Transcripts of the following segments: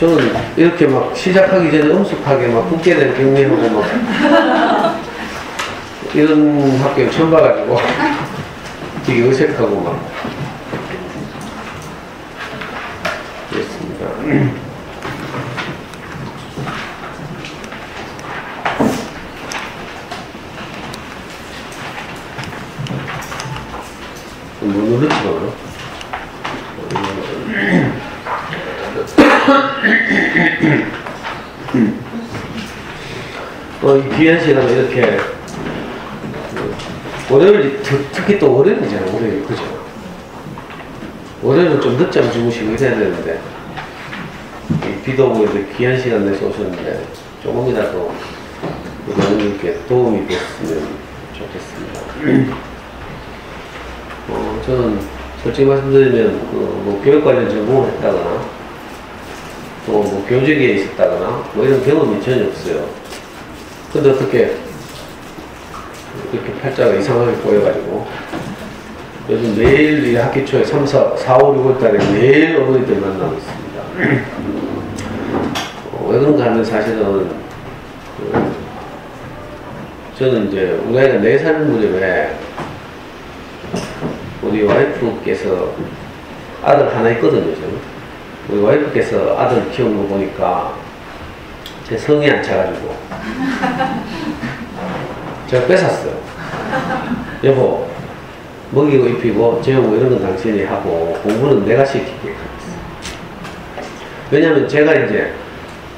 저는 이렇게 막 시작하기 전에 엄숙하게 막 붙게 된 경례하고 막 이런 학교 처음 봐가지고 되게 어색하고 막 그랬습니다. 뭐 누르지 이 귀한 시간에 이렇게 월요일 특히 또 월요일이잖아요. 월요일 그죠? 월요일은 좀 늦잠 주무시고 이래야 되는데 비도 오고 이렇게 귀한 시간 내서 오셨는데 조금이라도 이렇게 도움이 됐으면 좋겠습니다. 저는 솔직히 말씀드리면 뭐 교육 관련 전공을 했다거나 또 뭐 교직에 있었다거나 뭐 이런 경험이 전혀 없어요. 근데 어떻게 이렇게 팔자가 이상하게 보여가지고 요즘 매일 이 학기 초에 3, 4, 5, 6월 달에 매일 어머니들 만나고 있습니다. 왜 그런가 하면 사실은 저는 이제 우리 아이가 4살 무렵에 우리 와이프께서 아들 하나 있거든요. 저는. 우리 와이프께서 아들 키우는 거 보니까 제 성이 안 차가지고 제가 뺏었어요. 여보, 먹이고 입히고 재우고 이런 건 당신이 하고 공부는 내가 시킬게. 왜냐면 제가 이제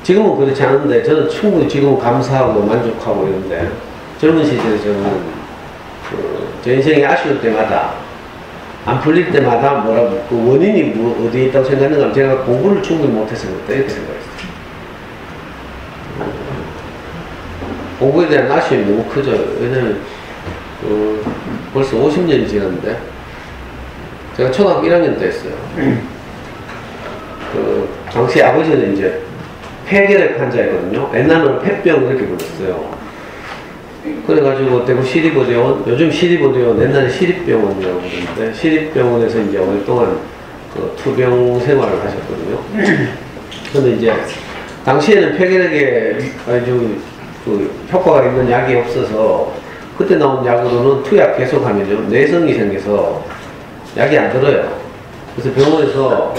지금은 그렇지 않은데 저는 충분히 지금은 감사하고 만족하고 이런데 젊은 시절에 저는 제 인생이 아쉬울 때마다 안 풀릴 때마다 뭐라고 그 원인이 뭐 어디에 있다고 생각하는가 하면 제가 공부를 충분히 못해서 그랬다 이렇게 생각했어요. 공부에 대한 아쉬움이 너무 크죠. 왜냐면 벌써 50년이 지났는데 제가 초등학교 1학년 때 했어요. 당시 아버지는 이제 폐결핵 환자였거든요. 옛날에는 폐병 이렇게 불렀어요. 그래가지고 대구 시립의료원, 요즘 시립의료원, 옛날에 시립병원이라고 부르는데 시립병원에서 이제 오랫동안 투병 생활을 하셨거든요. 근데 이제 당시에는 폐결핵에 아주 효과가 있는 약이 없어서 그때 나온 약으로는 투약 계속하면요 내성이 생겨서 약이 안 들어요. 그래서 병원에서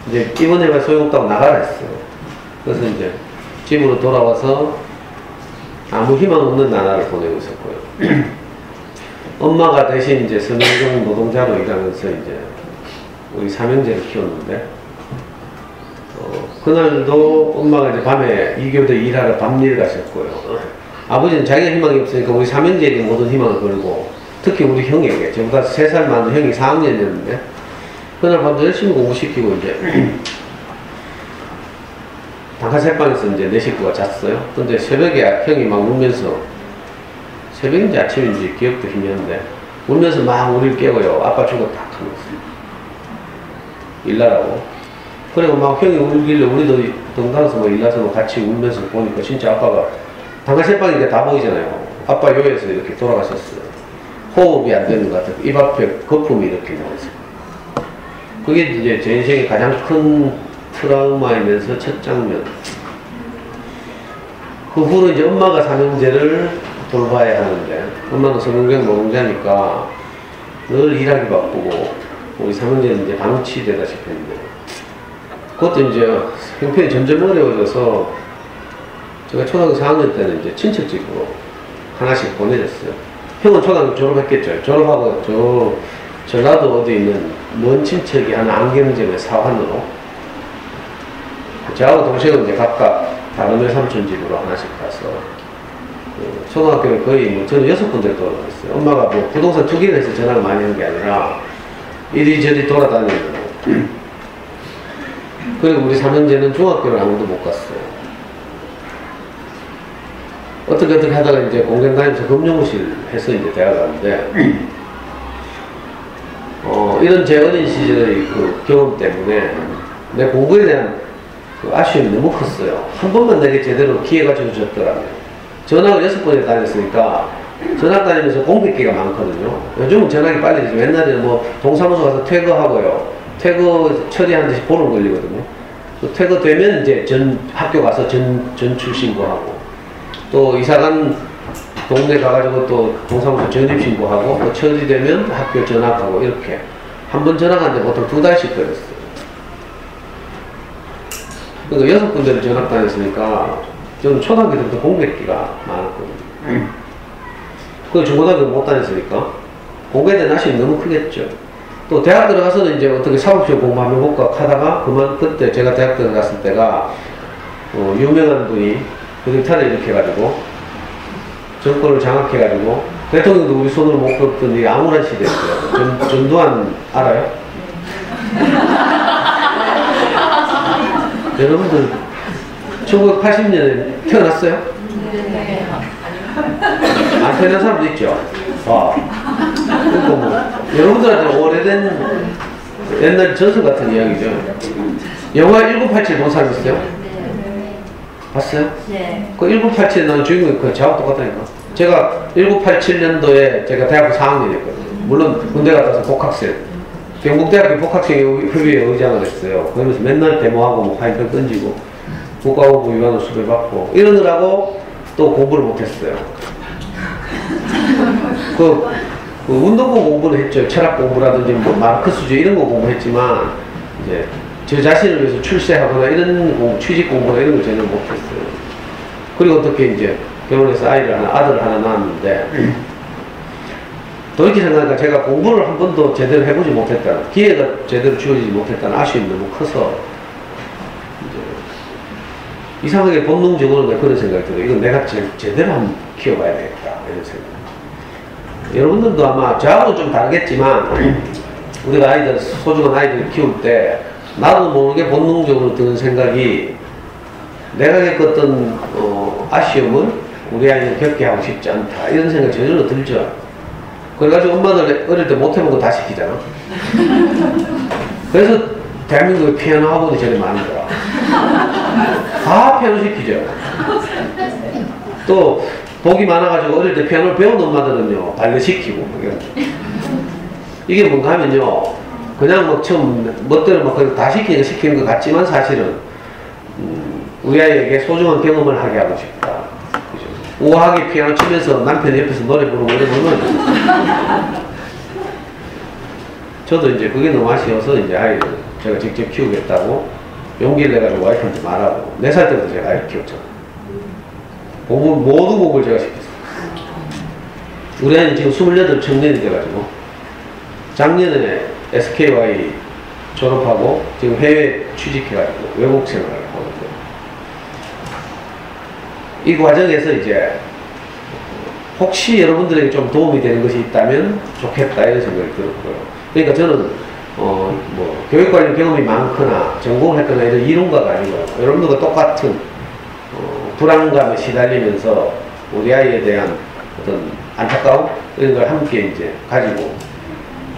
이제 입원해봐 소용없다고 나가라 했어요. 그래서 이제 집으로 돌아와서 아무 희망 없는 나날을 보내고 있었고요. 엄마가 대신 이제 서명동 노동자로 일하면서 이제 우리 삼형제를 키웠는데, 그날도 엄마가 이제 밤에 2교대 일하러 밤일 가셨고요. 아버지는 자기가 희망이 없으니까 우리 삼형제에게 모든 희망을 걸고, 특히 우리 형에게, 저보다 3살 많은 형이 4학년이었는데, 그날 밤도 열심히 공부시키고 이제, 방카세방에서 이제 내 식구가 잤어요. 근데 새벽에 형이 막 울면서, 새벽인지 아침인지 기억도 희미한데, 울면서 막 우리를 깨워요. 아빠 죽었다. 하면서. 일나라고. 그리고 막 형이 울길래 우리도 덩달아서 뭐 일나서 같이 울면서 보니까 진짜 아빠가, 방카세방이니까 다 보이잖아요. 아빠 요에서 이렇게 돌아가셨어요. 호흡이 안 되는 것 같아요. 입 앞에 거품이 이렇게 나왔어요. 그게 이제 제 인생의 가장 큰 트라우마이면서 첫 장면. 그 후로 이제 엄마가 삼형제를 돌봐야 하는데, 엄마는 성형외과 노동자니까 늘 일하기 바쁘고, 우리 삼형제는 이제 방치되다시피 했는데, 그것도 이제 형편이 점점 어려워져서, 제가 초등학교 4학년 때는 이제 친척집으로 하나씩 보내졌어요. 형은 초등학교 졸업했겠죠. 졸업하고 전라도 어디 있는 먼 친척이 하나 안경점에 사환으로, 저하고 동생은 이제 각각 다른 외삼촌 집으로 하나씩 가서, 초등학교를 거의 뭐 저는 6군데 돌아다녔어요. 엄마가 뭐 부동산 투기를 해서 전화를 많이 한 게 아니라 이리저리 돌아다니고. 그리고 우리 삼형제는 중학교를 아무도 못 갔어요. 어떻게 하다가 이제 공장 다니면서 금융실 해서 이제 대학 갔는데, 이런 제 어린 시절의 그 경험 때문에 내 공부에 대한 그 아쉬움이 너무 컸어요. 한 번만 내게 제대로 기회가 주어졌더라면. 전학을 6번에 다녔으니까 전학 다니면서 공백기가 많거든요. 요즘은 전학이 빨리 되죠. 옛날에는 뭐 동사무소 가서 퇴거하고요. 퇴거 처리하는 듯이 보름 걸리거든요. 또 퇴거되면 이제 학교 가서 전출 신고하고, 또 이사간 동네 가가지고 또 동사무소 전입 신고하고, 또 처리되면 학교 전학하고, 이렇게. 한 번 전학하는데 보통 2달씩 걸렸어요. 그러니까 6군데를 전학 다녔으니까, 저는 초등학교 때부터 공백기가 많았거든요. 그 중고등학교 못 다녔으니까, 공부에 대한 아쉬움이 너무 크겠죠. 또 대학 들어가서는 이제 어떻게 사법시험 공부 한번 해볼까 하다가, 그때 제가 대학 들어갔을 때가, 유명한 분이 교육탈을 일으켜가지고, 정권을 장악해가지고, 대통령도 우리 손으로 못 걷던 이 암울한 시대였어요. 전두환 알아요? 여러분들 1980년에 태어났어요? 네. 안 태어난 사람도 있죠? 그러니까 뭐 여러분들한테는 오래된 옛날 전설 같은 이야기죠. 영화 1987 본 사람 있어요? 네. 봤어요? 네. 그 1987에 나온 주인공이 그 저하고 똑같다니까. 제가 1987년도에 제가 대학교 4학년이었거든요. 물론 군대 갔다 와서 복학생, 경북대학교 복학생협의회 의장을 했어요. 그러면서 맨날 데모하고 뭐 파이프 던지고 국가공부 위반으로 수배받고 이러느라고 또 공부를 못했어요. 그 운동부 공부는 했죠. 철학 공부라든지 뭐 마르크스주의 이런 거 공부했지만 이제 저 자신을 위해서 출세하거나 이런 취직 공부나 이런 거 전혀 못했어요. 그리고 어떻게 이제 결혼해서 아들을 하나 낳았는데 돌이켜 생각하니까 제가 공부를 한 번도 제대로 해보지 못했다는, 기회가 제대로 주어지지 못했다는 아쉬움이 너무 커서 이제 이상하게 본능적으로 그런 생각이 들어요. 이건 내가 제대로 한번 키워봐야 되겠다 이런 생각. 여러분들도 아마 저하고는 좀 다르겠지만 우리가 소중한 아이들 키울 때 나도 모르게 본능적으로 드는 생각이 내가 겪었던 아쉬움을 우리 아이는 겪게 하고 싶지 않다 이런 생각이 저절로 들죠. 그래가지고 엄마들 어릴 때 못해본 거 다 시키잖아. 그래서 대한민국에 피아노 학원이 제일 많은 거야. 다 피아노 시키죠. 또 복이 많아가지고 어릴 때 피아노를 배운 엄마들은요 발레 시키고 이게 뭔가 하면요 그냥 뭐 처음 멋대로 막 다 시키는 것 같지만 사실은 우리 아이에게 소중한 경험을 하게 하고 싶다. 그죠? 우아하게 피아노 치면서 남편이 옆에서 노래 부르고 이러면 저도 이제 그게 너무 아쉬워서 이제 아이를 제가 직접 키우겠다고 용기를 내가지고 와이프한테 말하고 4살 때부터 제가 아이를 키웠잖아요. 모든 공부를 제가 시켰어요. 우리 아이는 지금 28 청년이 돼가지고 작년에 SKY 졸업하고 지금 해외 취직해가지고 외국 생활을 하고 있어요. 이 과정에서 이제 혹시 여러분들에게 좀 도움이 되는 것이 있다면 좋겠다 이런 생각이 들었고요. 그러니까 저는 뭐 교육 관련 경험이 많거나 전공을 했거나 이런 이론가가 아니고 여러분들과 똑같은 불안감에 시달리면서 우리 아이에 대한 어떤 안타까움 이런 걸 함께 이제 가지고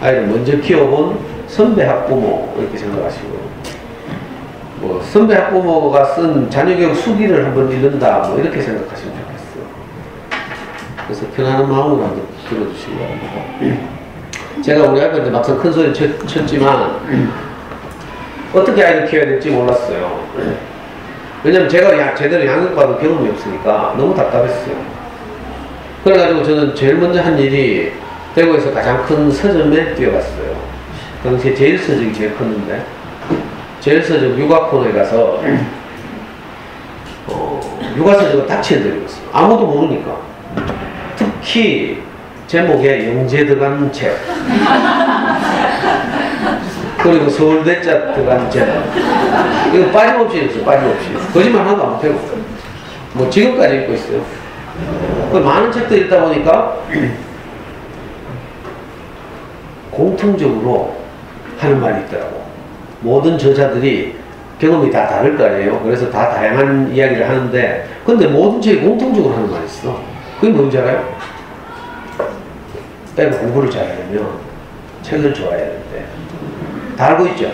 아이를 먼저 키워본 선배 학부모 이렇게 생각하시고 뭐 선배 학부모가 쓴 자녀교육 수기를 한번 읽는다 뭐 이렇게 생각하시면 좋겠어요. 그래서 편안한 마음으로 한번 들어주시기 바랍니다. 제가 우리 아이한테 막상 큰 소리 쳤지만 어떻게 아이를 키워야 될지 몰랐어요. 왜냐면 제가 제대로 양육받은 경험이 없으니까 너무 답답했어요. 그래가지고 저는 제일 먼저 한 일이 대구에서 가장 큰 서점에 뛰어갔어요. 그 당시에 제일서적이 제일 컸는데 제일서적 육아코너에 가서 육아서적을 딱 치어드리겠어요. 아무도 모르니까. 특히 제목에 영재 들어간 책 그리고 서울대자 들어간 책 이거 빠짐없이 했어요. 빠짐없이 거짓말 하나도 안 못하고 뭐 지금까지 읽고 있어요. 많은 책들 읽다 보니까 공통적으로 하는 말이 있더라고. 모든 저자들이 경험이 다 다를 거 아니에요. 그래서 다 다양한 이야기를 하는데 근데 모든 책이 공통적으로 하는 말이 있어. 그게 뭔지 알아요? 내가 공부를 잘하려면 책을 좋아해야 되는데 다 알고 있죠?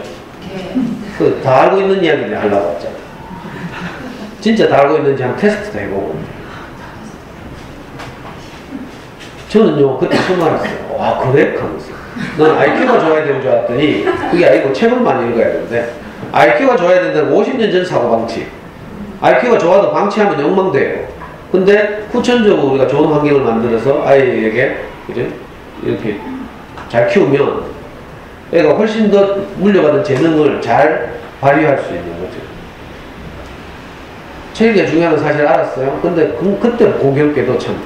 그 다 알고 있는 이야기를 하려고 했잖아. 진짜 다 알고 있는지 한번 테스트도 해보고 저는요 그때 처음 알았어요. 와 그래? 하면서 넌 IQ가 좋아야 되는 줄 알았더니 그게 아니고 책을 많이 읽어야 되는데 IQ가 좋아야 된다는 50년 전 사고방식. IQ가 좋아도 방치하면 엉망돼요. 근데 후천적으로 우리가 좋은 환경을 만들어서 아이에게 그죠? 이렇게 잘 키우면 애가 훨씬 더 물려받은 재능을 잘 발휘할 수 있는 거죠. 체력이 중요한 건 사실 알았어요. 근데 그때 공교롭게도 참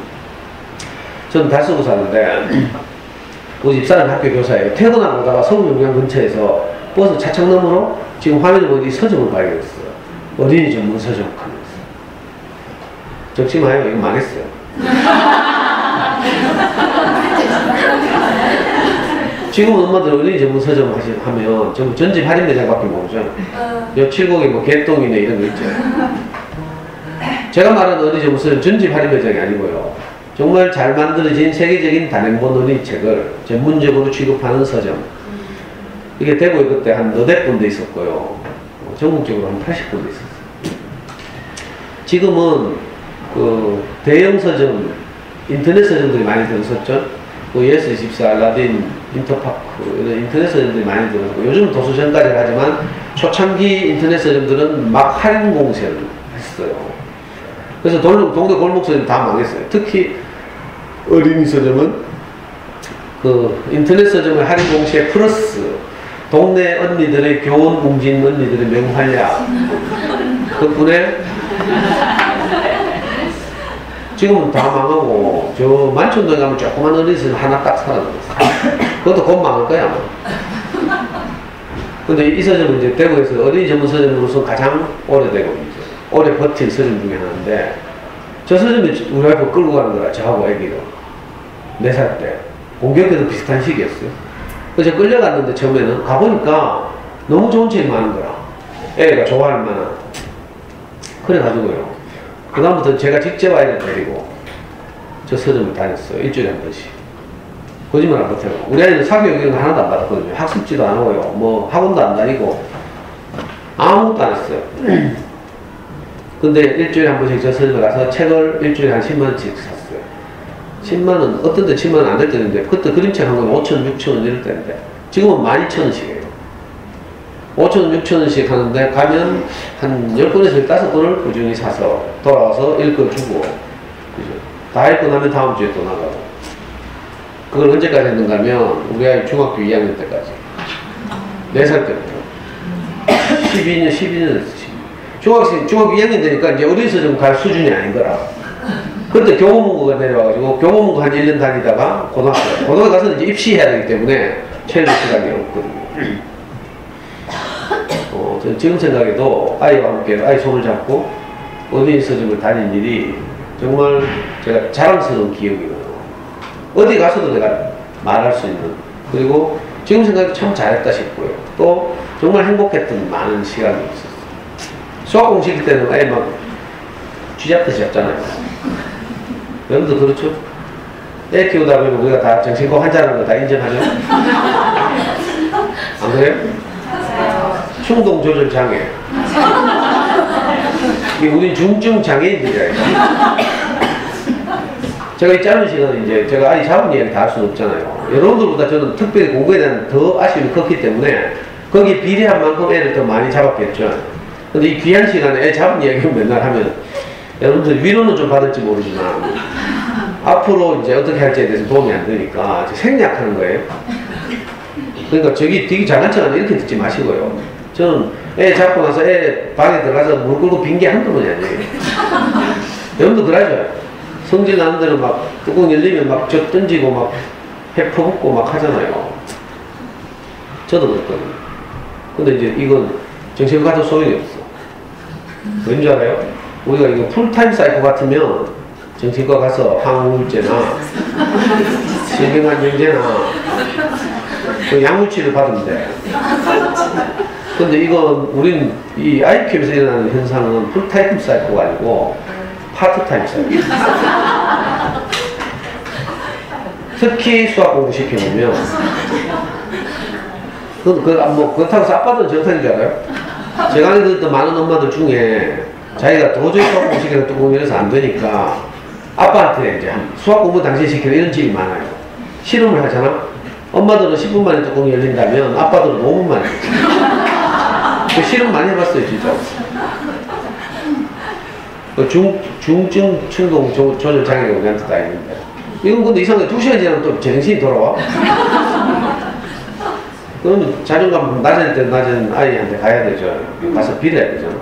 저는 달 쓰고 사는데 우리 집사람 학교 교사예요. 퇴근하고 오다가 서울용량 근처에서 버스 차창너머로 지금 화면에 보니 서점을 발견했어요. 어린이 전문 서점 하면서. 적지 마요. 이거 망했어요. 지금은 엄마들 어린이 전문 서점 하면 전부 전집 할인 매장밖에 모르죠. 요 칠곡에 뭐 개똥이네 이런 거 있죠. 제가 말하는 어린이 전문 서점 전집 할인 매장이 아니고요. 정말 잘 만들어진 세계적인 단행본 어린이 책을 전문적으로 취급하는 서점. 이게 대구에 그때 한 너댓 군데 있었고요. 전국적으로 한 80군데 있었어요. 지금은 그 대형 서점, 인터넷 서점들이 많이 들었었죠. 그 예스24, 알라딘, 인터파크 이런 인터넷 서점들이 많이 들었고 요즘은 도서점까지 하지만 초창기 인터넷 서점들은 막 할인 공세를 했어요. 그래서 동네 골목 서점 다 망했어요. 특히 어린이 서점은 그 인터넷 서점의 할인 공시에 플러스 동네 언니들의 교원 웅진 언니들의 명활약 덕분에 지금은 다 망하고 저 만촌동에 가면 조그만 어린이 서점 하나 딱 살아남았어요. 그것도 곧 망할 거야 아마. 근데 이 서점은 이제 대구에서 어린이 전문 서점으로서 가장 오래되고 이제 오래 버틴 서점 중에 하나인데 저 서점이 우리 와이프 끌고 가는 거라 저하고 애기를 4살 때 공교롭게도 비슷한 시기였어요. 그래서 제가 끌려갔는데 처음에는 가보니까 너무 좋은 책이 많은 거라 애가 좋아할 만한. 그래가지고요 그 다음부터 제가 직접 아이를 데리고 저 서점을 다녔어요. 일주일에 한 번씩. 거짓말 안 못해요. 우리 아이는 사교육 이런 거 하나도 안 받았거든요. 학습지도 안 하고요. 뭐 학원도 안 다니고 아무것도 안 했어요. 근데 일주일에 한 번씩 저 서점에 가서 책을 일주일에 한 10만원씩 샀어요. 10만원, 어떤 때 10만원 안 될 때인데 그때 그림책 한 건 5천, 6천원 이럴 때인데 지금은 12,000원씩이에요. 5,000원, 6,000원씩 하는데 가면 한 10권에서 15권을 꾸준히 사서 돌아와서 읽어주고 그죠? 다 읽고 나면 다음 주에 또 나가고. 그걸 언제까지 했는가 하면 우리 아이 중학교 2학년 때까지 4살 때부터 12년 했어. 중학교 2학년 되니까 이제 어린이서 좀 갈 수준이 아닌 거라. 그때 교보문고가 내려와가지고 교보문고 한 1년 다니다가 고등학교 가서는 이제 입시해야 되기 때문에 체육 시간이 없거든요. 저는 지금 생각해도 아이와 함께 아이 손을 잡고 어린이서점을 다닌 일이 정말 제가 자랑스러운 기억이에요. 어디 가서도 내가 말할 수 있는. 그리고 지금 생각해도 참 잘했다 싶고요. 또 정말 행복했던 많은 시간이 있었어요. 수학 공식 때는 애 막 쥐잡듯이 잡잖아요. 여러분도 그렇죠? 애 키우다 보면 우리가 다 정신과 환자라는 거 다 인정하죠? 안 그래요? 충동 조절 장애. 우리 중증 장애인들이에요. 제가 이 짧은 시간에 이제 제가 아이 잡은 이야기 다 할 수는 없잖아요. 여러분들보다 저는 특별히 공부에 대한 더 아쉬움이 컸기 때문에 거기에 비례한 만큼 애를 더 많이 잡았겠죠. 근데 이 귀한 시간에 애 잡은 이야기를 맨날 하면 여러분들 위로는 좀 받을지 모르지만 앞으로 이제 어떻게 할지에 대해서 도움이 안 되니까 생략하는 거예요. 그러니까 저기 되게 잘난 척하는 이렇게 듣지 마시고요. 저는 애 잡고 나서 애 방에 들어가서 물 끓고 빈 게 한두 번이 아니에요. 여러분도 그러죠? 성질 나는 대로 막 뚜껑 열리면 막 젖 던지고 막 해 퍼붓고 막 하잖아요. 저도 그랬거든요. 근데 이제 이건 정신과 가도 소용이 없어. 왠지 알아요? 우리가 이거 풀타임 사이코 같으면 정신과 가서 항우울제나 실명한정제나 그 약물치를 받으면 돼. 근데 이건 우린 이 IQ에서 일어나는 현상은 풀타임 사이코가 아니고 파트타임 사이코. 특히 수학 공부 시켜놓으면 그렇다고 해서 아빠들은 정상인 줄 알아요? 제가 알게 듣던 많은 엄마들 중에 자기가 도저히 수학 공부 시켜서 뚜껑 열어서 안 되니까 아빠한테 이제 수학 공부 당신 시키는 이런 집이 많아요. 실험을 하잖아? 엄마들은 10분 만에 뚜껑이 열린다면 아빠들은 5분 만에. 그 실험 많이 해봤어요, 진짜. 그 중증 충동 조절 장애가 우리한테 다 있는데. 이건 근데 이상하게 2시간 지나면 또 정신이 돌아와. 그럼 자존감 낮을 때 낮은 아이한테 가야 되죠. 가서 빌어야 되잖아.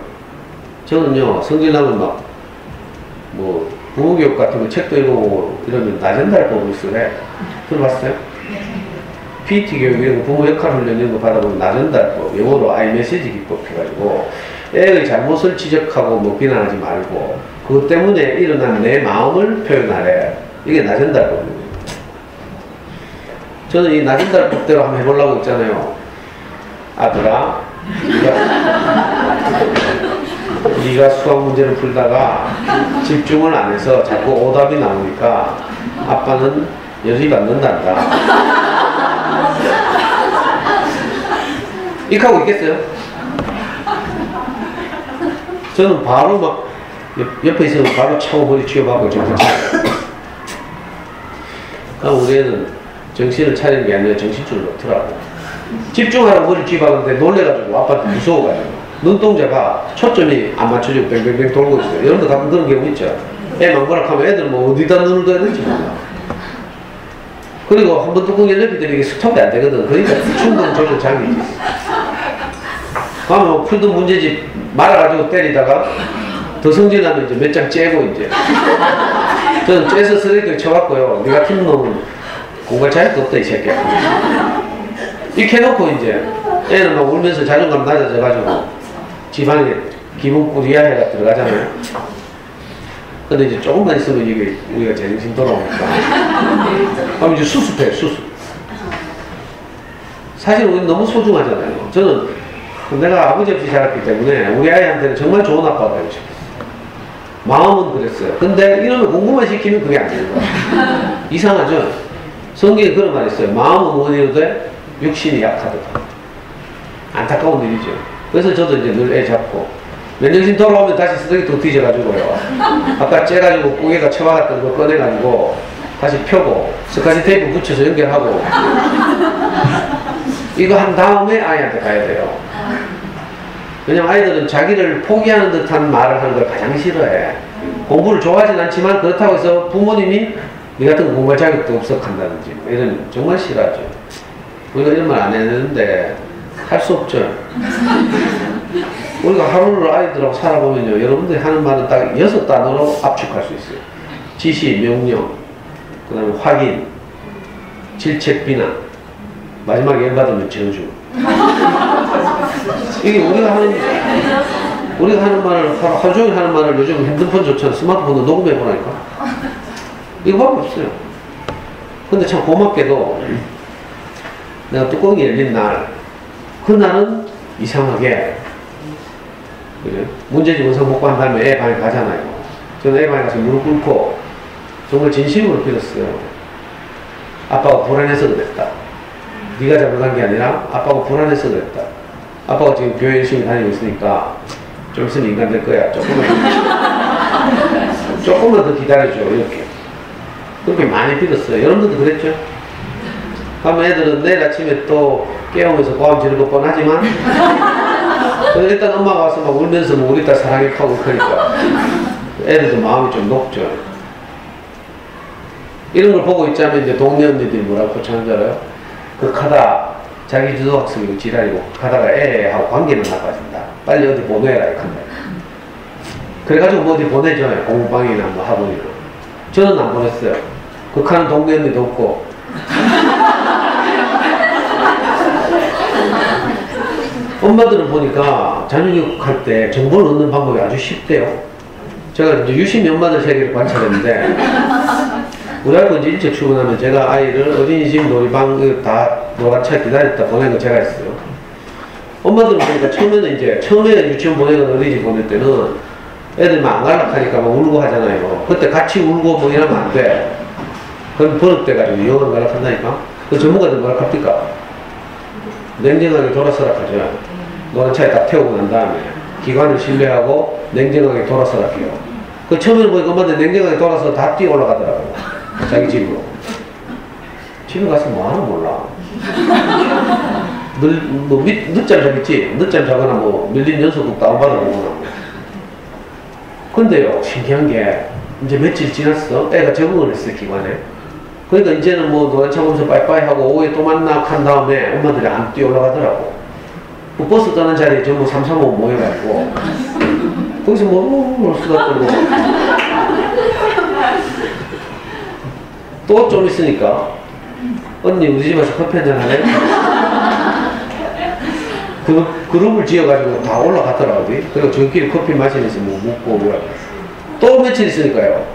저는요, 성질 나면 막, 뭐, 부모교육 같은 거 책도 읽어보고 이러면 낮은 달법을 쓰래. 들어봤어요? PT 교육 이런 거 부모 역할 훈련 이런 거 받아보면 낮은 달법, 영어로 아이메시지 기법 해가지고 애의 잘못을 지적하고 뭐 비난하지 말고 그것 때문에 일어난 내 마음을 표현하래. 이게 낮은 달법입니다. 저는 이 낮은 달법대로 한번 해보려고 했잖아요. 아들아, 네가 수학 문제를 풀다가 집중을 안 해서 자꾸 오답이 나오니까 아빠는 열이 받는단다. 이렇게 하고 있겠어요? 저는 바로 막 옆에 있으면 바로 차고 머리 쥐어박고 정신 차려요. 그럼 우리 애는 정신을 차리는 게 아니라 정신줄을 놓더라고. 집중하라고 머리 쥐어박는데 놀래가지고 아빠한테 무서워가지고 눈동자가 초점이 안 맞춰지고 뱅뱅뱅 돌고 있어요. 여러분도 가끔 그런 경우 있죠? 애 망고락하면 애들 뭐 어디다 눈을 둬야 될지 몰라. 그리고 한번 뚜껑 열렸기 때문에 이게 스톱이 안 되거든. 그러니까 충동 조절 장애지. 그러면 풀던 문제집 말아가지고 때리다가 더 성질나면 이제 몇 장 째고 이제. 저는 째서 쓰레기통에 쳐갖고요. 네 같은 놈은 공부할 자격도 없다 이 새끼야. 이렇게 해놓고 이제 애는 막 울면서 자존감 낮아져가지고 집안에 기본꿀 이하해가 들어가잖아요. 근데 이제 조금만 있으면 이게 우리가 제정신 돌아오니까. 그럼 이제 수습해, 수습. 사실 우리는 너무 소중하잖아요. 저는 내가 아버지 없이 자랐기 때문에 우리 아이한테는 정말 좋은 아빠가 되고 싶어요. 마음은 그랬어요. 근데 이러면 공부만 시키면 그게 안 되는 거야. 이상하죠? 성경에 그런 말이 있어요. 마음은 원이로되 육신이 약하도다. 안타까운 일이죠. 그래서 저도 이제 늘 애 잡고 맨정신 돌아오면 다시 쓰레기통 뒤져가지고요. 아까 째가지고 꾸개가 쳐박았던 거 꺼내가지고 다시 펴고 스카치 테이프 붙여서 연결하고 이거 한 다음에 아이한테 가야 돼요. 왜냐면 아이들은 자기를 포기하는 듯한 말을 하는 걸 가장 싫어해. 공부를 좋아하진 않지만 그렇다고 해서 부모님이 네 같은 거 공부할 자격도 없어 한다든지 이런 정말 싫어하죠. 우리가 이런 말 안 해야 되는데 할 수 없죠. 우리가 하루를 아이들하고 살아보면요, 여러분들이 하는 말은 딱 6단어로 압축할 수 있어요. 지시, 명령, 그 다음에 확인, 질책, 비난, 마지막에 열받으면 저주. 이게 우리가 하는 말을 하루 종일 하는 말을 요즘 핸드폰 좋잖아. 스마트폰도 녹음해 보라니까. 이거밖에 없어요. 근데 참 고맙게도 내가 뚜껑이 열린 날, 그날은 이상하게 그래? 문제집 원상 복구한 다음에 애 방에 가잖아요. 저는 애 방에 가서 무릎 꿇고 정말 진심으로 빌었어요. 아빠가 불안해서 그랬다. 네가 잘못한 게 아니라 아빠가 불안해서 그랬다. 아빠가 지금 교회 열심히 다니고 있으니까 좀 있으면 인간 될 거야. 조금만 더 기다려줘. 이렇게. 그렇게 많이 빌었어요. 여러분들도 그랬죠? 그러면 애들은 내일 아침에 또 깨우면서 고함 지르고 뻔하지만 일단 엄마가 와서 막 울면서 뭐 우리 딸 사랑해 하고 그러니까 애들도 마음이 좀 높죠. 이런 걸 보고 있자면 이제 동네 언니들이 뭐라고 표창한 줄 알아요? 극하다. 자기 주도학생이고 지랄이고 가다가 애하고 관계는 나빠진다. 빨리 어디 보내라 이렇게 한다. 그래가지고 뭐 어디 보내줘요. 공부방이나 뭐 학원이나. 저는 안 보냈어요. 극하는 동네 언니도 없고. 엄마들은 보니까 자녀교육할 때 정보를 얻는 방법이 아주 쉽대요. 제가 이제 유심히 엄마들 세계를 관찰했는데 우리 아이가 이제 일찍 출근하면 제가 아이를 어린이집 놀이방 다 노랗게 기다렸다 보낸 거 제가 했어요. 엄마들은 보니까 처음에 유치원 보내거나 어린이집 보낼 때는 애들 막 안 갈락하니까 막 울고 하잖아요. 그때 같이 울고 뭐 이러면 안 돼. 그럼 버릇돼가지고 영원 갈락한다니까. 그 전문가들 뭐라 합니까? 냉정하게 돌아서라 하죠. 노란 차에 딱 태우고 난 다음에 기관을 신뢰하고 냉정하게 돌아서라 해요. 그 처음에는 보니까 엄마들 냉정하게 돌아서 다 뛰어 올라가더라고요. 자기 집으로. 집에 가서 뭐하나 몰라. 늦잠 자겠지? 늦잠 자거나 뭐 밀린 연속극 다운받아 보거나. 근데요, 신기한 게, 이제 며칠 지났어. 애가 적응을 했어, 기관에. 그러니까 이제는 뭐 노란차 보면서 빠이빠이 하고 오후에 또 만나 한 다음에 엄마들이 안 뛰어 올라가더라고. 그 버스 떠는 자리에 전부 335 모여가지고 거기서 뭐 수다 떨고 또 좀 있으니까 언니 우리 집 와서 커피 한잔 하래? 그룹을 지어가지고 다 올라갔더라고요. 그리고 저희끼리 커피 마시면서 뭐 묵고 뭐. 또 며칠 있으니까요.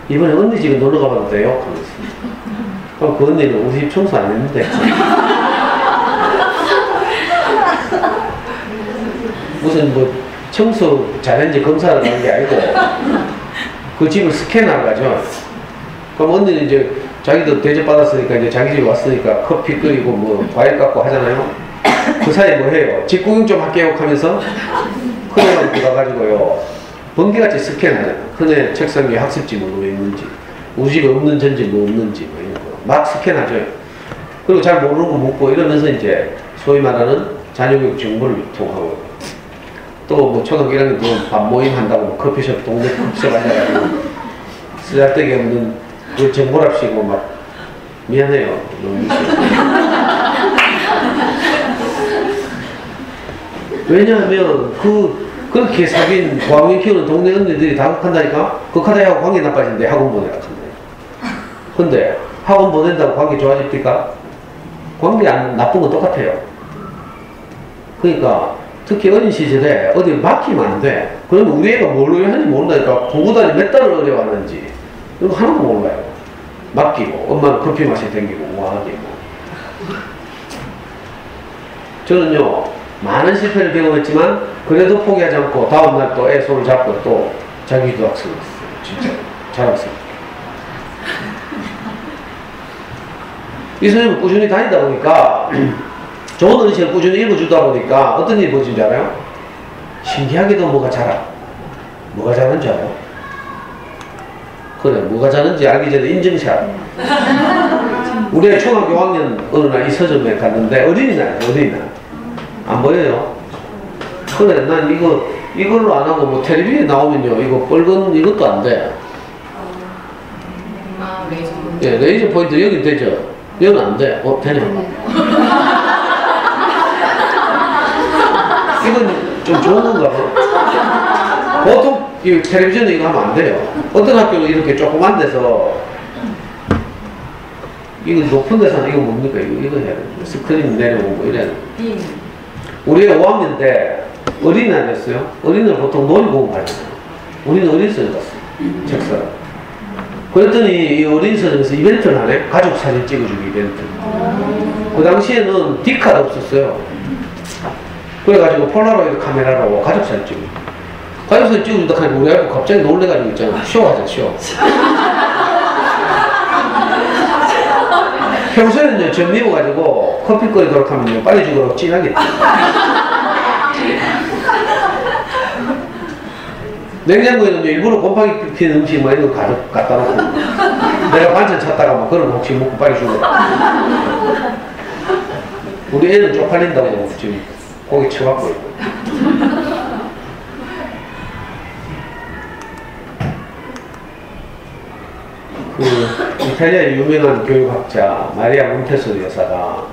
이번에 언니 집에 놀러 가봐도 돼요? 하면서. 그럼 그 언니는 우리 집 청소 안 했는데. 무슨 뭐 청소 잘했는지 검사를 하는 게 아니고 그 집을 스캔하러 가죠. 그럼 언니는 이제 자기도 대접받았으니까 이제 자기 집에 왔으니까 커피 끓이고 뭐 과일 깎고 하잖아요. 그 사이에 뭐 해요? 집 구경 좀 할게요 하면서 큰애랑 들어가가지고요. 번개같이 스캔하잖아요. 큰애 책상 위에 학습지 뭐 있는지 우리 집에 없는 전지 뭐 없는지 뭐 이런 거 막 스캔하죠. 그리고 잘 모르는 거 묻고 이러면서 이제 소위 말하는 자녀교육 정보를 유통하고 또 뭐 초등학교 1학년 되면 밥 모임 한다고 뭐 커피숍 동네 커피숍 앉아가지고 쓰잘데기 없는 그 정보랍시고 막 미안해요. 너무 왜냐하면 그렇게 사귄 고학년 키우는 동네 언니들이 다 극한다니까? 극하다하고 관계 나빠진대. 학원 보내라 한대. 근데 학원 보낸다고 관계 좋아집니까? 관계 나쁜 건 똑같아요. 그러니까 특히 어린 시절에 어디 맡기면 안 돼. 그러면 우리 애가 뭘로 하는지 모른다니까. 공부단이 몇 달을 어려워하는지 이런 거 하나도 몰라요. 맡기고 엄마는 커피 마시 댕기고 우아하게 저는요 많은 실패를 경험했지만 그래도 포기하지 않고 다음날 또 애 손을 잡고 또 자기 교학생을 했어요. 진짜 잘했어요. 이 선생님은 꾸준히 다니다 보니까 좋은 어르신을 꾸준히 읽어주다 보니까 어떤 일이 벌어진지 알아요? 신기하게도 뭐가 자라. 뭐가 자는 줄 알아요? 그래, 뭐가 자는지 알기 전에 인증샷. 우리 중학교 5학년 어느 날 이 서점에 갔는데 어린이날 안 보여요? 그래, 난 이걸로 안 하고 뭐 텔레비에 나오면요 이거 빨간 이것도 안 돼. 레이저 포인트. 예, 레이저 포인트 여기 되죠? 여기는 안 돼. 되네. 이건 좀 좋은 건가 봐. 보통 이 텔레비전에 이거 하면 안 돼요. 어떤 학교는 이렇게 조그만 데서 이거 높은 데서는 이거 뭡니까? 이거 해야 돼. 스크린 내려오고 뭐 이래야 돼. 우리 5학년 때 어린이날이었어요. 어린이날 보통 놀이공원 가잖아요. 우리는 어린이서점 갔어요. 책사람. 그랬더니 이 어린이서점에서 이벤트를 하네. 가족 사진 찍어주기 이벤트. 그 당시에는 디카가 없었어요. 그래가지고 폴라로이드 카메라로 가족 사진 찍어주기. 가족 사진 찍어주다 하니까 우리 아이가 갑자기 놀래가지고 있잖아. 쇼하자 쇼. 평소에는요, 전 입어가지고 커피 끓이도록 하면요, 빨리 죽으라고 찐하겠다. 냉장고에는요, 일부러 곰팡이 피는 음식 뭐 이런 거 갖다 놓고, 내가 반찬 찾다가 뭐 그런 거 혹시 먹고 빨리 죽으라. 우리 애는 쪽팔린다고 지금 고기 쳐갖고 있고. 그 이탈리아의 유명한 교육학자 마리아 몬테소리 여사가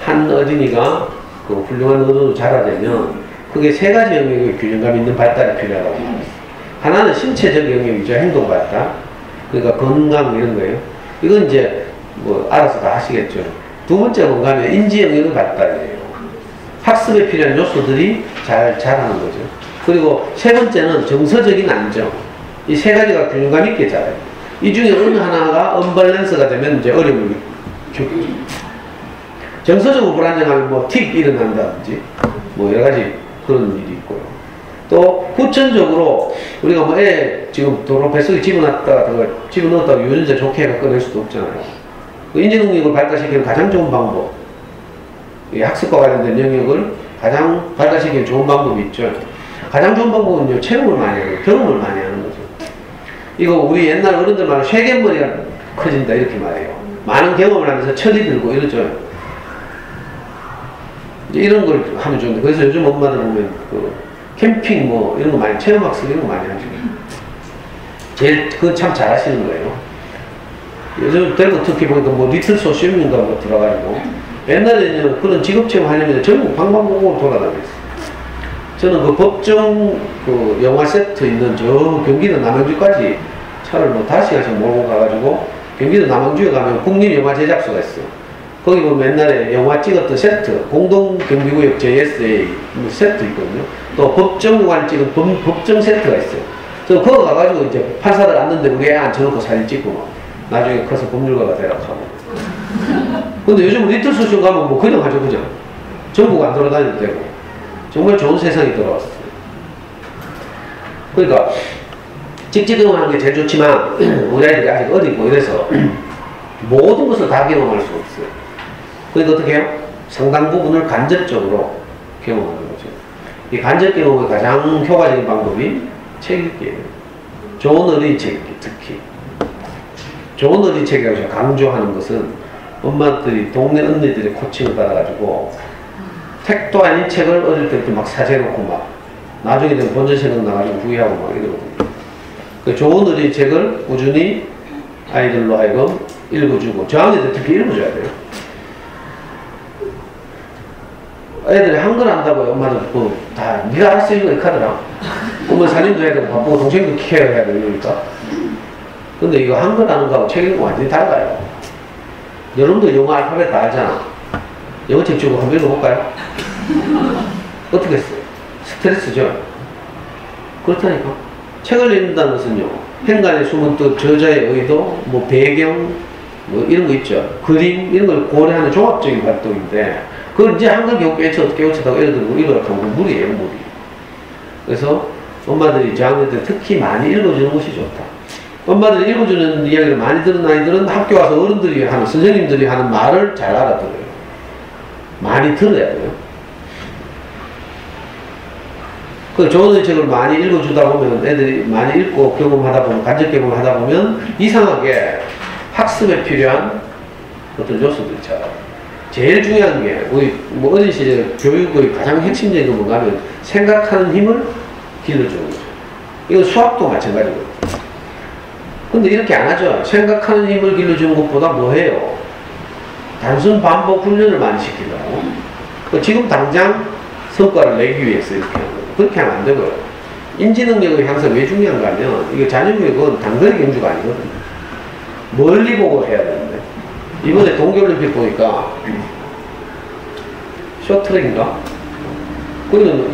한 어린이가 그 훌륭한 어른으로 자라려면 그게 세 가지 영역의 균형감 있는 발달이 필요하다고 합니다. 하나는 신체적 영역이죠. 행동 발달. 그러니까 건강 이런 거예요. 이건 이제 뭐 알아서 다 하시겠죠. 두 번째 건강은 인지 영역의 발달이에요. 학습에 필요한 요소들이 잘 자라는 거죠. 그리고 세 번째는 정서적인 안정. 이 세 가지가 균형감 있게 자라요. 이 중에 어느 하나가 언밸런스가 되면 이제 어려움을 겪죠. 정서적으로 불안정하면 뭐 틱 일어난다든지 뭐 여러 가지 그런 일이 있고요. 또 후천적으로 우리가 뭐 애 지금 도로 뱃속에 집어넣었다가 유전자 좋게 해가 꺼낼 수도 없잖아요. 그 인지능력을 발달시키는 가장 좋은 방법, 이 학습과 관련된 영역을 가장 발달시키는 좋은 방법이 있죠. 가장 좋은 방법은요, 체험을 많이 하고 경험을 많이 하는 거죠. 이거 우리 옛날 어른들 말로 쇠갯머리가 커진다 이렇게 말해요. 많은 경험을 하면서 철이 들고 이러죠. 이제 이런 걸 하면 좋은데, 그래서 요즘 엄마들 보면 그 캠핑 뭐 이런 거 많이, 체험학습 이런 거 많이 하죠. 제일 그건 참 잘하시는 거예요. 요즘 대구 특히 보니까 뭐 리틀 소시움인가 뭐 들어가지고, 옛날에는 그런 직업체험 하려면 전국 방방곡곡으로 돌아다녔어요. 저는 그 법정 그 영화 세트 있는 저 경기도 남양주까지 차를 뭐 5시간씩 몰고 가가지고, 경기도 남양주에 가면 국립영화제작소가 있어요. 거기 보면 옛날에 영화 찍었던 세트, 공동경비구역 JSA 뭐 세트 있거든요. 또 법정 영화를 찍은 법정 세트가 있어요. 저 거기 가가지고 이제 판사들 앉는데 우리 애 앉혀놓고 사진 찍고 막 나중에 커서 법률가가 되라고 하고. 근데 요즘 리틀 소쇼 가면 뭐 그냥 하죠, 그죠? 전국 안 돌아다녀도 되고. 정말 좋은 세상이 돌아왔어요. 그러니까 직접 경험하는 게 제일 좋지만 우리 아이들이 아직 어리고 이래서 모든 것을 다 경험할 수 없어요. 그러니까 어떻게 해요? 상당 부분을 간접적으로 경험하는 거죠. 이 간접 경험의 가장 효과적인 방법이 책 읽기예요. 좋은 어린이 책 읽기, 특히. 좋은 어린이 책이라고 제가 강조하는 것은 엄마들이 동네 언니들의 코칭을 받아가지고 택도 아닌 책을 어릴 때부터 막 사재놓고 막 나중에 되면 본전 생각나가지고 후회하고 막 이러거든요. 그 좋은 어린이 책을 꾸준히 아이들로 하여금 읽어주고, 저학년들 특히 읽어줘야 돼요. 애들이 한글 안다고요. 엄마들 다 네가 알았어 이거 이렇게 하더라. 엄마 사진도 해야 되고 바쁘고 동생도 키워야 되고 이러니까. 근데 이거 한글 아는 거하고 책 읽는 거 완전히 달라요. 여러분도 영어 알파벳 다 알잖아. 영어 책 주고 한번 읽어볼까요? 어떻게 했어요? 스트레스죠? 그렇다니까. 책을 읽는다는 것은요, 행간에 숨은 뜻, 저자의 의도, 뭐 배경, 뭐 이런 거 있죠. 그림, 이런 걸 고려하는 종합적인 활동인데, 그걸 이제 한글 겨우 깨우쳤다고 예를 들고 읽으라고 하면 무리예요, 무리. 그래서 엄마들이 저학년들 특히 많이 읽어주는 것이 좋다. 엄마들이 읽어주는 이야기를 많이 들은 아이들은 학교 와서 어른들이 하는, 선생님들이 하는 말을 잘 알아들어요. 많이 들어야 돼요. 그 좋은 책을 많이 읽어주다 보면 애들이 많이 읽고 경험하다 보면, 간접 경험을 하다 보면 이상하게 학습에 필요한 어떤 요소들이 잘 제일 중요한 게, 우리 뭐 어린 시절 교육의 가장 핵심적인 건 뭔가 하면 생각하는 힘을 길러주는 거죠. 이건 수학도 마찬가지고. 근데 이렇게 안 하죠. 생각하는 힘을 길러주는 것보다 뭐 해요? 단순 반복 훈련을 많이 시키려고. 지금 당장 성과를 내기 위해서 이렇게 하는 거예요. 그렇게 하면 안 되고요. 인지능력의 향상 왜 중요한가 하면, 이게 자녀교육은 단거리 경주가 아니거든요. 멀리 보고 해야 되는데. 이번에 동계올림픽 보니까 쇼트랙인가? 거기는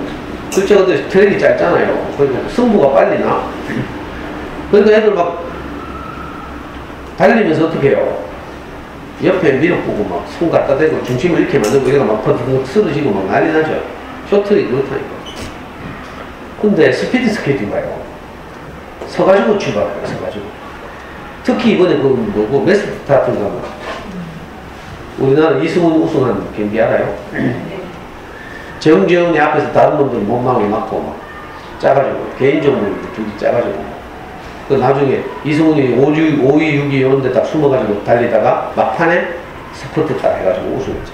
글자가 트랙이 짧잖아요. 그러니까 승부가 빨리 나. 그러니까 애들 막 달리면서 어떻게 해요? 옆에 밀어보고 막 손 갖다 대고 중심을 이렇게 만들고 얘가 막 퍼득 쓰러지고 막 난리 나죠. 쇼트랙이 그렇다니까. 근데 스피드 스케이팅 봐요. 서가지고 출발해요, 서가지고. 특히 이번에 그 뭐고 메스 스타트인가 뭐. 우리나라 이승훈 우승한 경기 알아요? 정재훈이 앞에서 다른 놈들 몸망에 맞고 막 짜가지고 개인적으로 둘이 짜가지고 그 나중에 이승훈이 5위, 6위 이런 데 딱 숨어가지고 달리다가 막판에 스퍼트 딱 해가지고 우승했죠.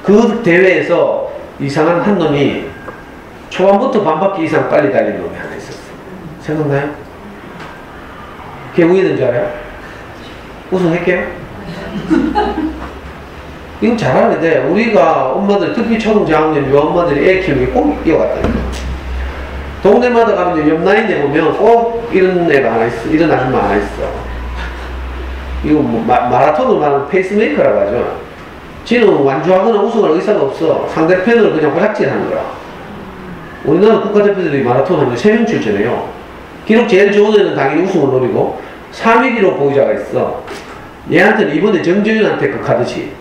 그 대회에서 이상한 한 놈이 초반부터 반바퀴 이상 빨리 달리는 놈이 하나 있었어. 생각나요? 걔 우회된 줄 알아요? 우승했게요? 이거 잘하는데 돼. 우리가 엄마들, 특히 초등 저학년 요 엄마들이 애 키우기 꼭 이어갔다니까. 동네마다 가면 옆 라인에 보면 꼭 이런 애가 하나 있어. 이런 아줌마 하나 있어. 이거 뭐 마라톤을 말하는 페이스메이커라고 하죠. 지는 완주하거나 우승할 의사가 없어. 상대편을 그냥 호작질 하는 거야. 우리나라 국가대표들이 마라톤 하면 3명 출전해요. 기록 제일 좋은 애는 당연히 우승을 노리고 3위 기록 보유자가 있어. 얘한테는 이번에 정재윤한테 그 가듯이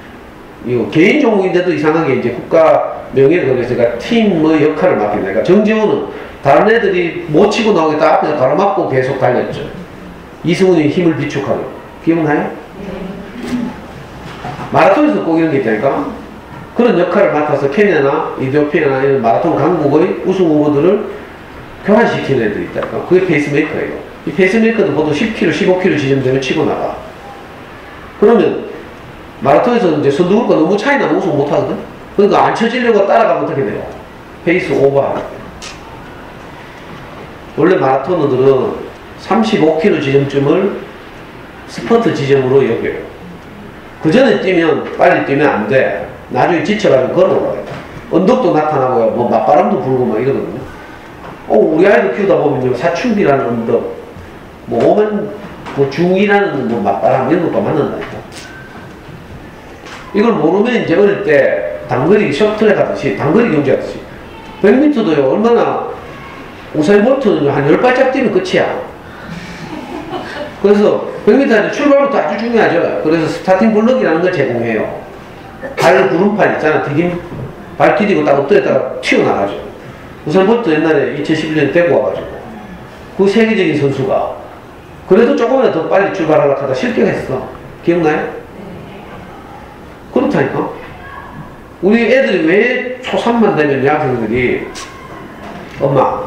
이거 개인 종목인데도 이상하게 이제 국가 명예를 걸려서 팀의 뭐 역할을 맡긴다. 그러니까 정재훈은 다른 애들이 못 치고 나오겠다 앞에서 가로막고 계속 달렸죠. 이승훈이 힘을 비축하고. 기억나요? 마라톤에서 꼭 이런 게 있다니까. 그런 역할을 맡아서 케냐나 이디오피아나 이런 마라톤 강국의 우승 후보들을 교환시키는 애들이 있다니까. 그게 페이스메이커예요. 이 페이스메이커도 보통 10km, 15km 지점되면 치고 나가. 그러면 마라톤에서 이제 선두grup과 너무 차이 나면 우승 못 하거든? 그러니까 안 쳐지려고 따라가면 어떻게 돼요? 페이스 오버하게 돼요. 원래 마라토너들은 35km 지점쯤을 스퍼트 지점으로 여겨요. 그 전에 뛰면 빨리 뛰면 안 돼. 나중에 지쳐가지고 걸어 올라가요. 언덕도 나타나고요. 뭐 맞바람도 불고 막 이러거든요. 우리 아이들 키우다 보면요. 사춘기라는 언덕, 뭐 오면 뭐 중이라는 뭐 맞바람 이런 것도 만난다니까. 이걸 모르면 이제 어릴 때 단거리 셔틀에 가듯이 단거리 경주하듯이 100m도요. 얼마나 우사인 볼트는 한 10발짝 뛰면 끝이야. 그래서 100m 출발부터 아주 중요하죠. 그래서 스타팅 블럭이라는 걸 제공해요. 발 구름판 있잖아. 발 디디고 딱 엎드렸다가 튀어나가죠. 우사인 볼트 옛날에 2011년에 대구 와가지고 그 세계적인 선수가 그래도 조금이라도 더 빨리 출발하려고 하다 실격했어. 기억나요? 그렇다니까. 우리 애들이 왜 초3만 되면 여학생들이 엄마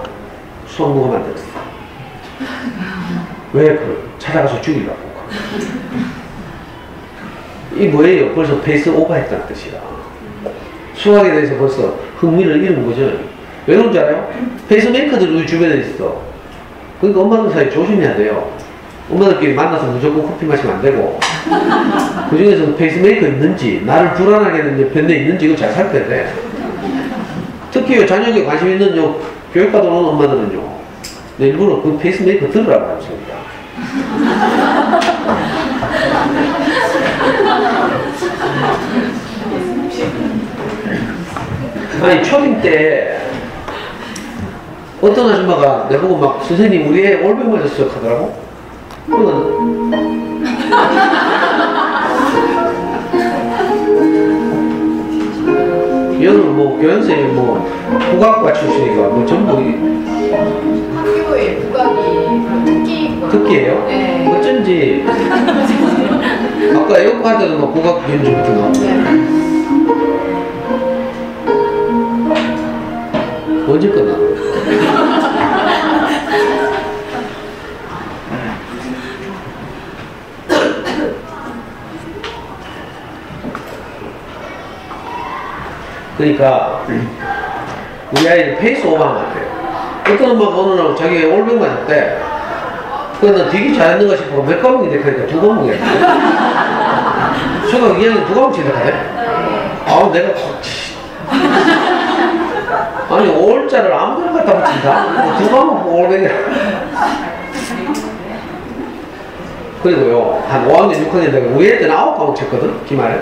수학 먹으면 안 되겠어. 왜 그걸 찾아가서 죽이려고. 이 뭐예요? 벌써 페이스 오버했다는 뜻이야. 수학에 대해서 벌써 흥미를 잃은 거죠. 왜 그런지 알아요? 페이스메이커들이 우리 주변에 있어. 그러니까 엄마들 사이 조심해야 돼요. 엄마들끼리 만나서 무조건 커피 마시면 안 되고 그 중에서 페이스메이커 있는지 나를 불안하게 하는 편에 있는지 이거 잘 살펴야 돼. 특히 자녀에게 관심 있는 교육받으러 오는 엄마들은요 일부러 그 페이스메이커 들으라고 하십니다. 아니 초딩 때 어떤 아줌마가 내보고 막 선생님 우리 애 올백 맞았어요 하더라고. 얘는 뭐 교연생이 뭐 국악과 출신이가 뭐 전부 학교에 국악이 특기예요? 네. 어쩐지 아까 에어카드도 막 국악 연주 같은 거 언제 끝나? 그러니까 우리 아이들 페이스 오버하면 안 돼요. 어떤 엄마가 어느 날 자기 올백 맞았대. 그래서 난 되게 잘했는가 싶어. 몇 과목이 됐으니까 2과목이 했대. 초등학교 2학년 2과목 진학하대? 아 내가 아니 올자를 아무데나 갖다 붙인다? 2과목 올백이야. 그리고요 한 5학년 6학년 되고 우리 애들은 9과목 쳤거든 기말에.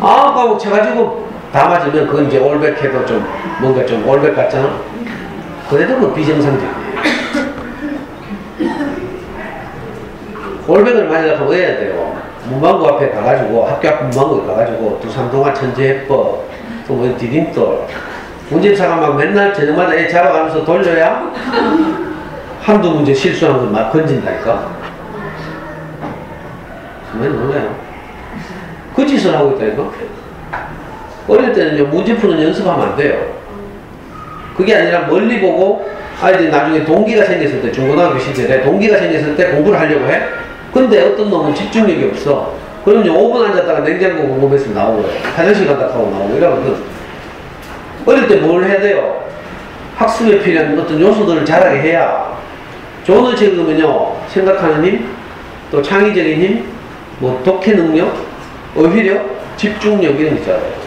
9과목 쳐가지고 다 맞으면 그건 이제 올백해도 좀 뭔가 좀 올백 같잖아. 그래도 그 비정상적이에요. 올백을 맞으려고 해야 돼요. 문방구 앞에 가가지고 학교 앞 문방구에 가가지고 두산동화 천재해법 또 뭐 디딤돌 문제차가 막 맨날 저녁마다 애 잡아가면서 돌려야 한두 문제 실수한 걸 막 건진다니까. 정말 놀라요. 그 짓을 하고 있다니까. 어릴 때는요, 문제 푸는 연습하면 안 돼요. 그게 아니라 멀리 보고 아이들이 나중에 동기가 생겼을 때, 중고등학교 시절에 동기가 생겼을 때 공부를 하려고 해? 근데 어떤 놈은 집중력이 없어. 그러면 5분 앉았다가 냉장고 궁금해서 나오고, 화장실 갔다 가고 나오고 이러거든. 어릴 때 뭘 해야 돼요? 학습에 필요한 어떤 요소들을 잘하게 해야 좋은 을 책임은요, 생각하는 힘, 또 창의적인 힘, 뭐 독해 능력, 어휘력, 집중력 이런 거 있잖아요.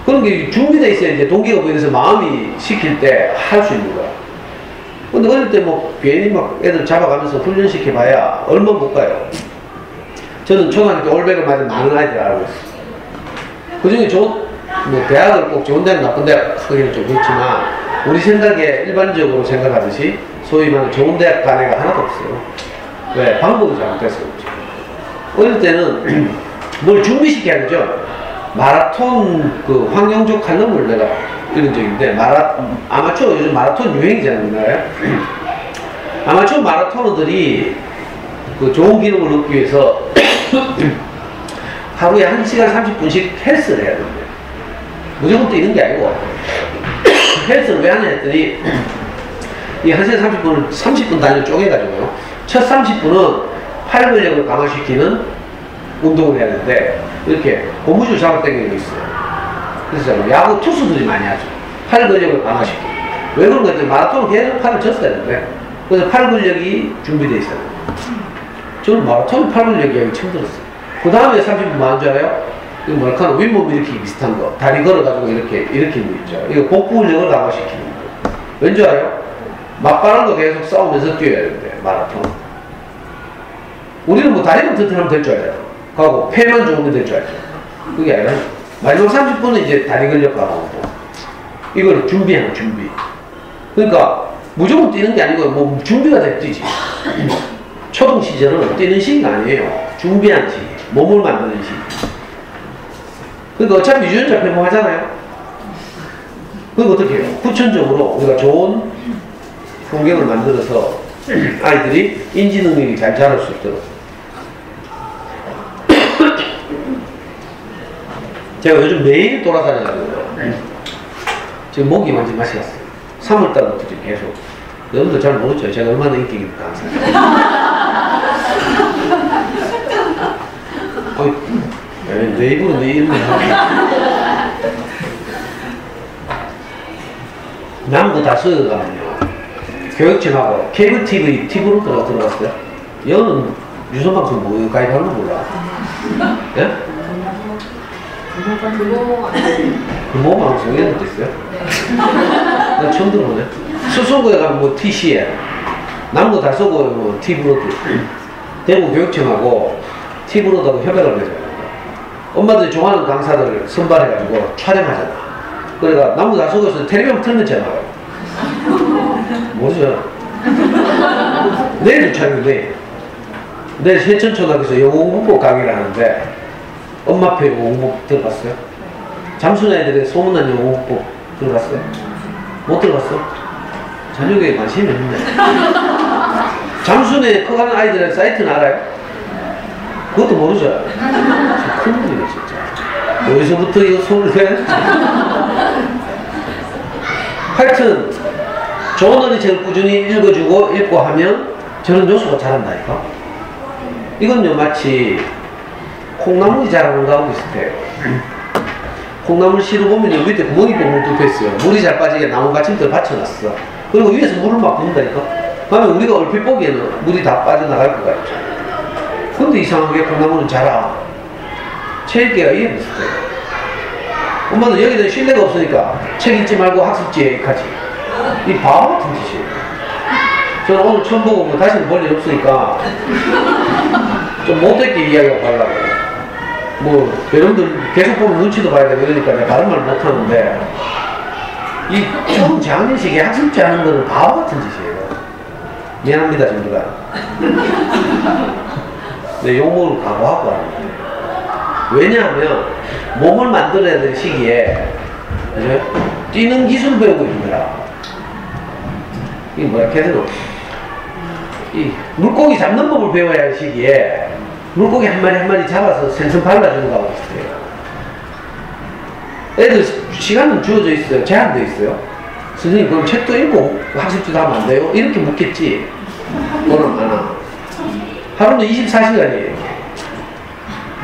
그런 게 준비되어 있어야 이제 동기가 보여서 마음이 시킬 때 할 수 있는 거야. 근데 어릴 때 뭐 괜히 막 애들 잡아가면서 훈련시켜봐야 얼마 못 가요. 저는 초등학교 때 올백을 맞은 많은 아이들 알고 있어요. 그 중에 뭐 대학을 꼭 좋은 대학 나쁜 대학 크기는 좀 그렇지만 우리 생각에 일반적으로 생각하듯이 소위 말하는 좋은 대학 간 애가 하나도 없어요. 왜? 방법이 잘못돼서 그렇죠. 어릴 때는 뭘 준비시켜야 되죠. 마라톤 그 황영조 칼럼을 내가 읽은 적이 있는데 아마추어 요즘 마라톤 유행이잖아요. 우리나라에. 아마추어 마라토너들이 그 좋은 기록을 얻기 위해서 하루에 1시간 30분씩 헬스를 해야 됩니다. 무조건 뛰는 게 아니고 헬스를 왜 하냐 했더니 이 1시간 30분을 30분 단위로 쪼개가지고요. 첫 30분은 팔 근력을 강화시키는 운동을 해야 되는데 이렇게 고무줄 잡아당기는 게 있어요. 그래서 야구 투수들이 많이 하죠. 팔 근력을 강화시키고. 왜 그런 거지? 마라톤은 계속 팔을 쳤어야 되는데. 그래서 팔 근력이 준비되어 있어요. 저는 마라톤 팔 근력 이야기 처음 들었어요. 그 다음에 30분 뭐 하는 줄 알아요? 이거 뭐랄까, 윗몸 일으키기 비슷한 거. 다리 걸어가지고 이렇게 일으키는 거 있죠. 이거 복부 근력을 강화시키는 거. 왠지 알아요? 막바른 거 계속 싸우면서 뛰어야 되는데, 마라톤. 우리는 뭐 다리만 튼튼하면 될 줄 알아요. 하고, 폐만 좋으면 될 줄 알죠. 그게 아니라, 마지막 30분은 이제 다리 근력 강화하고, 이걸 준비하는 준비. 그러니까, 무조건 뛰는 게 아니고, 뭐, 준비가 돼 뛰지. 초등 시절은 뛰는 시기가 아니에요. 준비하는 시기. 몸을 만드는 시기. 그러니까 어차피 유전자 폐모하잖아요. 그럼 어떻게 해요? 후천적으로 우리가 좋은 환경을 만들어서 아이들이 인지 능력이 잘 자랄 수 있도록. 제가 요즘 매일 돌아다녀가지고 지금 목이 완전 맛이 갔어요. 3월달부터 지금 계속. 여러분들 잘 모르죠? 제가 얼마나 인기가 강해요. 내 입으로 내 이름을 남부 다스 가면요 교육청하고 케이블 TV TV로 들어갔어요. 여는 유선방송 뭐 가입하는 거 몰라. 예? 금호 방송 이런 것도 있어요? 나 처음 들어보네. 수성구에 가면 뭐 TC에 남부 다서구에 뭐 TV로 대구 교육청하고 TV로도 협약을 맺어요. 엄마들이 좋아하는 강사들을 선발해가지고 촬영하잖아. 그러니까 남부 다서구에서 텔레비전 틀면 전화가요. 모르죠? 내일도 촬영돼. 내일 세천초등학교에서 영어공부 강의를 하는데 엄마표 영어공부 들어봤어요? 잠수는 애들의 소문난 영어공부 들어봤어요? 못 들어봤어? 자녀교에 관심이 없네. 잠수내 커가는 아이들의 사이트는 알아요? 그것도 모르죠? 큰일이네 진짜. 어디서부터 이거 손을 해? 하여튼 좋은 어린이책을 꾸준히 읽어주고 읽고 하면 저런 요소가 자란다니까. 이건요 마치 콩나물이 자라는 거하고 비슷해요. 콩나물 씨로 보면 밑에 구멍이 뻥 뚫혀있어요. 물이 잘 빠지게 나무 받침대를 받쳐놨어. 그리고 위에서 물을 막 부은다니까. 그러면 우리가 얼핏 보기에는 물이 다 빠져나갈 것 같죠. 근데 이상하게 콩나물은 자라. 체육계가 이해 비슷해요. 엄마는 여기는 신뢰가 없으니까 책 읽지 말고 학습지에 가지. 이 바보 같은 짓이에요. 저는 오늘 처음 보고 뭐 다시는 볼 일 없으니까 좀 못되게 이야기하고 가려고. 뭐 여러분들 계속 보면 눈치도 봐야 되고 그러니까 내가 다른 말 못하는데 이 좀 장례식에 학습지 하는 거는 바보 같은 짓이에요. 미안합니다 전부 다. 내 욕먹을 각오하고 하는 거예요. 왜냐하면 몸을 만들어야 될 시기에 그죠? 뛰는 기술 배우고 있는 거야. 이게 뭐야 걔들은 이 물고기 잡는 법을 배워야 할 시기에 물고기 한 마리 한 마리 잡아서 생선 발라주는 거하고 비슷해요. 애들 시간은 주어져 있어요. 제한되어 있어요. 선생님 그럼 책도 읽고 학습지도 하면 안 돼요? 이렇게 묻겠지. 그거는 많아. 하루는 24시간이에요.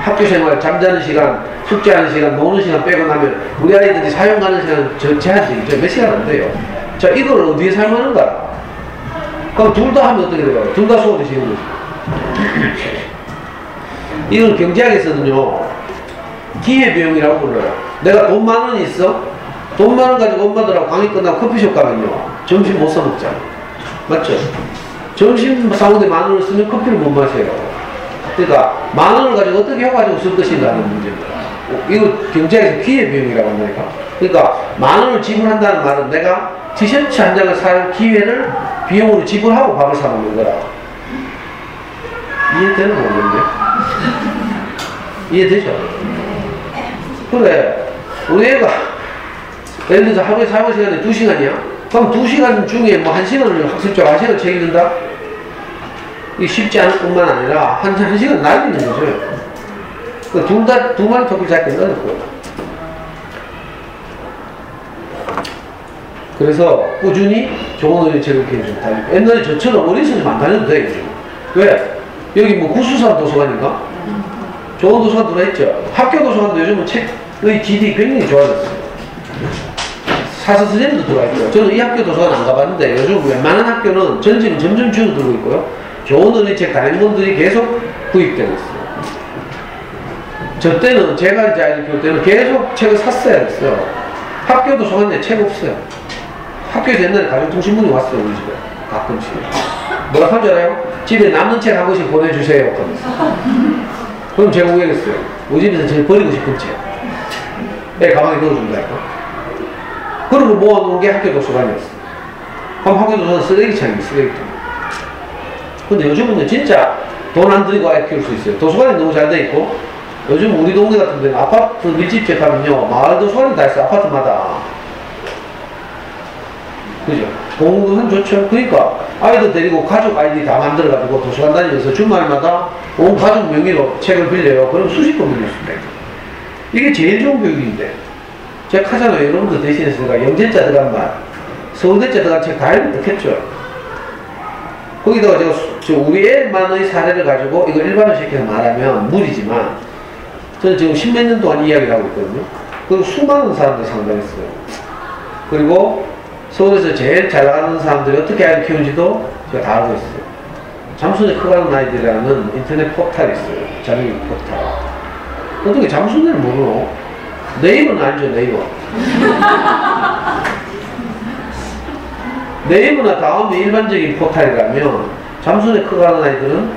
학교생활, 잠자는 시간, 숙제하는 시간, 노는 시간 빼고 나면 우리 아이들이 사용하는 시간 제한되어 있죠. 몇 시간 안 돼요. 자, 이걸 어디에 사용하는가? 그럼 둘 다 하면 어떻게 돼요? 둘 다 수업이 지는 거지. 이건 경제학에서는요, 기회비용이라고 불러요. 내가 돈 10,000원이 있어? 돈 10,000원 가지고 엄마들하고 강의 끝나고 커피숍 가면요, 점심 못 사먹잖아. 맞죠? 점심 사먹는데 10,000원을 쓰면 커피를 못 마셔요. 그러니까 10,000원을 가지고 어떻게 해가지고 쓸 것인가 하는 문제입니다. 이거 경제학에서 기회비용이라고 합니까? 그러니까 10,000원을 지불한다는 말은 내가 티셔츠 한 장을 살 기회를 비용으로 지불하고 밥을 사 먹는 거라. 이해되는 거 없는데? 이해되죠? 그래, 우리 애가 예를 들어서 하루에 사용 시간이 2시간이야? 그럼 2시간 중에 뭐 1시간을 학습자가 1시간 책 읽는다? 이게 쉽지 않을 뿐만 아니라 한 시간 날리는 거죠. 두 마리 토끼 잡기는 어려울 거예요. 그래서 꾸준히 좋은 어린이책을 이렇게 좀 다니고, 옛날에 저처럼 어린이집 안 다녀도 돼요. 왜? 여기 뭐 구수산 도서관인가? 좋은 도서관 들어있죠. 학교 도서관도 요즘은 책의 질이 굉장히 좋아졌어요. 사서선생님도 들어와 있고요. 저는 이 학교 도서관 안 가봤는데 요즘 웬만한 학교는 전집은 점점 줄어들고 있고요. 좋은 어린이책 단행본들이 계속 구입되고 있어요. 저 때는 제가 이제 아이들 키울 때는 계속 책을 샀어야 됐어요. 학교 도서관에 책 없어요. 학교에서 옛날에 가정통신문이 왔어요. 우리 집에 가끔씩. 뭐라 한 줄 알아요? 집에 남는 책 한 권씩 보내주세요. 그럼 제가 오해했어요. 우리 집에서 제일 버리고 싶은 책. 내 가방에 넣어준다니까. 그러고 모아놓은 게 학교 도서관이었어. 그럼 학교 도서관 쓰레기창이에요. 쓰레기통. 근데 요즘은 진짜 돈 안 들이고 아이 키울 수 있어요. 도서관이 너무 잘 돼 있고, 요즘 우리 동네 같은 데는 아파트 밀집지에 가면요, 마을 도서관이 다 있어요. 아파트마다. 그죠? 공부는 좋죠. 그러니까 아이들 데리고 가족 아이들이 다 만들어가지고 도서관 다니면서 주말마다 온 가족 명의로 책을 빌려요. 그럼 수십 권 빌릴 수 있어요. 이게 제일 좋은 교육인데. 제가 하잖아요. 여러분들 대신해서 제가 영재자 들어간 말, 서울대자 들어간 책 다 읽었겠죠. 거기다가 제가 우리 애만의 사례를 가지고 이걸 일반화시켜서 말하면 무리지만, 저는 지금 십몇 년 동안 이야기를 하고 있거든요. 그리고 수많은 사람들이 상담했어요. 그리고 서울에서 제일 잘 나가는 사람들이 어떻게 아이를 키우는지도 제가 다 알고 있어요. 잠수내 커가는 아이들이라는 인터넷 포탈이 있어요. 자료교육 포탈. 어떻게 잠수내를 모르노? 네이버는 알죠, 네이버. 네이버나 다음이 일반적인 포탈이라면 잠수내 커가는 아이들은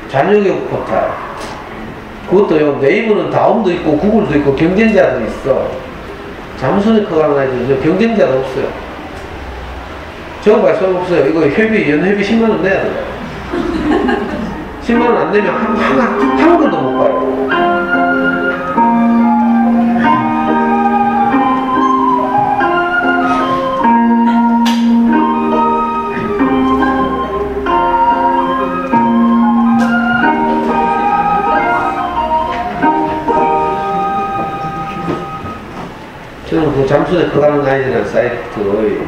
자녀교육 포탈. 그것도요, 네이버는 다음도 있고 구글도 있고 경쟁자들이 있어. 잠수내 커가는 아이들은요, 경쟁자도 없어요. 저거 말씀 없어요. 이거 회비, 연회비 10만원 내야 돼요. 10만원 안 내면 한 건도 못 봐요. 저는 그 잠수내 커가는 아이들이라는 사이트의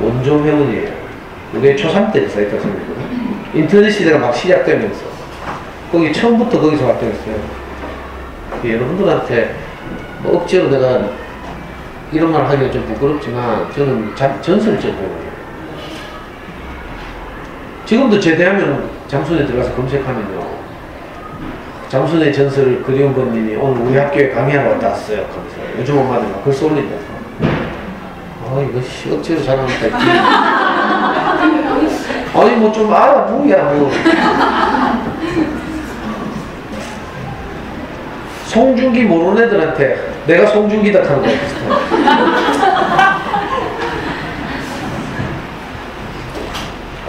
원조 회원이에요. 우리 초3 때 사이트가 생겼거든요. 인터넷 시대가 막 시작되면서 거기 처음부터 거기서 활동했어요. 여러분들한테 뭐 억지로 내가 이런 말 하기가 좀 부끄럽지만 저는 전설적 회원이에요. 지금도 제대하면 잠수내 들어가서 검색하면요, 잠수내 전설 그리운 번님이 오늘 우리 학교에 강의하러 왔다 왔어요. 하면서 요즘 엄마들 막 글써 올린다. 이거 억지로 잘하니까. 아니 뭐 좀 알아보야 뭐. 송중기 모르는 애들한테 내가 송중기다 하는 거야.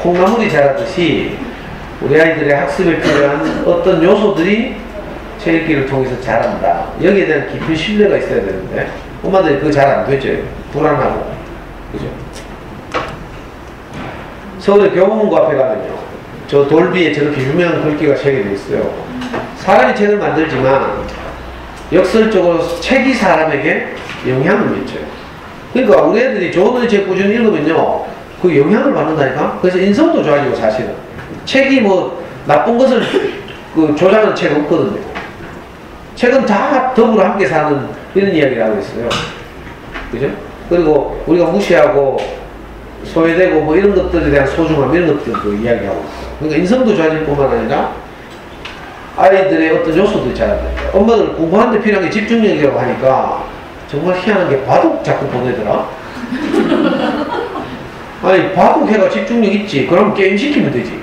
콩나물이 자라듯이 우리 아이들의 학습에 필요한 어떤 요소들이 체육기를 통해서 자란다. 여기에 대한 깊은 신뢰가 있어야 되는데 엄마들이 그거 잘 안 되죠. 불안하고. 그죠? 서울의 교보문고 앞에 가면요, 저 돌비에 저렇게 유명한 글귀가 새겨져 있어요. 사람이 책을 만들지만 역설적으로 책이 사람에게 영향을 미쳐요. 그러니까 우리 애들이 좋은 책 꾸준히 읽으면요, 그 영향을 받는다니까. 그래서 인성도 좋아지고, 사실은 책이 뭐 나쁜 것을 그 조장하는 책 없거든요. 책은 다 더불어 함께 사는 이런 이야기를 하고 있어요. 그죠? 그리고 우리가 무시하고 소외되고 뭐 이런 것들에 대한 소중함, 이런 것들도 이야기하고 있어요. 그러니까 인성도 좋아질 뿐만 아니라 아이들의 어떤 요소들이 자란다. 엄마들 공부하는데 필요한 게 집중력이라고 하니까 정말 희한한 게 바둑 자꾸 보내더라. 아니 바둑해가 집중력 있지. 그럼 게임 시키면 되지.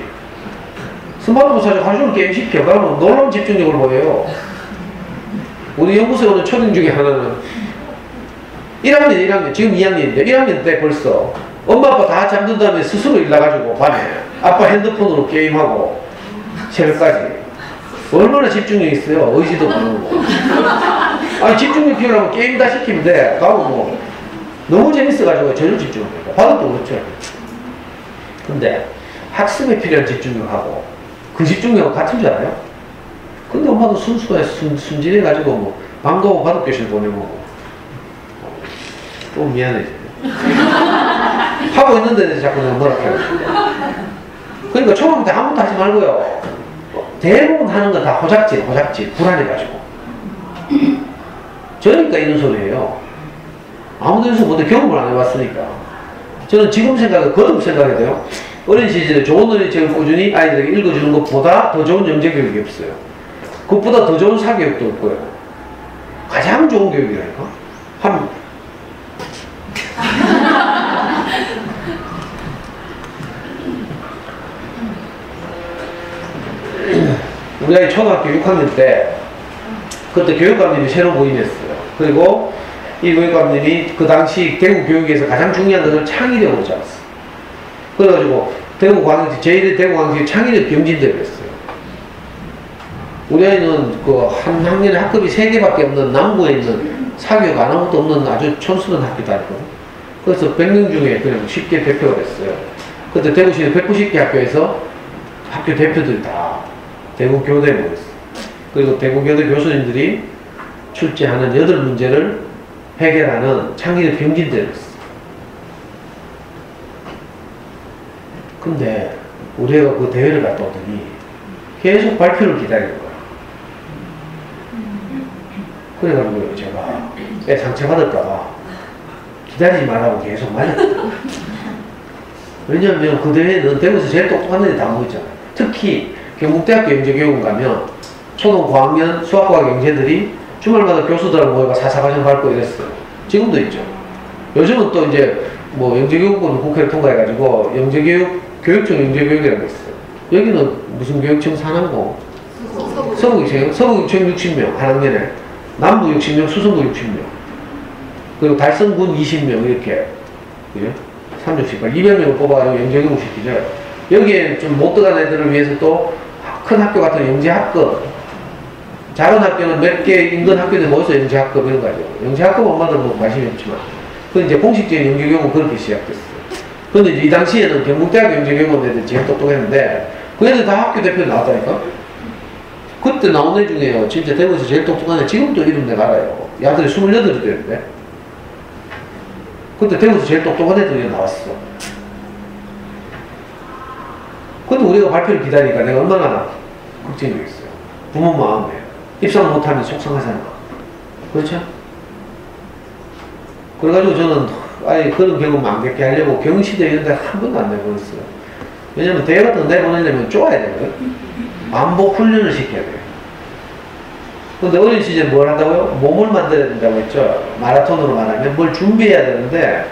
스마트폰 사서 하루 종일 게임 시켜. 그러면 놀라운 집중력을 보여요. 우리 연구소에 오는 초등 중에 하나는 1학년, 지금 2학년인데 1학년 때 벌써 엄마 아빠 다 잠든 다음에 스스로 일나가지고 밤에 아빠 핸드폰으로 게임하고 새벽까지. 얼마나 집중력 있어요. 의지도 모르고. 아니 집중력 키우려면 게임 다 시키면 돼. 가고 뭐 너무 재밌어가지고 전혀 집중을 해요. 바둑도 그렇죠. 근데 학습에 필요한 집중력하고 그 집중력은 같은 줄 알아요? 근데 엄마도 순진해가지고 뭐 방과후 바둑 교실 보내고 또 미안해. 하고 있는데 자꾸 내가 뭐라 해요. 그러니까 초반부터 아무것도 하지 말고요. 대부분 하는 건 다 호작질, 불안해가지고. 저러니까 이런 소리예요. 아무도 연습 못해. 경험을 안 해봤으니까. 저는 지금 거듭 생각해야 돼요. 어린 시절에 좋은 어린이책을 꾸준히 아이들에게 읽어주는 것보다 더 좋은 영재교육이 없어요. 그것보다 더 좋은 사교육도 없고요. 가장 좋은 교육이라니까. 우리 아이 초등학교 6학년 때 그때 교육감님이 새로 부임했어요. 그리고 이 교육감님이 그 당시 대구 교육에서 가장 중요한 것을 창의력으로 잡았어요. 그래가지고 대구광역시 제1회 대구광역시 창의력 경진대회를 했어요. 우리 아이는 그 한 학년에 학급이 3개밖에 없는 남구에 있는 사교육 아무것도 없는 아주 촌스러운 학교 다녔거든. 그래서 100명 중에 그냥 쉽게 대표가 됐어요. 그때 대구시는 190개 학교에서 학교 대표들이 다 대구 교대에 모였어요. 그리고 대구 교대 교수님들이 출제하는 8문제를 해결하는 창의력 경진대회를 했어요. 근데 우리 애가 그 대회를 갔다 오더니 계속 발표를 기다리는 거야. 그래가지고 제가 애 상처받을까봐 기다리지 말라고 계속 말렸어요. 왜냐면 그 대회는 대구에서 제일 똑똑한 애들이 다 모였잖아요. 특히 경북대학교 영재교육원 가면 초등 고학년 수학과 영재들이 주말마다 교수들하고 모여가 사사과정 밟고 이랬어요. 지금도 있죠. 요즘은 또 이제 뭐 영재교육부는 국회를 통과해가지고 교육청 영재교육이라는 게 있어요. 여기는 무슨 교육청 산하고 서부교육청 60명 한 학년에, 남부 60명, 수성구 60명, 그리고 달성군 20명 이렇게, 그죠? 3, 6, 18, 200명을 뽑아가지고 영재교육 시키죠. 여기에 좀 못 들어간 애들을 위해서 또 큰 학교 같은 영재학급, 작은 학교는 몇 개 인근 학교들 모여서 영재학급 이런 거죠. 영재학급 엄마들 뭐 관심이 없지만, 그 이제 공식적인 영재교육은 그렇게 시작됐어요. 근데 이 당시에는 경북대학교 영재교육원 애들 제일 똑똑했는데, 그 애들 다 학교 대표 나왔다니까? 그때 나온 애 중에요. 진짜 대구에서 제일 똑똑한 애, 지금도 이름 내가 알아요. 야들이 28이 되는데. 그때 대구에서 제일 똑똑한 애들이 나왔어. 근데 우리가 발표를 기다리니까 내가 얼마나 걱정이 되겠어요. 부모 마음에. 입상 못하면 속상하잖아. 그렇죠? 그래가지고 저는 아예 그런 경험 안 겪게 하려고 경시대 이런 데 한 번도 안 내보냈어요. 왜냐면 대회 같은 거 내보내려면 쪼아야 되거든. 반복 훈련을 시켜야 돼요. 근데 어린 시절에 뭘 한다고요? 몸을 만들어야 된다고 했죠. 마라톤으로 말하면 뭘 준비해야 되는데,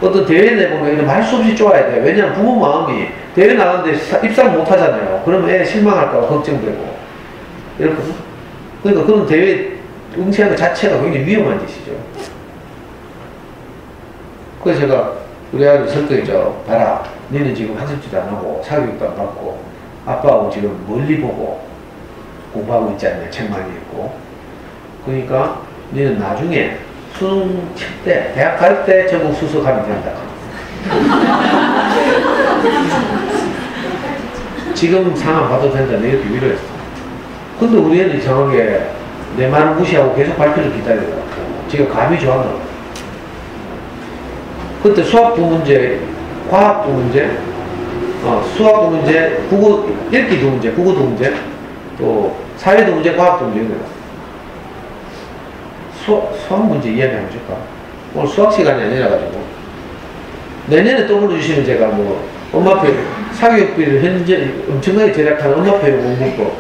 어떤 대회 내보면 말 수 없이 쪼아야 돼요. 왜냐면 부모 마음이 대회 나가는데 입상 못 하잖아요. 그러면 애 실망할까 걱정되고 이렇거든. 그러니까 그런 대회 응시하는 것 자체가 굉장히 위험한 짓이죠. 그래서 제가 우리 아들 설득했죠. 봐라, 너는 지금 학습지도 안 하고 사교육도 안 받고 아빠하고 지금 멀리 보고 공부하고 있지 않냐. 책 많이 읽고. 그러니까 너는 나중에 수능 칠 때, 대학 갈 때 전국 수석하면 된다. 지금 상황 봐도 된다. 내 이렇게 위로했어. 근데 우리 애는 이상하게 내 말을 무시하고 계속 발표를 기다리더라고. 지금 감이 좋았나 봐. 그때 수학 두 문제, 과학 두 문제, 수학 두 문제, 읽기 두 문제, 국어 두 문제, 또 사회 두 문제, 과학 두 문제 이런 거. 수학 문제 이야기 한번 줄까? 오늘 수학 시간이 아니라가지고. 내년에 또 불러주시면 제가 뭐, 엄마표, 사교육비를 현재 엄청나게 절약하는 엄마표 공부법.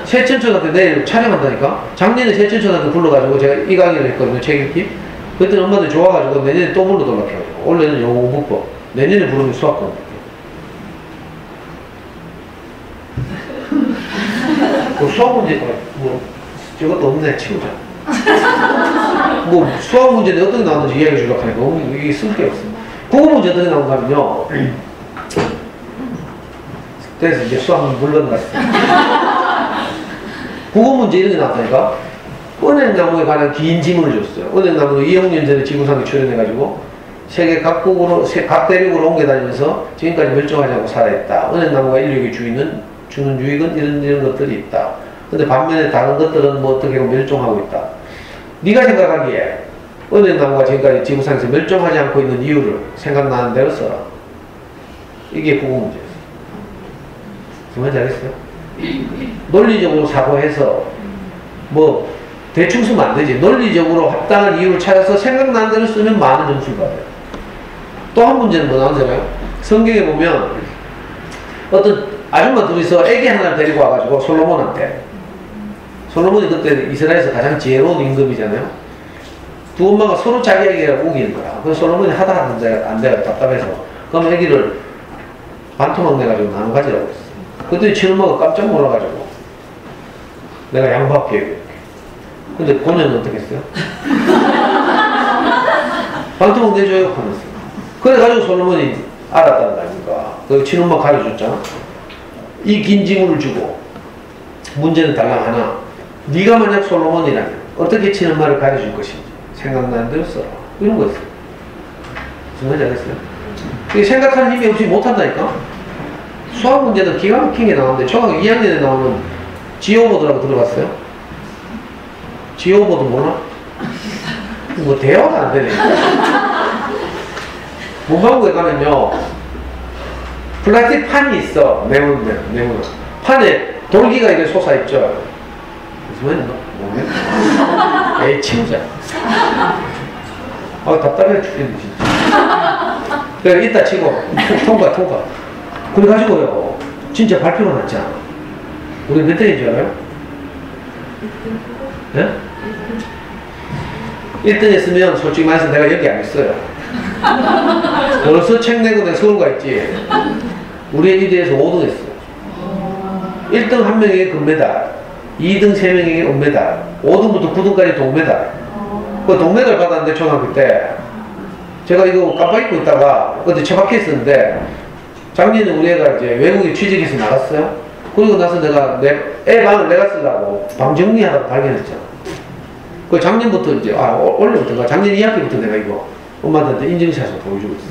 세천초등학교 내일 촬영한다니까? 작년에 세천초등학교 불러가지고 제가 이 강의를 했거든요, 책 읽기. 그때는 엄마들 좋아가지고 내년에 또 불러달라고 해가지고. 원래는 영어 공부법. 내년에 부르면 수학 공부. 그 수학 문제, 뭐, 저것도 없네, 치우자. 뭐 수학 문제는 어떻게 나오는지 이야기 주려고 하니까 이게 쓸 게 없어. 국어 문제 어떻게 나오냐면요. 그래서 이제 수학 물러났어요. 국어 문제 이런 게 나왔다니까. 은행나무에 관한 긴 지문을 줬어요. 은행나무는 2억 년 전에 지구상에 출현해가지고 세계 각국으로 각 대륙으로 옮겨다니면서 지금까지 멸종하지 않고 살아있다. 은행나무가 인류에게 주는 유익은 이런 것들이 있다. 근데 반면에 다른 것들은 뭐 어떻게 보면 멸종하고 있다. 네가 생각하기에 은행나무가 지금까지 지구상에서 멸종하지 않고 있는 이유를 생각나는 대로 써라. 이게 국어 문제였어요. 정말 잘했어요. 논리적으로 사고해서 뭐 대충 쓰면 안 되지. 논리적으로 합당한 이유를 찾아서 생각나는 대로 쓰면 많은 점수를 받아요. 또 한 문제는 뭐 나오잖아요. 성경에 보면 어떤 아줌마 둘이서 애기 하나를 데리고 와가지고 솔로몬한테, 솔로몬이 그때 이스라엘에서 가장 지혜로운 임금이잖아요. 두 엄마가 서로 자기 애기를 우기는 거야. 그래서 솔로몬이 하다 안 돼, 답답해서. 그럼 애기를 반토막 내가지고 나눠 가지라고 했어. 그때 친엄마가 깜짝 놀라가지고 내가 양보할게. 이렇게. 근데 본인은 어떻게 했어요? 반토막 내줘요 하면서. 그래가지고 솔로몬이 알았다는 거 아닙니까? 그 친엄마 가르쳐줬잖아. 이 긴 지문을 주고 문제는 달랑 하나. 네가 만약 솔로몬이라면 어떻게 친엄마를 가르쳐줄 것인지 생각나는 대로 써라. 이런 거였어요. 정말 잘했어요. 이게 생각하는 힘이 없이 못한다니까? 수학 문제는 기가 막힌 게 나오는데 초등학교 2학년에 나오는 지오보드라고 들어봤어요? 지오보드 뭐나? 뭐 대화가 안 되네. 문방구에 가면요 플라스틱 판이 있어. 네모는 판에 돌기가 이렇게 솟아있죠. 무슨 말인가? 에이 치우자. 답답해 죽겠네 진짜. 그래 이따 치고 통과. 그래가지고요 진짜 발표가 났지 않아. 우리 몇 등인 줄 알아요? 네? 1등 했으면 솔직히 말해서 내가 여기 안 있어요. 벌써 책 내고 내가 서울 가 있지. 우리 애기대에서 5등 했어. 1등 1명에게 금메달, 2등 3명에게 은메달, 5등부터 9등까지 동메달. 그 동메달 받았는데 초등학교 때 제가 이거 깜빡 잊고 있다가 어디 처박혀 있었는데 작년에 우리 애가 이제 외국에 취직해서 나갔어요. 그리고 나서 내가 애 방을 내가 쓰려고 방 정리하다가 발견했잖아. 그 작년부터 이제 원래부터가 작년 2학기부터 내가 이거 엄마한테 인증샷을 보여주고 있어.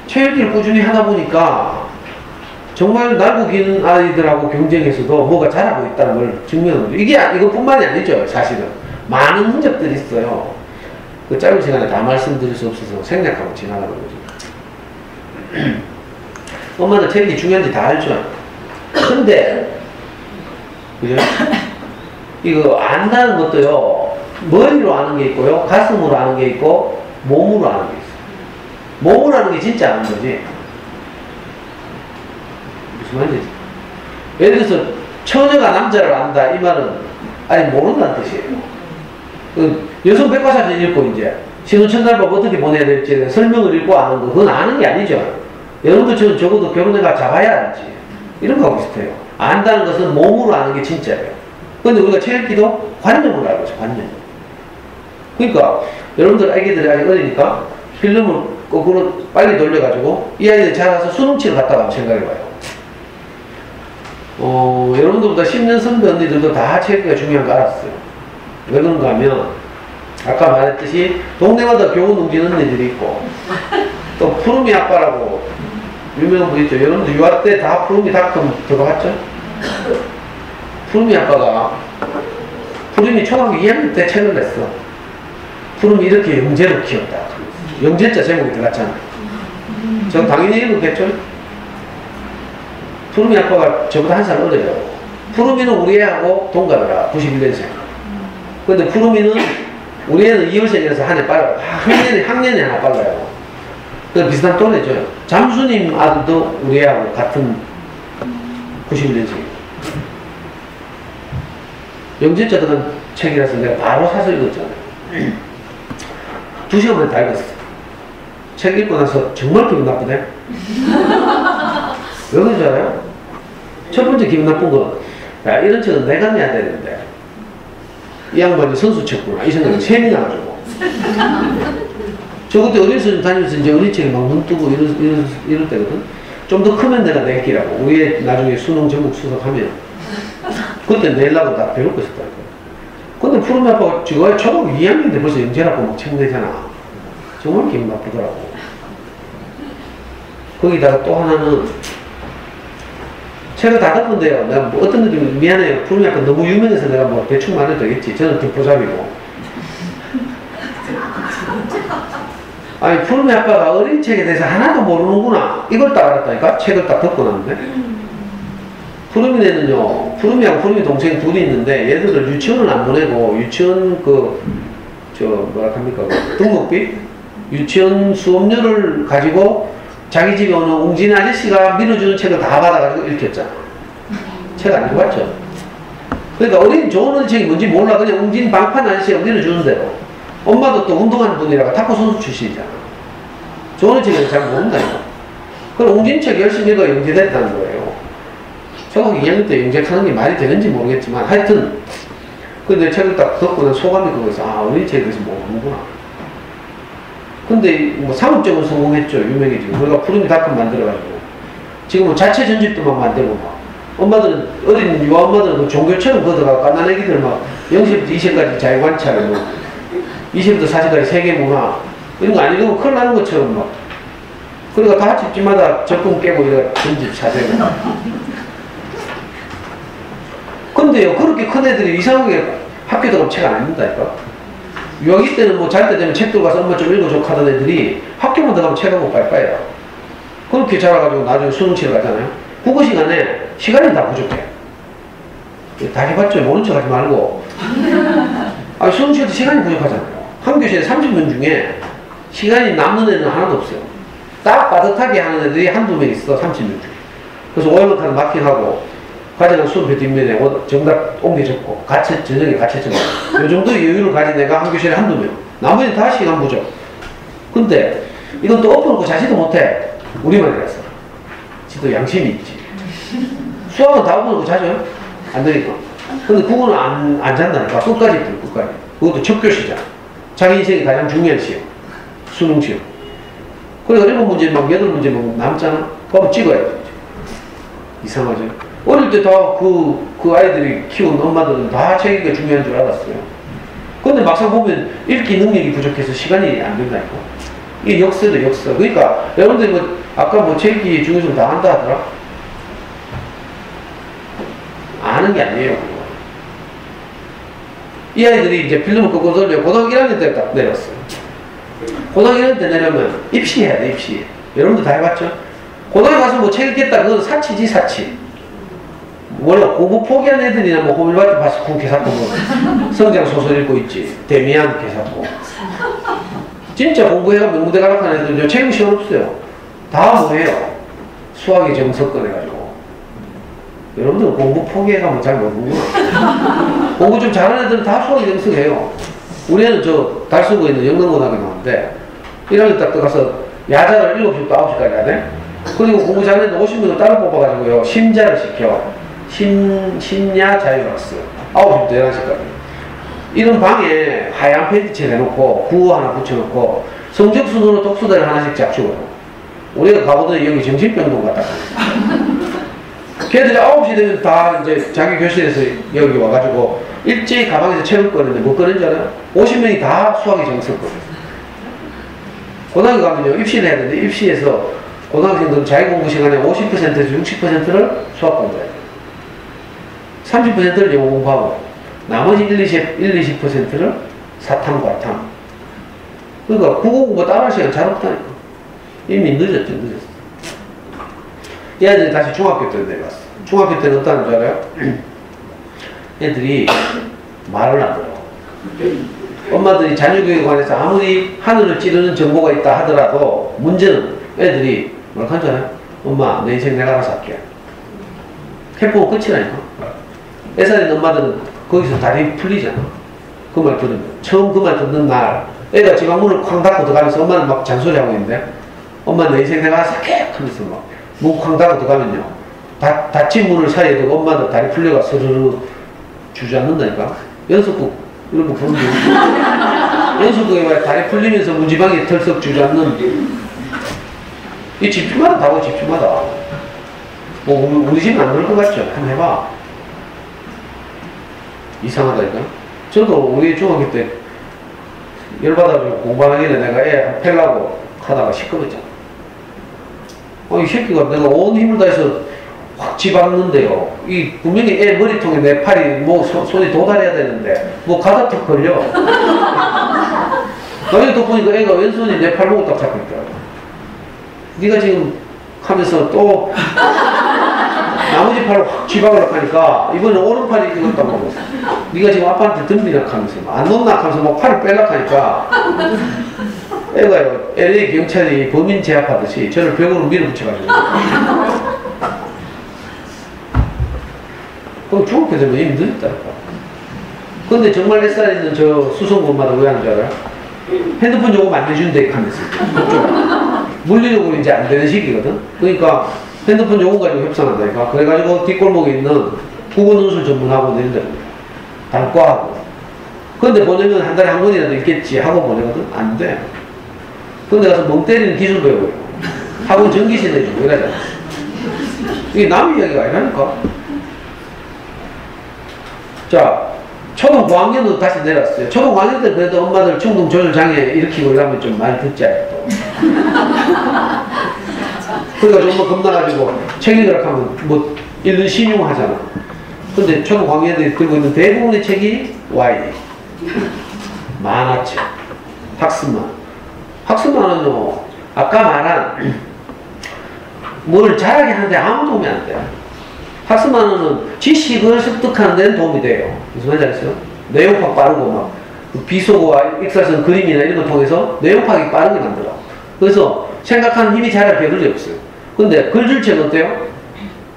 체육기를 꾸준히 하다 보니까 정말 날고 기는 아이들하고 경쟁해서도 뭐가 잘하고 있다는 걸 증명하는 거죠. 이것뿐만이 아니죠. 사실은 많은 흔적들이 있어요. 그 짧은 시간에 다 말씀드릴 수 없어서 생략하고 지나가는 거죠. 엄마는 체육이 중요한지 다 알죠. 근데 그죠? 이거 안다는 것도요 머리로 아는 게 있고요 가슴으로 아는 게 있고 몸으로 아는 게 있어요. 몸으로 아는 게 진짜 아는 거지. 무슨 말인지. 예를 들어서 처녀가 남자를 안다 이 말은 아니 모른다는 뜻이에요. 그 여성 백과사전 읽고 이제 신혼천날법 어떻게 보내야 될지 설명을 읽고 아는 거 그건 아는 게 아니죠. 여러분들처럼 적어도 결혼해가 잡아야 알지. 이런 거하고 비슷해요. 안다는 것은 몸으로 아는 게 진짜예요. 근데 우리가 체육기도 관념으로 알고 있어요. 관념. 그러니까 여러분들 아기들이 아직 어리니까 필름을 거꾸로 빨리 돌려가지고 이 아이들 자라서 수능치를 갔다가 한번 생각해봐요. 여러분들보다 10년 선배 언니들도 다 체육기가 중요한 거 알았어요. 왜 그런가 하면 아까 말했듯이 동네마다 교훈 옮기는 언니들이 있고 또 푸르미 아빠라고 유명한 분 있죠. 여러분들 유아 때 다 푸르미 닷컴 들어갔죠? 푸르미 아빠가 푸르미 초등학교 2학년 때 책을 냈어. 푸르미 이렇게 영재로 키웠다. 영재자 제목이 들어갔잖아. 전 당연히 읽었겠죠? 푸르미 아빠가 저보다 한 살 어려요. 푸르미는 우리 애하고 동갑이라 91년생. 근데 푸르미는 우리 애는 2월생이라서 한 해 빨라요. 학년이 하나 빨라요. 그 비슷한 또래죠. 잠수님 아들도 우리 애하고 같은 91년생이에요. 영재자 들은 책이라서 내가 바로 사서 읽었잖아요. 2시간 만에 다 읽었어. 책 읽고 나서 정말 기분 나쁘네. 왜 그런지 알아요? 첫 번째 기분 나쁜 건 야 이런 책은 내가 내야 되는데 이 양반이 선수쳤구나 이 생각이 셈이 나가지고 저 그때 어린이집 다니면서 이제 어린이책에 막 눈 뜨고 이럴 때거든. 좀 더 크면 내가 내기라고 우리 애 나중에 수능 전국 수석하면 그때 내려고 다 배우고 있었다니까. 근데 푸르미 아빠가 지금 초등학교 2학년 때 벌써 영재라고 막 책 내잖아. 정말 기분 나쁘더라고. 거기다가 또 하나는 책을 다 덮은데요. 내가 뭐 어떤 느낌이 미안해요. 푸르미 아빠 너무 유명해서 내가 뭐 대충 말해도 되겠지. 저는 듣보잡이고. 아니 푸르미 아빠가 어린 책에 대해서 하나도 모르는구나. 이걸 딱 알았다니까. 책을 딱 덮고 났는데 푸르미네는요, 푸르미하고 푸르미 동생 둘이 있는데 얘들을 유치원을 안 보내고 유치원 뭐라 합니까? 등록비? 유치원 수업료를 가지고 자기 집에 오는 웅진 아저씨가 밀어주는 책을 다 받아가지고 읽혔잖아. 책 안 읽어봤죠? 그러니까 어린 좋은 어린 책이 뭔지 몰라. 그냥 웅진 방판 아저씨가 밀어주는 대로. 엄마도 또 운동하는 분이라가 탁구 선수 출신이잖아. 좋은 책은 잘 모른다니까. 그럼 웅진 책 열심히 읽어 영재됐다는 거예요. 초등학교 2학년 때 영재하는 게 말이 되는지 모르겠지만 하여튼 근데 책을 딱 듣고 난 소감이 그거였어. 아, 어린 책에 대해서 모르는구나. 근데 뭐 상업적으로 성공했죠. 유명해지고. 우리가 푸르미 닷컴 만들어가지고. 지금은 자체 전집도 막 만들고 막. 엄마들은, 어린 유아 엄마들은 그 종교처럼 걷어가 깐난 애기들 막 0시부터 2시까지 자유관찰, 뭐 2시부터 4시까지 세계문화 이런 거 안 읽으면 큰일 나는 것처럼 막. 그러니까 다 집집마다 적금 깨고 이래 전집 사재고. 근데요, 그렇게 큰 애들이 이상하게 학교 들어가면 책 안 읽는다니까. 유아기 때는 뭐 잘 때 되면 책 들고 가서 엄마 좀 읽어줘 하던 애들이 학교만 들어가면 책하고 빨빨이야. 그렇게 자라가지고 나중에 수능 치러 가잖아요. 국어 시간에 시간이 다 부족해. 다 해봤죠? 모른 척 하지 말고. 아, 수능 치러도 시간이 부족하잖아요. 한 교시에 30분 중에 시간이 남는 애는 하나도 없어요. 딱 빠듯하게 하는 애들이 한두 명 있어, 30명 중에. 그래서 오해만카는 마킹하고 과정은 수업의 뒷면에 정답 옮겨 적고 저녁에 같이 적고 이 정도 여유를 가진 애가 한 교실에 한두 명. 나머지는 다 시간 부족. 근데 이건 또 엎어놓고 자지도 못해. 우리만 그랬어. 지도 양심이 있지. 수학은 다 엎어놓고 자죠? 안 되니까. 근데 국어는 안 잔다니까. 끝까지 들어, 끝까지. 그것도 첫 교시잖아. 자기 인생이 가장 중요한 시험. 수능 시험. 그래서 7문제 막 8문제 막 남잖아. 그럼 찍어야 돼. 이상하죠? 어릴 때 다 그 아이들이 키운 엄마들은 다 책이 중요한 줄 알았어요. 근데 막상 보면 읽기 능력이 부족해서 시간이 안 된다니까. 이게 역서도 역서. 그러니까 여러분들이 뭐 아까 뭐 책 읽기 중요성 다 안다 하더라? 아는 게 아니에요. 그거. 이 아이들이 이제 필름을 끄고 돌려 고등학교 1학년 때 딱 내렸어요. 고등학교 1학년 때 내려면 입시해야 돼, 입시. 여러분들 다 해봤죠? 고등학교 가서 뭐 책 읽겠다, 그건 사치지, 사치. 원래 공부 포기한 애들이나 뭐 호밀밭에 봐서 군 개사고 뭐 성장 소설 읽고 있지. 데미안 개사고. 진짜 공부해가 명문대 가락한 애들은요, 책임 시간 없어요. 다 뭐해요? 수학의 정석 꺼내가지고. 여러분들은 공부 포기해가면 잘 모르는구나. 공부 좀 잘하는 애들은 다 수학의 정석 해요. 우리 애는 저 달서구에 있는 영남고등학교 나왔는데 1학년 딱 들어가서 야자를 7시부터 9시까지 하네? 그리고 공부 잘하는 애들 50명을 따로 뽑아가지고요, 심자를 시켜. 심야 자율학습 9시부터 11시까지. 이런 방에 하얀 페인트칠 해놓고 구호 하나 붙여놓고 성적 순으로 독서대를 하나씩 잡수고요. 우리가 가보더니 여기 정신병동 같다. 걔들이 9시 되면 다 이제 자기 교실에서 여기 와가지고 일제히 가방에서 책을 꺼내는데 뭐 꺼낸지 알아요? 50명이 다 수학의 정석 꺼내요. 고등학교 가면요, 입시를 해야 되는데 입시에서 고등학생들은 자기 공부 시간에 50%에서 60%를 수학 공부해요. 30%를 영어 공부하고 나머지 20%를 사탐, 과탐. 그러니까 국어 공부 따라할 시간 잘 없다니까. 이미 늦었죠. 이 아이들이 다시 중학교 때로 내려왔어. 중학교 때는 어떠한 줄 알아요? 애들이 말을 안 들어. 엄마들이 자녀교육에 관해서 아무리 하늘을 찌르는 정보가 있다 하더라도 문제는 애들이 뭐라고 하는 줄 알아요? 엄마, 내 인생 내가 알아서 할게. 해보면 끝이라니까. 애살인 엄마들은 거기서 다리 풀리잖아. 그 말 들으면. 처음 그 말 듣는 날, 애가 지방 문을 쾅 닫고 들어가면서 엄마는 막 잔소리하고 있는데, 엄마 내 인생 내가 알아서 할게! 하면서 막, 문 쾅 닫고 들어가면요. 닫힌 문을 사이에 두고 엄마들 다리 풀려가 스르르 주저앉는다니까. 연속극, 이런 거 보는 거. 연속극에 말 다리 풀리면서 문지방에 털썩 주저앉는. 이 집주마다 다고 집주마다. 뭐, 우리 집은 안 그럴 것 같죠? 한번 해봐. 이상하다니까. 저도 우리 중학교 때 열받아가지고 공부하길래 내가 애 패려고 하다가 시끄럽잖아. 이 새끼가 내가 온 힘을 다해서 확 집어넣는데요. 이 분명히 애 머리통에 내 팔이 뭐 손이 도달해야 되는데 뭐 가다 턱 걸려. 나중에 또 보니까 애가 왼손이 내 팔 보고 딱 잡고 있더라고. 네가 지금 하면서 또 나머지 팔로 확 쥐박으려고 하니까 이번엔 오른팔이 이겼다고 하면서 네가 지금 아빠한테 덤비라 하면서 안 놓나 하면서 막 팔을 빼려고 하니까 애가요 LA 경찰이 범인 제압하듯이 저를 벽으로 밀어붙여가지고 그럼 중학교 되면 이미 늦었다니까. 근데 정말 내 살에 있는 저 수성고마다 왜 하는 줄 알아요? 핸드폰 요금 안 내준대 하면서 물리적으로 이제 안 되는 시기거든. 그러니까 핸드폰 요금 가지고 협상한다니까. 그래가지고 뒷골목에 있는 국어논술 전문학원 이런 데입니다. 단과하고. 근데 보내면 한 달에 한 번이라도 있겠지 하고 보내거든. 안 돼. 근데 가서 멍 때리는 기술 배워요. 학원 전기세 내주고 이러잖아. 이게 남 이야기가 아니라니까. 자, 초등 고학년도 다시 내렸어요. 초등 고학년 때 그래도 엄마들 충동 조절 장애 일으키고 이러면 좀 많이 듣지 또. 그러니까 정말 겁나가지고 책 읽으라 하면 뭐 읽는 신용 하잖아. 근데 초등 고학년들이 들고 있는 대부분의 책이 Y. 만화책. 학습만. 학습만은요, 아까 말한 뭘 잘하게 하는데 아무 도움이 안 돼. 학습만은 지식을 습득하는 데는 도움이 돼요. 무슨 말인지 아시죠? 내용 파악 빠르고 막 비속어와 익사선 그림이나 이런 걸 통해서 내용 파악이 빠르게 만들어. 그래서 생각하는 힘이 자랄 겨를이 없어요. 근데 글줄체는 어때요?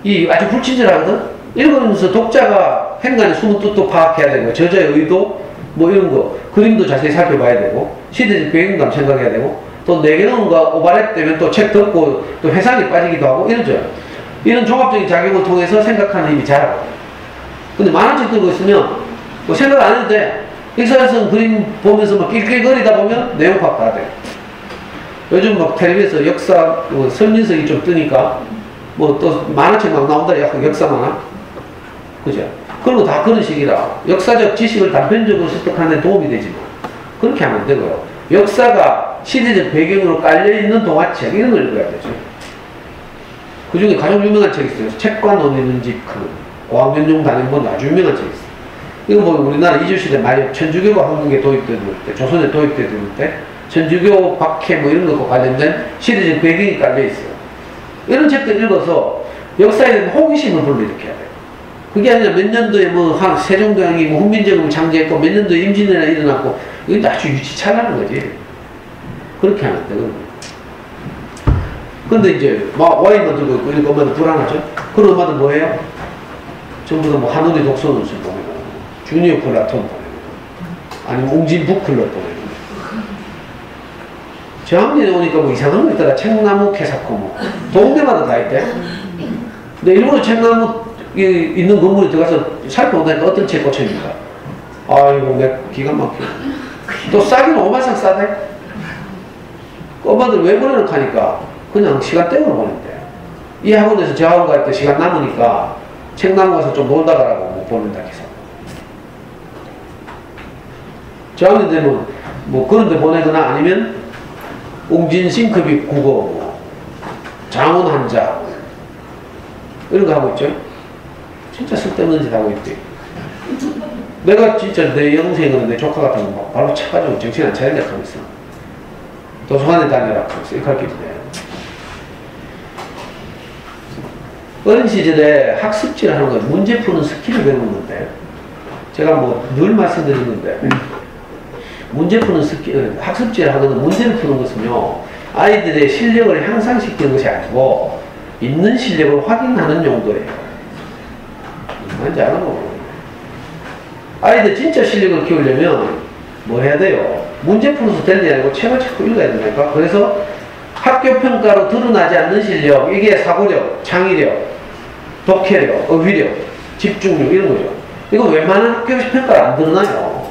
이 아주 불친절하거든? 읽으면서 독자가 행간의 숨은 뜻도 파악해야 되고 저자의 의도 뭐 이런 거 그림도 자세히 살펴봐야 되고 시대적 배경감 생각해야 되고 또 내경과 오버랩 되면 또 책 덮고 또 회상이 빠지기도 하고 이러죠. 이런 종합적인 작용을 통해서 생각하는 힘이 자라고. 근데 만화책 들고 있으면 뭐 생각 안 해도 돼. 익사선 그림 보면서 막 낄낄거리다 보면 내용 파악 다 돼. 요즘 막 텔레비에서 역사 뭐 설민석이 좀 뜨니까 뭐 또 만화책 막 나온다. 약간 역사 만화. 그죠? 그런 거 다 그런 식이라 역사적 지식을 단편적으로 습득하는 데 도움이 되지만 그렇게 하면 안 되고요. 역사가 시대적 배경으로 깔려있는 동화책 이런 걸 읽어야 되죠. 그 중에 가장 유명한 책이 있어요. 책과 논의는 집, 고학년용 단행본 아주 유명한 책이 있어요. 이거 보면 우리나라 이주시대 말에 천주교가 한국에 도입되던 때, 조선에 도입되던 때, 천주교 박해 뭐 이런 것과 관련된 시대적 배경이 깔려있어요. 이런 책들 읽어서 역사에 대한 호기심을 불러일으켜야 돼요. 그게 아니라 몇 년도에 뭐, 세종대왕이 뭐 훈민정음을 창제했고, 몇 년도에 임진왜란이 일어났고, 이건 아주 유치찬란한 거지. 그렇게 하면 안 되거든요. 근데 이제 막 와인만 들고 있고 이런 엄마들 불안하죠? 그런 엄마들 뭐예요? 전부 다 뭐 한우리 독서논술 보내고 주니어 플라톤 보내고 아니면 웅진 북클럽 보내고 저학년에 오니까 뭐 이상한 거 있더라. 책나무 캐사코 뭐 동네마다 다 있대. 근데 일부러 책나무 있는 건물에 들어가서 살펴보니까 어떤 책 꽂혀있는가. 아이고 내 기가 막혀. 또 싸기는 오마상 싸대. 엄마들 왜 보내놓고 하니까 그냥 시간 때우러 보낸대. 이 학원에서 저 학원 갈 때 시간 남으니까 책나무 가서 좀 놀다 가라고 못 보낸다 해서. 저 학년 되면 뭐 그런 데 보내거나 아니면 웅진 싱크빅 국어, 뭐 장원 한자 이런 거 하고 있죠. 진짜 쓸데없는 짓 하고 있대. 내가 진짜 내 영생은 내 조카 같은 거 막 바로 차가지고 정신 안 차리려고 하고 있어. 도서관에 다니라고 하고 이렇게 가르치는데 어린 시절에 학습지를 하는 거예요. 문제 푸는 스킬을 배우는 건데 제가 뭐 늘 말씀드린 건데 문제 푸는 스킬, 학습지를 하는 건 문제를 푸는 것은요 아이들의 실력을 향상시키는 것이 아니고 있는 실력을 확인하는 용도예요. 뭔지 알아요? 아이들 진짜 실력을 키우려면 뭐 해야 돼요? 문제 풀어서 되는 게 아니고 책을 자꾸 읽어야 됩니까? 그래서 학교 평가로 드러나지 않는 실력, 이게 사고력, 창의력, 독해력, 어휘력, 집중력 이런 거죠. 이거 웬만한 학교 평가를 안 드러나요.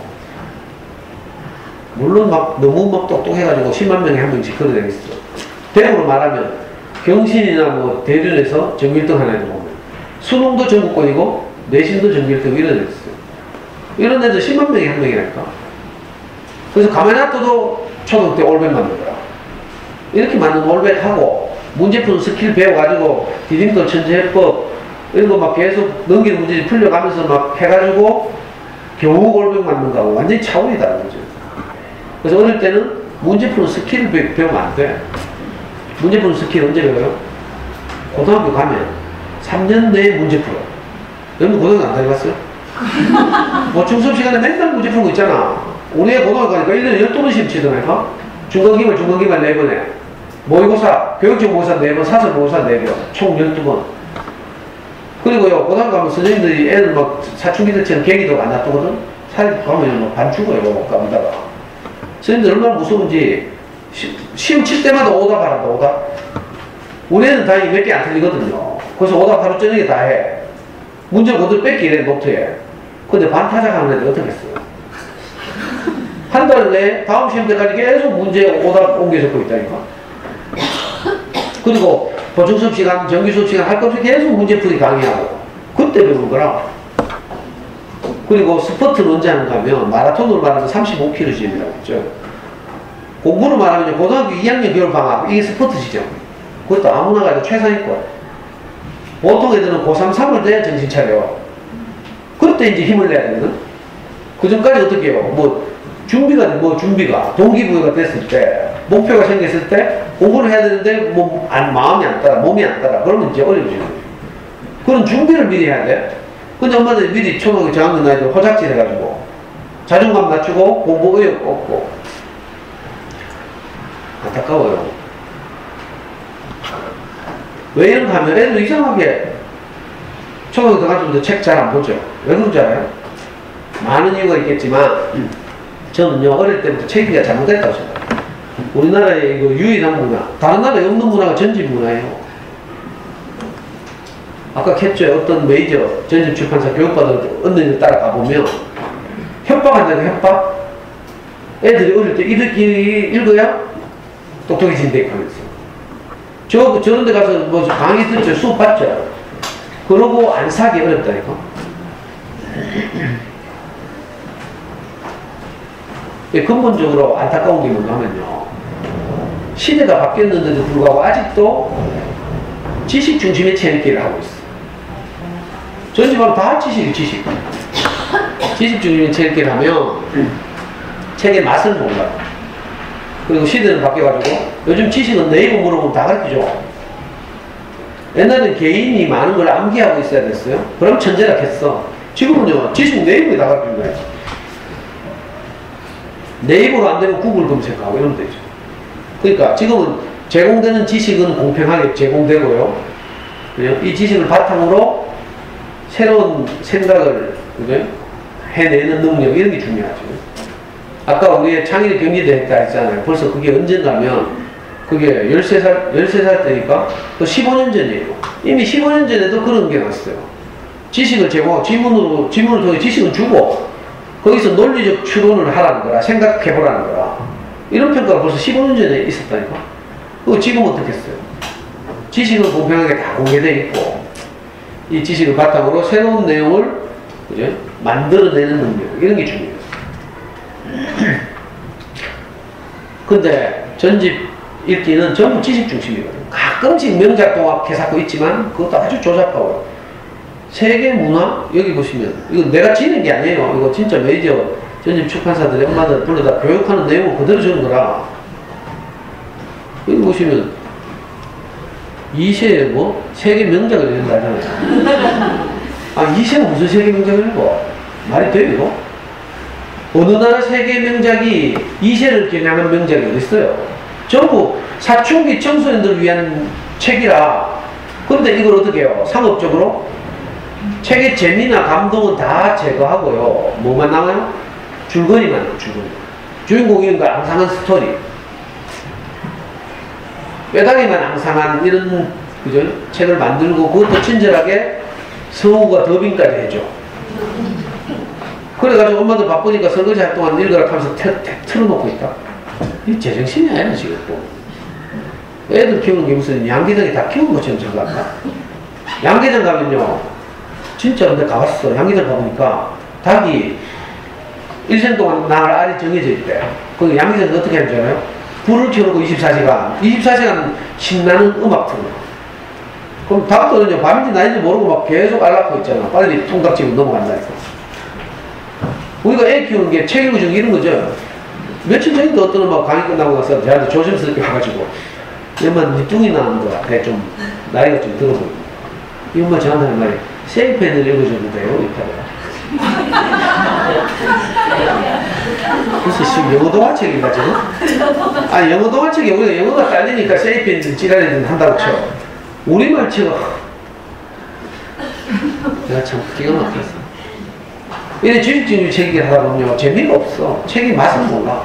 물론 막 너무 막 똑똑해가지고 10만 명에 한 명씩 그러게 되겠어. 대구로 말하면 경신이나 뭐 대륜에서 전교 1등 하나 해도 보면 수능도 전국권이고 내신도 전교 1등 이런 애 있어요. 이런 애들 10만 명에 한 명이라니까. 그래서 가만히 놔둬도 초등 때 올백 만들더라. 이렇게 만든 올백하고 문제 푸는 스킬 배워가지고 디딤돌 천재해법 이런 거 막 계속 넘기는 문제 풀려가면서 막 해가지고 겨우 올백 만든 거하고 완전히 차원이 다른 거죠. 그래서 어릴 때는 문제 푸는 스킬을 배우면 안 돼. 문제 푸는 스킬 언제 배워요? 고등학교 가면 3년 내에 문제 풀어. 여러분 고등학교 안 다녀봤어요? 뭐 중수업 시간에 맨날 문제 푸는 거 있잖아. 우리 애 고등학교 가니까 1년에 12번 시험 치더라니까? 중간기말 4번에, 모의고사, 교육적 모의고사 4번, 사설 모의고사 4번, 총 12번. 그리고요, 고등학교 가면 선생님들이 애들 막 사춘기들처럼 계기도 안 놔두거든? 사회 가면 뭐반 죽어요, 까보다가. 선생님들 얼마나 무서운지, 시험 칠 때마다 오답하란다, 오답. 우리 애는 다행히 몇 개 안 틀리거든요. 그래서 오답 하루 저녁에 다 해. 문제를 그대로 뺏기 이래, 노트에. 근데 반타작하는 애들 어떻게 했어요? 한 달 내에 다음 시험 때까지 계속 문제 오답 옮겨 적고 있다니까. 그리고 보충수업 시간, 정규수업 시간 할 것 없이 계속 문제풀이 강의하고 그때 배우는 거라. 그리고 스포츠는 언제 하는가 하면 마라톤으로 말하면 35km쯤이라고 했죠. 공부로 말하면 고등학교 2학년 겨울방학 이게 스포츠시죠. 그것도 아무나 가도 최상위권. 보통 애들은 고3, 3월 돼야 정신 차려. 그때 이제 힘을 내야 되거든. 그 전까지 어떻게 해요? 뭐 준비가 동기부여가 됐을 때 목표가 생겼을 때 공부를 해야 되는데 마음이 안 따라 몸이 안 따라 그러면 이제 어려워지는 거예요. 그런 준비를 미리 해야 돼. 근데 엄마들이 미리 초등학교 저학년 나이들 호작질 해가지고 자존감 낮추고 공부 의욕 없고 안타까워요. 왜 이런가 하면 애들 이상하게 초등학교 들어가서부터 책 잘 안 보죠. 왜 그런지 알아요? 많은 이유가 있겠지만 저는요 어릴 때부터 체계가 잘못됐다고 생각해요. 우리나라의 이거 유일한 문화, 다른 나라에 없는 문화가 전집 문화예요. 아까 캡처에 어떤 메이저 전집 출판사 교육받은 언니를 따라가 보면 협박한다는 협박. 애들이 어릴 때 이렇게 읽어야 똑똑해진대 하면서. 저런 데 가서 뭐 강의 듣죠, 수업 받죠. 그러고 안 사기 어렵다니까. 근본적으로 안타까운 게 뭔가 하면요. 시대가 바뀌었는데도 불구하고 아직도 지식 중심의 체험기를 하고 있어. 전집하고 다 지식. 지식 중심의 체험기를 하면 책의 맛을 몰라. 그리고 시대는 바뀌어가지고 요즘 지식은 네이버 물어보면 다 가르치죠. 옛날에는 개인이 많은 걸 암기하고 있어야 됐어요. 그럼 천재라 했어. 지금은요, 지식 네이버에 다 가르치는 거예요. 네이버로 안 되면 구글 검색하고 이러면 되죠. 그러니까 지금은 제공되는 지식은 공평하게 제공되고요. 이 지식을 바탕으로 새로운 생각을 해내는 능력, 이런 게 중요하죠. 아까 우리의 창의력 경기대 했다 했잖아요. 벌써 그게 언젠가면 그게 13살 때니까 또 15년 전이에요. 이미 15년 전에도 그런 게 났어요. 지식을 제공하고 지문을 통해 지식을 주고 거기서 논리적 추론을 하라는 거라, 생각해보라는 거라. 이런 평가가 벌써 15년 전에 있었다니까. 그거 지금 어떻게 했어요? 지식은 공평하게 다 공개되어 있고 이 지식을 바탕으로 새로운 내용을 그죠? 만들어내는 능력, 이런 게 중요해요. 근데 전집 읽기는 전부 지식 중심이거든요. 가끔씩 명작동학 개사고 있지만 그것도 아주 조잡하고. 세계 문화? 여기 보시면 이거 내가 지는 게 아니에요. 이거 진짜 메이저 전집 출판사들의 엄마들 불러다 교육하는 내용을 그대로 주는 거라. 여기 보시면 이세의 뭐 세계 명작을 읽는다 하잖아요. 아, 이세가 무슨 세계 명작을 읽어? 말이 돼요 이거? 어느 나라 세계 명작이 이세를 겨냥한 명작이 어디 있어요? 전부 사춘기 청소년들을 위한 책이라. 그런데 이걸 어떻게 해요? 상업적으로? 책의 재미나 감동은 다 제거하고요. 뭐만 남아요? 줄거리만 남아요. 줄거리. 주인공이 앙상한 스토리. 뼈다귀만 앙상한 이런 그죠? 책을 만들고 그것도 친절하게 성우가 더빙까지 해줘. 그래가지고 엄마도 바쁘니까 설거지 할 동안 읽으라 하면서 틀어놓고 있다. 이 제정신이 아니야 지금 또. 애들 키우는 게 무슨 양계장이 다 키우는 것처럼 생각한다. 양계장 가면요 진짜 근데 가봤어. 양계장 가보니까 닭이 일생 동안 낳을 알이 정해져 있대. 그 양계장은 어떻게 하는지 알아요? 불을 켜놓고 24시간 신나는 음악 틀어. 그럼 닭들은요 밤인지 낮인지 모르고 막 계속 알 낳고 있잖아. 빨리 통닭집으로 넘어간다니까. 우리가 애 키우는 게 책 읽어주는 이런 거죠. 며칠 전에도 어떤 엄마가 강의 끝나고 나서 저한테 조심스럽게 와가지고 엄마 니 뚱이 나는 거 같아. 좀 나이가 좀 들어 보이고 이 엄마 저한테 한 말이 세이펜을 읽어줘도 돼요? 이따가. 그래서 지금 영어 동화책인가 저거? 아니 영어 동화책이 우리가 영어가 딸리니까 세이펜 지랄이든 한다고 쳐. 우리말 책은 내가 참 기가 막혔어. 이래 주식주의 책이 하다 보면 재미가 없어. 책이 맛은 몰라.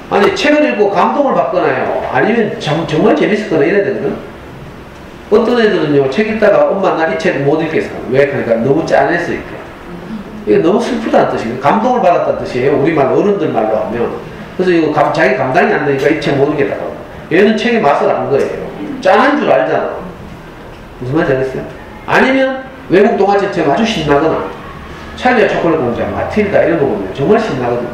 아니 책을 읽고 감동을 받거나요. 아니면 정말 재밌었거나 이래야 되거든. 어떤 애들은요 책 읽다가 엄마 나 이 책 못 읽겠어. 왜? 그러니까 너무 짠해서 읽게. 이게 너무 슬프다는 뜻이에요. 감동을 받았다는 뜻이에요. 우리말 어른들 말로 하면. 그래서 이거 자기 감당이 안 되니까 이 책 못 읽겠다고. 얘는 책의 맛을 안 거예요. 짠한 줄 알잖아. 무슨 말인지 알겠어요? 아니면 외국 동화책처럼 아주 신나거나 찰리와 초콜릿 공장, 마틸다 이런 거 보면 정말 신나거든요.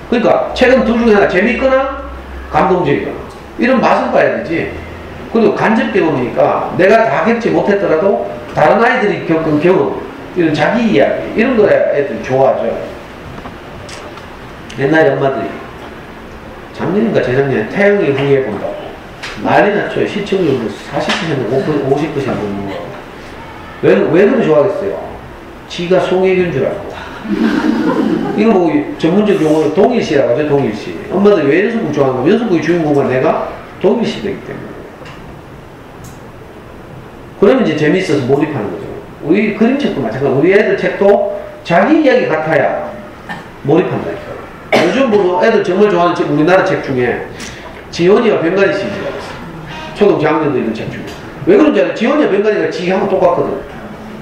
그러니까 책은 둘 중에 하나 재밌거나 감동적이거나 이런 맛을 봐야 되지. 그리고 간접 경험이니까 내가 다 겪지 못했더라도 다른 아이들이 겪은 경험, 이런 자기 이야기 이런 거야 애들이 좋아하죠. 옛날에 엄마들이 작년인가 재작년에 태양의 후예 본다고 난리 났죠. 시청률도 40% 50% 보는 거. 왜 그렇게 좋아하겠어요? 지가 송혜교인 줄 알고. 이거 뭐 전문적 용어로 동일시라고 하죠. 동일시. 엄마들이 왜 연속극 좋아하는 거야? 연속극의 주인공은 내가 동일시 되기 때문에. 그러면 이제 재미있어서 몰입하는 거죠. 우리 그림책도 마찬가지고 우리 애들 책도 자기 이야기 같아야 몰입한다니까요. 요즘 보면 애들 정말 좋아하는 책, 우리나라 책 중에 지원이와 벵가리 시리즈가 있어요. 초등 저학년도 있는 책 중에. 왜 그런지 알아요? 지원이와 벵가리가 지하고 똑같거든.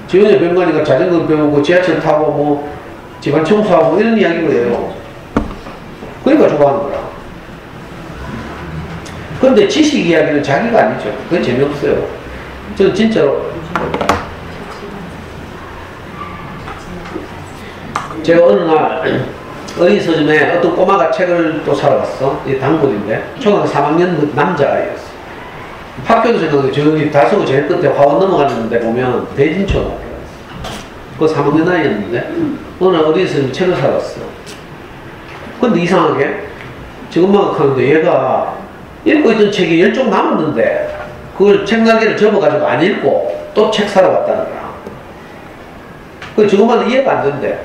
지원이와 벵가리가 자전거 배우고 지하철 타고 뭐 집안 청소하고 이런 이야기를 해요. 그러니까 좋아하는 거야. 그런데 지식 이야기는 자기가 아니죠. 그건 재미없어요. 저는 진짜로 제가 어느 날 어린 서점에 어떤 꼬마가 책을 또 사러 갔어. 이 단골인데 초등학교 3학년 남자아이였어. 학교도 생각해. 저기 다소구 제일 끝에 화원 넘어가는 데 보면 대진초등학교였어. 그 3학년 아이였는데 어느 날 어린 서점에 책을 사러 갔어. 근데 이상하게 지금 엄마가 하는데 얘가 읽고 있던 책이 10쪽 남았는데 그걸 책날개를 접어가지고 안 읽고 또 책 사러 왔다는 거야. 그 지금만 이해가 안 된대.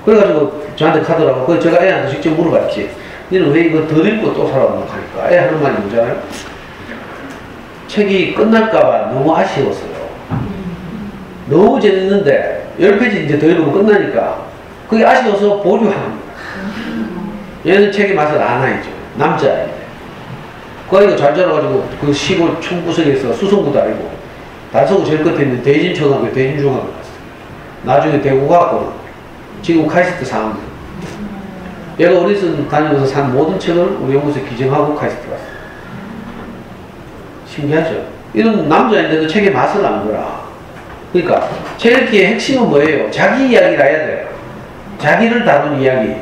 그래가지고 저한테 가더라고. 그래서 제가 애한테 직접 물어봤지. 너는 왜 이거 덜 읽고 또 사러 왔나 하니까 애 하는 말이 뭐잖아요? 책이 끝날까봐 너무 아쉬웠어요. 너무 재밌는데 10페이지 이제 더 읽으면 끝나니까 그게 아쉬워서 보류하는 거야. 얘는 책의 맛을 안 알죠. 남자아이인데. 그 아이가 잘 자라가지고 그 시골 총구석에서 수성구도 알고 다소구 제일 끝에 있는 대진초등학교 대진중학교 갔어. 나중에 대구 가고 지금 카이스트 4학년. 얘가 어디서 다니면서 산 모든 책을 우리 연구소에 기증하고 카이스트 갔어. 신기하죠? 이런 남자인데도 책의 맛을 안 거라. 그러니까 책 읽기의 핵심은 뭐예요? 자기 이야기를 해야 돼요. 자기를 다룬 이야기.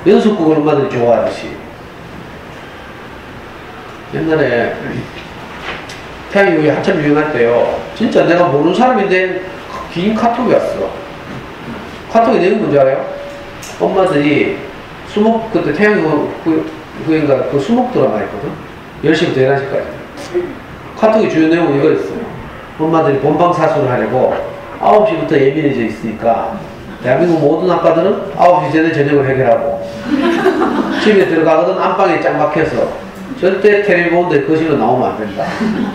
연속극을 엄마들이 좋아하듯이. 옛날에 태양이 여기 한참 유행할 때요. 진짜 내가 모르는 사람인데 긴 카톡이 왔어. 카톡의 내용이 뭔지 알아요? 엄마들이 수목, 그때 태양이 후인가 그 수목 드라마 있거든? 10시부터 11시까지. 카톡의 주요 내용은 이거였어요. 엄마들이 본방사수를 하려고 9시부터 예민해져 있으니까 대한민국 모든 아빠들은 9시 전에 저녁을 해결하고 집에 들어가거든 안방에 짱 박혀서 절대 텔레비 보는데 거실로 나오면 안 된다.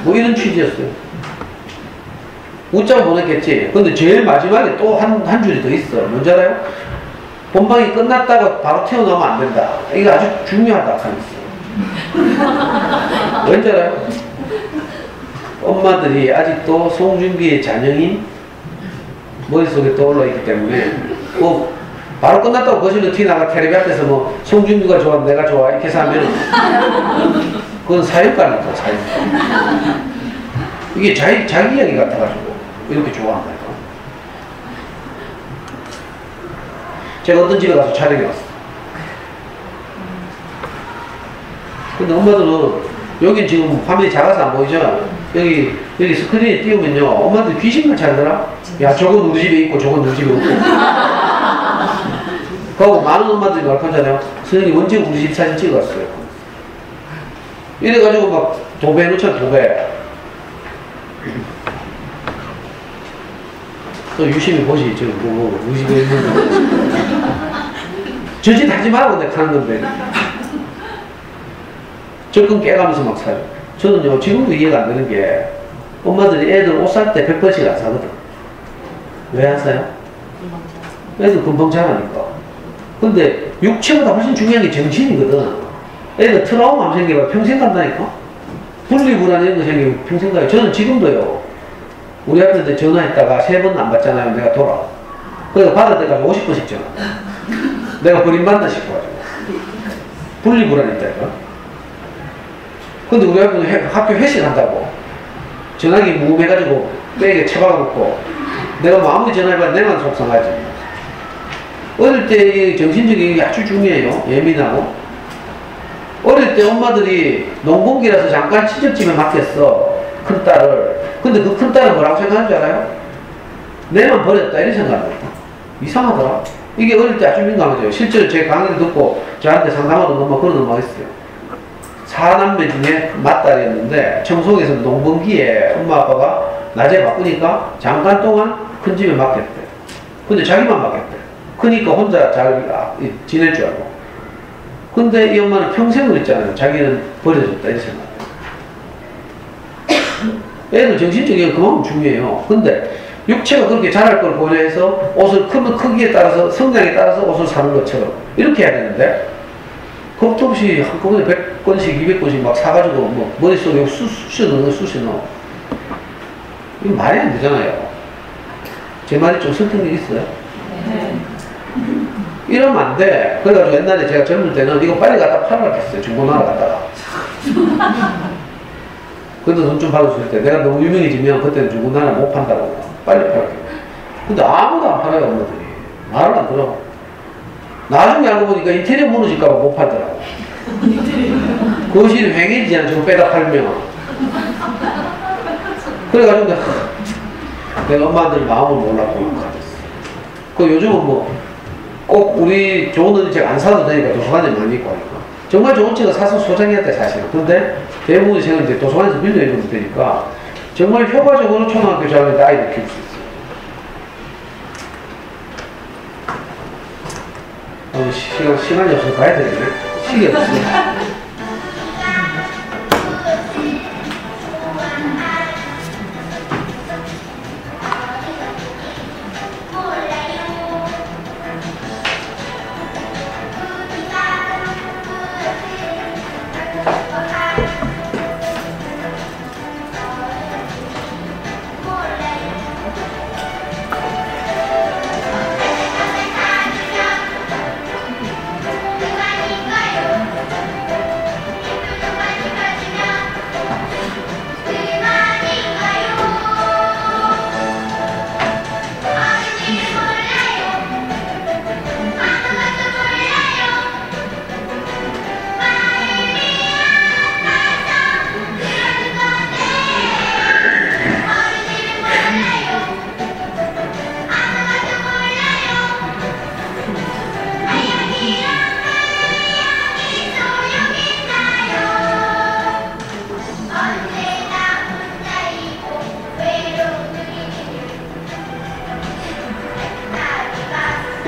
뭐 이런 취지였어요. 웃자고 보냈겠지. 근데 제일 마지막에 또 한 줄이 더 있어. 뭔지 알아요? 본방이 끝났다가 바로 태어나면 안 된다. 이게 아주 중요하다. 왠지 알아요? 엄마들이 아직도 송중기의 잔영이 머릿속에 떠올라 있기 때문에 뭐 바로 끝났다고 거실로 튀어나가 텔레비 앞에서 뭐 송중기가 좋아 내가 좋아 이렇게 해서 하면 그건 사육감이다. 사육감. 이게 자기 이야기 같아가지고 이렇게 좋아한다. 제가 어떤 집에 가서 촬영해 왔어. 근데 엄마들은 여기 지금 화면이 작아서 안 보이죠? 여기 스크린에 띄우면요 엄마들 귀신같이 하더라. 야 저건 우리 집에 있고 저건 우리 집에 없고. 그하고 많은 엄마들이 말하잖아요. 선생님 언제 우리 집 사진 찍었어요? 이래가지고 막 도배 놓잖아. 도배. 또 유심히 보시, 지금 뭐, 의식을 했는데. 저짓 하지 말고 내가 하는 건데. 적금 깨가면서 막 사요. 저는요, 지금도 이해가 안 되는 게, 엄마들이 애들 옷 살 때 100번씩 안 사거든. 왜 안 사요? 애들 금방 자라니까. 근데 육체보다 훨씬 중요한 게 정신이거든. 애들 트라우마 생기면 평생 간다니까? 분리불안 이런 거 생기면 평생 가요. 저는 지금도요, 우리 아들한테 전화했다가 3번 안 받잖아요. 내가 돌아. 그래서 받을 때까지 50번씩 전화. 내가 버림받나 싶어가지고. 분리불안이 있다니까. 근데 우리 아들은 학교 회식한다고. 전화기 무음해가지고 백에 처박아놓고 내가 뭐 아무리 전화해봐야 내만 속상하지. 어릴 때 정신적인 게 아주 중요해요. 예민하고. 어릴 때 엄마들이 농번기라서 잠깐 친척집에 맡겼어. 큰딸을. 근데 그 큰딸은 뭐라고 생각하는 줄 알아요? 내만 버렸다 이런 생각을 했다. 이상하더라. 이게 어릴 때 아주 민감하죠. 실제로 제 강의를 듣고 저한테 상담하던 엄마 그런 엄마가 있어요. 4남매 중에 맏딸이었는데 청송에서 농번기에 엄마 아빠가 낮에 바쁘니까 잠깐 동안 큰 집에 맡겼대. 근데 자기만 맡겼대. 그러니까 혼자 잘 지낼 줄 알고. 근데 이 엄마는 평생을 있잖아요. 자기는 버려졌다 이 생각. 애들 정신적인 게 그만큼 중요해요. 근데 육체가 그렇게 자랄 걸 고려해서 옷을 크기에 따라서 성장에 따라서 옷을 사는 것처럼 이렇게 해야 되는데 겁도 없이 한꺼번에 100권씩 200권씩 막 사가지고 뭐 머릿속에 쑤셔 넣어. 이거 말이 안 되잖아요. 제 말이 좀 설득력 있어요? 네. 이러면 안 돼. 그래가지고 옛날에 제가 젊을 때는 이거 빨리 갖다 팔아라 했어요. 중고나라 갖다가. 근데 돈 좀 받아줄 때 내가 너무 유명해지면 그때는 중고나라 못 판다고. 빨리 팔게. 근데 아무도 안 팔아요, 엄마들이. 말을 안 들어. 나중에 알고 보니까 인테리어 무너질까봐 못 팔더라고. 거실이 횡해지잖아, 저거 빼다 팔면. 그래가지고 내가 엄마들 마음을 몰랐고 가졌어. 그 요즘은 뭐 꼭 우리 좋은 책 안 사도 되니까 도서관에 많이 있고 하니까. 정말 좋은 책을 사서 소장해야 돼, 사실은. 근데 대부분의 책은 이제 도서관에서 빌려주면 되니까 정말 효과적으로 초등학교 저학년 때 아이들 키울 수 있어요. 시간이 없어서 가야 되겠네. 시계 없어.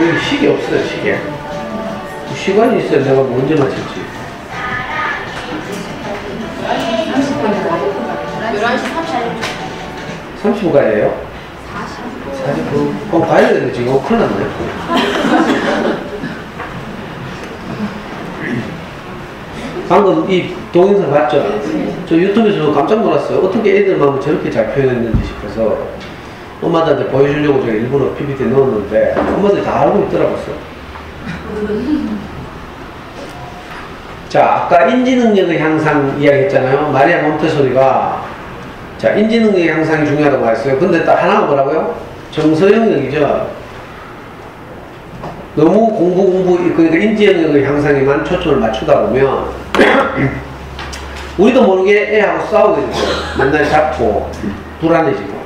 여기 시계 없어요, 시계. 시간이 있어야 내가 언제 맞췄지. 11시 30분 가야 돼요? 40분. 그럼 가야 되는데 지금 큰일 났네. 방금 이 동영상 봤죠? 저 유튜브에서 깜짝 놀랐어요. 어떻게 애들 마음을 저렇게 잘 표현했는지 싶어서 엄마들한테 보여주려고 제가 일부러 PPT 넣었는데 엄마들이 다 알고 있더라고요. 자, 아까 인지능력의 향상 이야기했잖아요. 마리아 몬테소리가 자, 인지능력의 향상이 중요하다고 말했어요. 근데 딱 하나가 뭐라고요? 정서 영역이죠. 너무 공부 그러니까 인지 영역의 향상에만 초점을 맞추다 보면 우리도 모르게 애하고 싸우게 되죠. 맨날 잡고 불안해지고.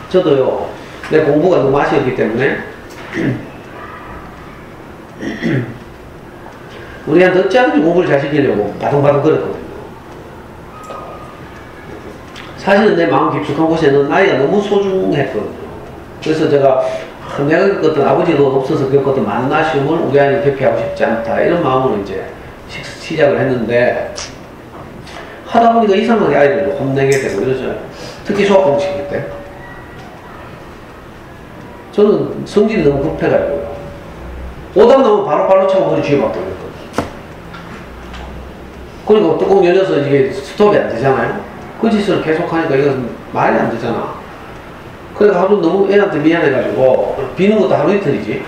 저도요, 내 공부가 너무 아쉬웠기 때문에 우리한테 어찌하든지 공부를 잘 시키려고 바둥바둥 거렸거든요. 사실은 내 마음 깊숙한 곳에는 아이가 너무 소중했거든요. 그래서 제가 내가 겪었던 아버지가 없어서 겪었던 많은 아쉬움을 우리 아이는 겪게 하고 싶지 않다. 이런 마음으로 이제 시작을 했는데 하다 보니까 이상하게 아이들을 혼내게 되고 이러죠. 특히 수학 공식일 때. 저는 성질이 너무 급해가지고요. 오답 나오면 바로 발로 차고 머리 쥐어박고 그랬거든요. 그리고 뚜껑 열려서 이게 스톱이 안 되잖아요. 그 짓을 계속 하니까 이건 말이 안 되잖아. 그래서 하루 너무 애한테 미안해가지고 비는 것도 하루 이틀이지.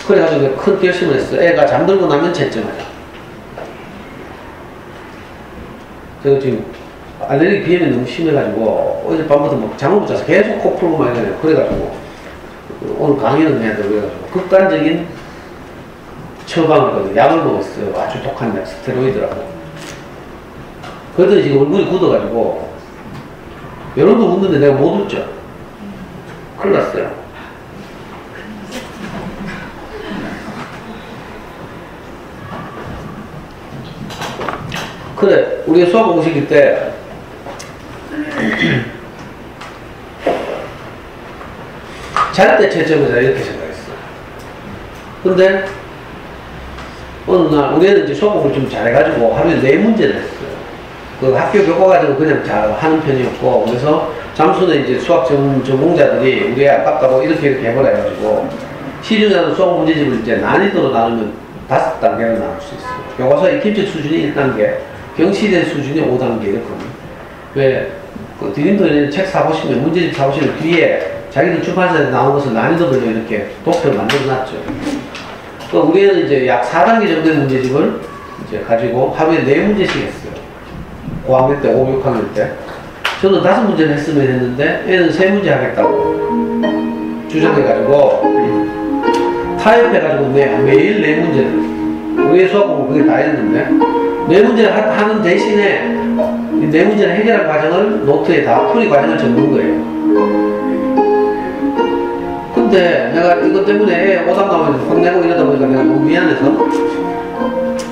그래가지고 큰 결심을 했어. 애가 잠들고 나면 채점하자. 제가 지금 알레르기 비염이 너무 심해가지고 어젯밤부터 막 잠을 못 자서 계속 코 풀고만 해야 돼요. 그래가지고 오늘 강의는 해야 되고 그래가지고 극단적인 처방을 약을 먹었어요. 아주 독한 약, 스테로이드라고. 그랬더니 지금 얼굴이 굳어가지고 여러분도 웃는데 내가 못 웃죠. 큰일 났어요. 그래, 우리가 수학 공식일 때 잘 때 채점하자 이렇게 생각했어. 근데 어느 날 우리 애는 이제 수학 공부를 좀 잘해가지고 하루에 4문제를 했어요. 그 학교 교과과정은 그냥 잘 하는 편이었고, 그래서 잠수는 이제 수학 전공자들이 우리 애 아깝다고 이렇게 해보라 해가지고 시중에는 수학 문제집을 이제 난이도로 나누면 5단계로 나눌 수 있어요. 교과서의 기출 수준이 1단계, 경시대 수준이 5단계 이렇거든요. 왜, 그 디딤돌에 책 사보시면, 문제집 사보시면 뒤에 자기들 출판사에서 나온 것을 난이도별로 이렇게 도표를 만들어 놨죠. 그 우리 애는 이제 약 4단계 정도의 문제집을 이제 가지고 하루에 4문제씩 했어요. 5학년 때, 5, 6학년 때. 저는 5문제를 했으면 했는데, 애는 3문제 하겠다고 주장해가지고, 타협해가지고 매일 4문제를. 우리의 수학 공부 그게 다 했는데, 4문제를 하는 대신에, 이 4문제를 해결할 과정을 노트에 다 풀이 과정을 적는 거예요. 근데 내가 이것 때문에 오답 나오면 혼내고 이러다 보니까 내가 너무 미안해서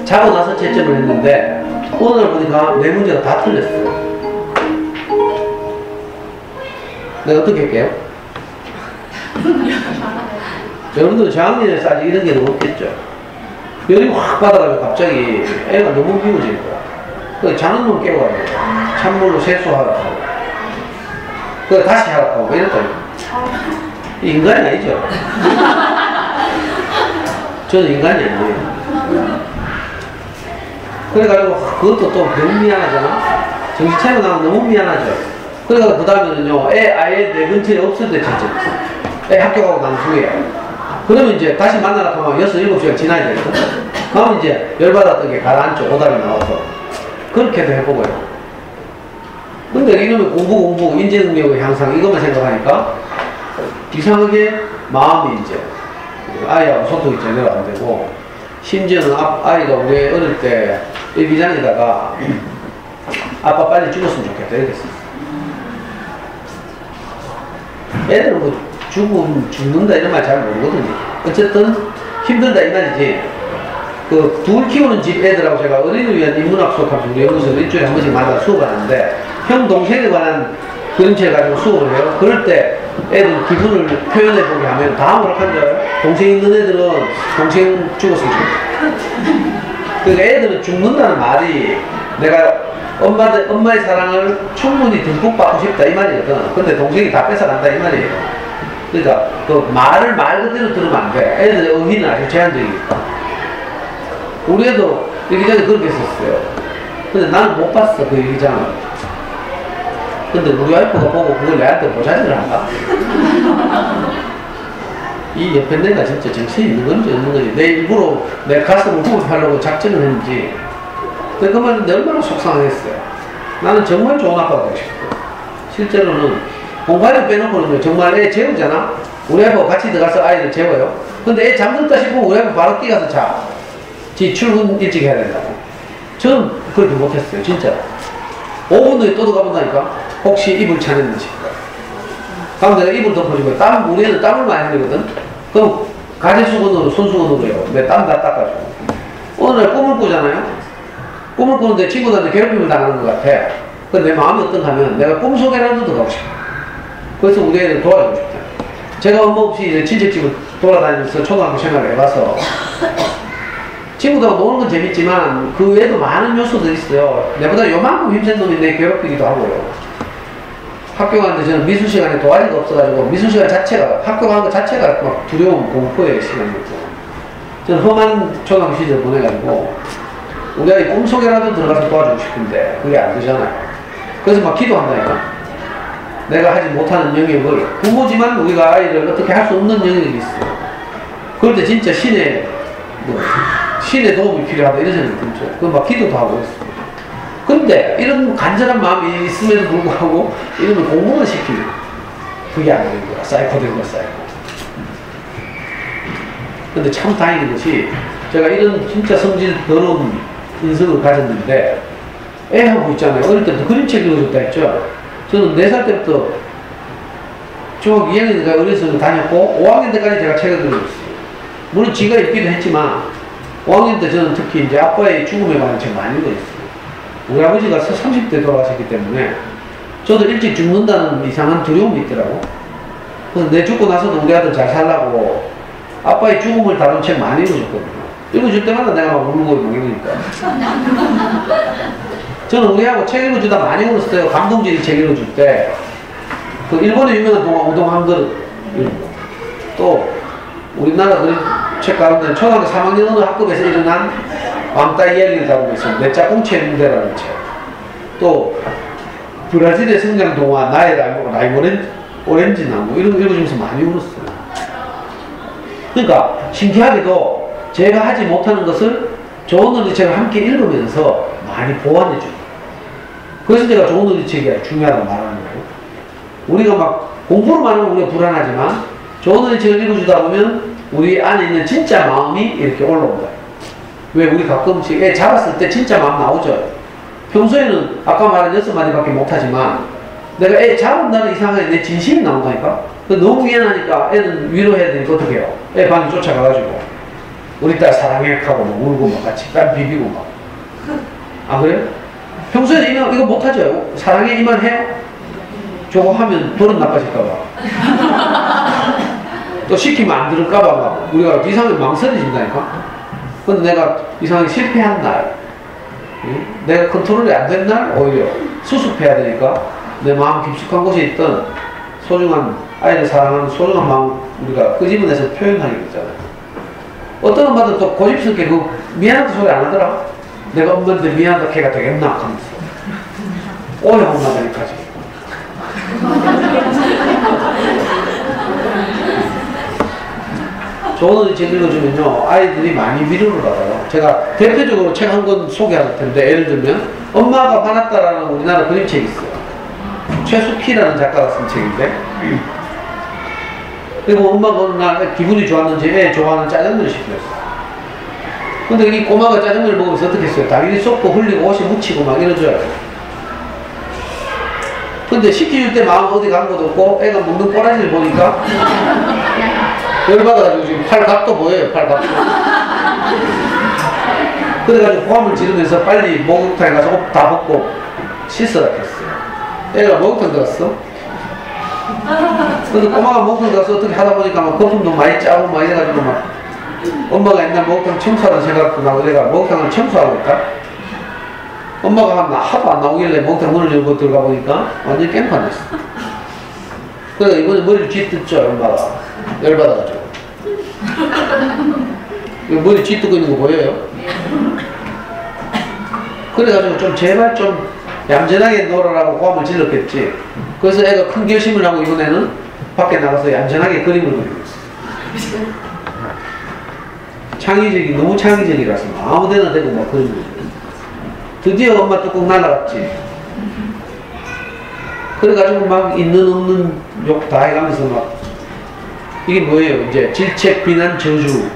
자고 나서 채점을 했는데 오늘 보니까 4문제가 다 틀렸어요. 내가 어떻게 할게요? 여러분들 저학년에서 아직 이런 게 너무 없겠죠? 열이 확 받아가지고 갑자기 애가 너무 미워지는 거야. 그래서 자는 놈 깨워가지고 찬물로 세수하라고 하고 그래서 다시 하라고 하고 이랬더니 인간이 아니죠. 저는 인간이 아니에요. 그래가지고 그것도 또 너무 미안하잖아. 정신 차리고 나면 너무 미안하죠. 그래서 그 다음에는요, 애 아예 내 근처에 없을 때 채점했어. 애 학교 가고 난 후에. 그러면 이제 다시 만나라 하면 6, 7시간 지나야 되거든. 그러면 이제 열받았던 게 가라앉죠. 오답이 나와서. 그렇게도 해보고요. 근데 이놈의 공부, 인지능력의 향상 이것만 생각하니까 이상하게 마음이 이제 아이하고 소통이 제대로 안 되고 심지어는 아이가 우리 어릴 때 일기장에다가 아빠 빨리 죽었으면 좋겠다 이렇게 썼어. 애들은 뭐 죽는다 이런 말 잘 모르거든요. 어쨌든 힘들다 이 말이지. 그 둘 키우는 집 애들하고 제가 어린이를 위한 인문학 수업하면서 우리 연구소에서 일주일에 한 번씩 만나 수업을 하는데 형 동생에 관한 그림체를 가지고 수업을 해요. 그럴 때 애들 기분을 표현해보게 하면 다 뭐라 하는 줄 알아요? 동생 있는 애들은 동생 죽었으면 좋겠다. 그러니까 애들은 죽는다는 말이 내가 엄마의 사랑을 충분히 듬뿍 받고 싶다 이 말이거든. 근데 동생이 다 뺏어간다 이 말이에요. 그러니까 그 말을 말 그대로 들으면 안 돼. 애들의 의미는 아주 제한적이니까. 우리 애도 일기장에 그렇게 썼어요. 근데 나는 못 봤어 그 일기장을. 근데 우리 와이프가 보고 그걸 내한테 모자리를 한다? 이 옆에 내가 진짜 정신이 있는 건지 없는 건지 내 일부러 내 가슴을 후벼하려고 작전을 했는지 근데 그 말은 얼마나 속상했어요. 나는 정말 좋은 아빠가 되고 싶어. 실제로는 공부하는 빼놓고는 정말 애 재우잖아? 우리 아이하고 같이 들어가서 아이를 재워요. 근데 애 잠들다 싶으면 우리 아이가 바로 뛰어가서 자. 지 출근 일찍 해야 된다고. 저는 그렇게 못했어요 진짜. 5분 뒤에 또 들어가본다니까. 혹시 이불 차냈는지. 그럼 내가 이불 덮어주고 우리 애는 땀을 많이 흘리거든. 그럼 가제수건으로 손수건으로 해요. 내 땀 다 닦아주고. 어느 날 꿈을 꾸잖아요. 꿈을 꾸는데 친구들한테 괴롭힘을 당하는 것 같아. 내 마음이 어떤가 하면 내가 꿈속에라도 들어가고 싶어. 그래서 우리 애를 도와주고 싶다. 제가 엄마 없이 이제 친척집을 돌아다니면서 초등학교 생활을 해봐서 친구들하고 노는 건 재밌지만 그 외에도 많은 요소들이 있어요. 내보다 요만큼 힘센 놈이 내 괴롭히기도 하고요. 학교 가는데 저는 미술 시간에 도와리가 없어가지고 미술 시간 자체가, 학교 가는 것 자체가 막 두려움, 공포의 시간이었고, 저는 험한 초등학교 시절 보내가지고 우리 아이 꿈속에라도 들어가서 도와주고 싶은데 그게 안 되잖아요. 그래서 막 기도한다니까. 내가 하지 못하는 영역을, 부모지만 우리가 아이를 어떻게 할 수 없는 영역이 있어요. 그럴 때 진짜 신의 도움이 필요하다 이런 생각이 들죠. 그럼 막 기도도 하고 있어요. 근데 이런 간절한 마음이 있음에도 불구하고 이러면 공부만 시키면 그게 안 되는 거야. 사이코 된 거야, 사이코. 근데 참 다행인 것이 제가 이런 진짜 성질 더러운 인성을 가졌는데 애하고 있잖아요. 어릴 때부터 그림책 읽어줬다 했죠. 저는 4살 때부터 중학교 2학년 때까지 어려서 다녔고 5학년 때까지 제가 책을 읽어줬어요. 물론 지가 읽기도 했지만 5학년 때 저는 특히 이제 아빠의 죽음에 관한 책 많이 읽어줬어요. 우리 아버지가 30대 돌아가셨기 때문에 저도 일찍 죽는다는 이상한 두려움이 있더라고. 그래서 내 죽고 나서도 우리 아들 잘 살라고 아빠의 죽음을 다룬 책 많이 읽어줬거든요. 읽어줄 때마다 내가 막 울고 막 이러니까. 저는 우리하고 책 읽어주다 많이 울었어요. 감동적인 책 읽어줄 때. 그 일본의 유명한 동화 우동 한 그릇 읽고, 또 우리나라 책 가운데 초등학교 3학년 어느 학급에서 일어난 왕따 이야기를 다루고 있어요. 내 짝꿍치의 문제라는 책. 또 브라질의 성장 동화 나의 라임 오렌지 나무 이런 거 읽어주면서 많이 울었어요. 그러니까 신기하게도 제가 하지 못하는 것을 좋은 논리 책을 함께 읽으면서 많이 보완해줘요. 그래서 제가 좋은 논리 책이 중요하다고 말하는 거예요. 우리가 막 공부로만 하면 우리가 불안하지만 좋은 논리 책을 읽어주다 보면 우리 안에 있는 진짜 마음이 이렇게 올라온다. 왜 우리 가끔씩 애 잡았을 때 진짜 마음 나오죠. 평소에는 아까 말한 6마디밖에 못하지만 내가 애 잡은 날은 이상하게 내 진심이 나온다니까. 너무 미안하니까 애는 위로해야 되니까 어떻게 해요? 애 방에 쫓아가가지고 우리 딸 사랑해 하고 막 울고 막 같이 뺨 비비고 막. 아 그래요? 평소에는 이거 못하죠. 사랑해 이만 해요? 저거 하면 버릇 나빠질까봐. 또 시키면 안 들을까봐 막 우리가 이상하게 망설여진다니까. 근데 내가 이상하게 실패한 날, 내가 컨트롤이 안 된 날 오히려 수습해야 되니까 내 마음 깊숙한 곳에 있던 소중한 아이를 사랑하는 소중한 마음 우리가 끄집어내서 표현하게 되잖아요. 어떤 엄마들 또 고집스럽게 그 미안하다 소리 안 하더라. 내가 엄마한테 미안하다 걔가 되겠나 하면서 오해 혼나다니까지. 좋은 책 읽어주면요 아이들이 많이 위로를 받아요. 제가 대표적으로 책 한 권 소개할 텐데, 예를 들면 엄마가 화났다라는 우리나라 그림책이 있어요. 최숙희라는 작가가 쓴 책인데, 그리고 엄마가 어느 날 기분이 좋았는지 애 좋아하는 짜장면을 시켰어요. 근데 이 꼬마가 짜장면을 먹으면서 어떻게 했어요? 당연히 쏟고 흘리고 옷이 묻히고 막 이러줘요. 근데 시켜줄 때 마음 어디 간 것도 없고 애가 먹는 꼬라지를 보니까 열받아가지고 지금 팔각도 보여요. 팔각도. 그래가지고 고함을 지르면서 빨리 목욕탕에 가서 옷 다 벗고 씻으라 했어요. 애가 목욕탕 들어갔어. 근데 꼬마가 목욕탕 들어가서 어떻게 하다 보니까 막 거품도 많이 짜고 막 이래가지고 막 엄마가 옛날 목욕탕 청소하던 생각도 나고 내가 목욕탕을 청소하고 있다. 엄마가 하도 안 나오길래 목욕탕 문을 열고 들어가 보니까 완전히 깽판 됐어. 그래서 이번에 머리를 쥐뜯죠 엄마가. 열받아가지고. 머리 쥐뜯고 있는 거 보여요? 그래가지고 좀 제발 좀 얌전하게 놀아라고 고함을 질렀겠지. 그래서 애가 큰 결심을 하고 이번에는 밖에 나가서 얌전하게 그림을 그리고 있어. 창의적이 너무 창의적이라서 아무데나 대고 막 그림을 그리고. 드디어 엄마 뚜껑 날아갔지. 그래가지고 막 있는 없는 욕 다 해가면서 막 이게 뭐예요? 이제 질책, 비난, 저주.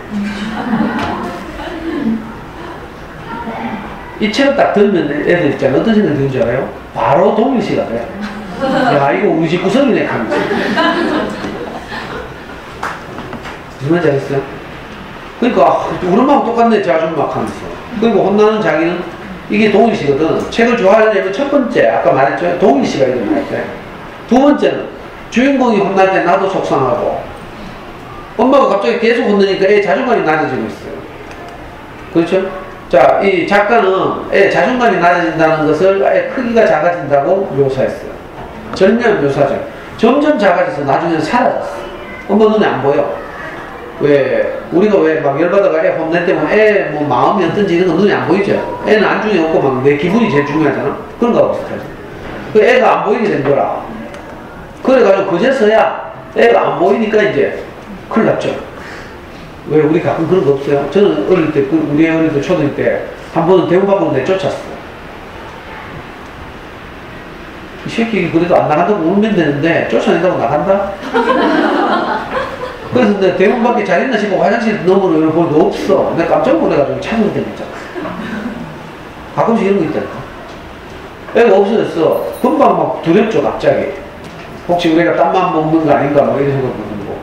이 책을 딱 들으면 애들 있잖아요. 어떤 생각이 드는 줄 알아요? 바로 동일시가 돼. 야 이거 우리 집 구석이네 하면서. 무슨 말인지 알겠어요? 그러니까 우리 엄마하고 똑같네 제 아줌마 하면서. 그리고 혼나는 자기는 이게 동일시거든. 책을 좋아하려면 첫 번째, 아까 말했죠. 동일시가 일어날 때. 두 번째는 주인공이 혼날 때 나도 속상하고 엄마가 갑자기 계속 혼내니까 애 자존감이 낮아지고 있어요. 그렇죠? 자, 이 작가는 애 자존감이 낮아진다는 것을 애 크기가 작아진다고 묘사했어요. 절묘한 묘사죠. 점점 작아져서 나중에는 사라졌어. 엄마 눈에 안 보여. 왜 우리가 왜 막 열받아가 애 혼낼 때 애 뭐 마음이 어떤지 이런 거 눈에 안 보이죠. 애는 안중에 없고 막 내 기분이 제일 중요하잖아. 그런 거하고 비슷하지. 그 애가 안 보이게 된 거라. 그래가지고 그제서야 애가 안 보이니까 이제 큰일 났죠. 왜 우리 가끔 그런 거 없어요? 저는 어릴 때 우리 애 어릴 때 초등일 때 한 번은 대문 밖으로 내쫓았어. 이 새끼 그래도 안 나간다고 울면 되는데 쫓아낸다고 나간다? 그래서 내가 대문 밖에 잘 있나 싶고 화장실 너머로 이렇게 볼도 없어. 내가 깜짝 놀래가지고 찾는 데가 있잖아. 가끔씩 이런 거 있다니까. 애가 없어졌어. 금방 막 두렵죠, 갑자기. 혹시 우리가 땀만 먹는 거 아닌가, 뭐 이런 생각 들고.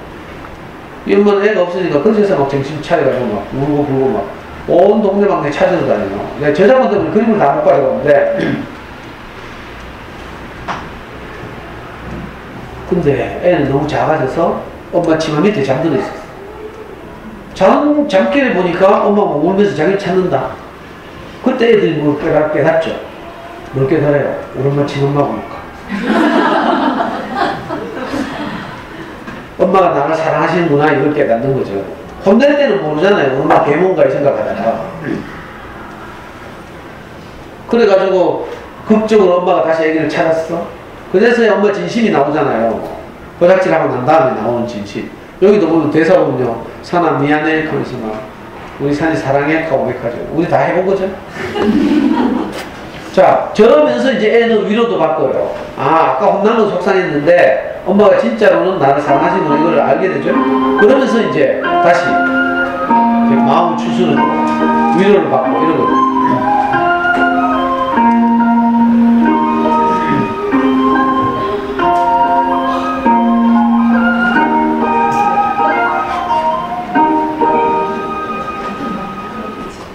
이 엄마는 애가 없으니까 그래서 막 정신 차려가지고 막 울고 불고 막 온 동네 방네 찾아서 다니고. 내가 저작권 때문에 그림을 다 못 가져가는데. 근데 애는 너무 작아져서 엄마 치마 밑에 잠들어 있었어. 잠결에 보니까 엄마가 울면서 자기를 찾는다. 그때 애들이 뭘 깨닫죠. 뭘 깨달아요? 우리 엄마 친엄마 보니까. 엄마가 나를 사랑하시는구나 이걸 깨닫는 거죠. 혼낼 때는 모르잖아요. 엄마 개몬가 이 생각하다가. 그래가지고 극적으로 엄마가 다시 애기를 찾았어. 그래서야 엄마 진심이 나오잖아요. 도작질하고 난 다음에 나오는 진심. 여기도 보면 대사 보면요. 산아 미안해 하면서 막 우리 산이 사랑해 하고 고백하죠. 우리 다 해본 거죠. 자, 저러면서 이제 애는 위로도 받고요. 아, 아까 혼난 건 속상했는데 엄마가 진짜로는 나를 사랑하시는 이걸 알게 되죠. 그러면서 이제 다시 마음을 추스르고 위로를 받고 이러거든요.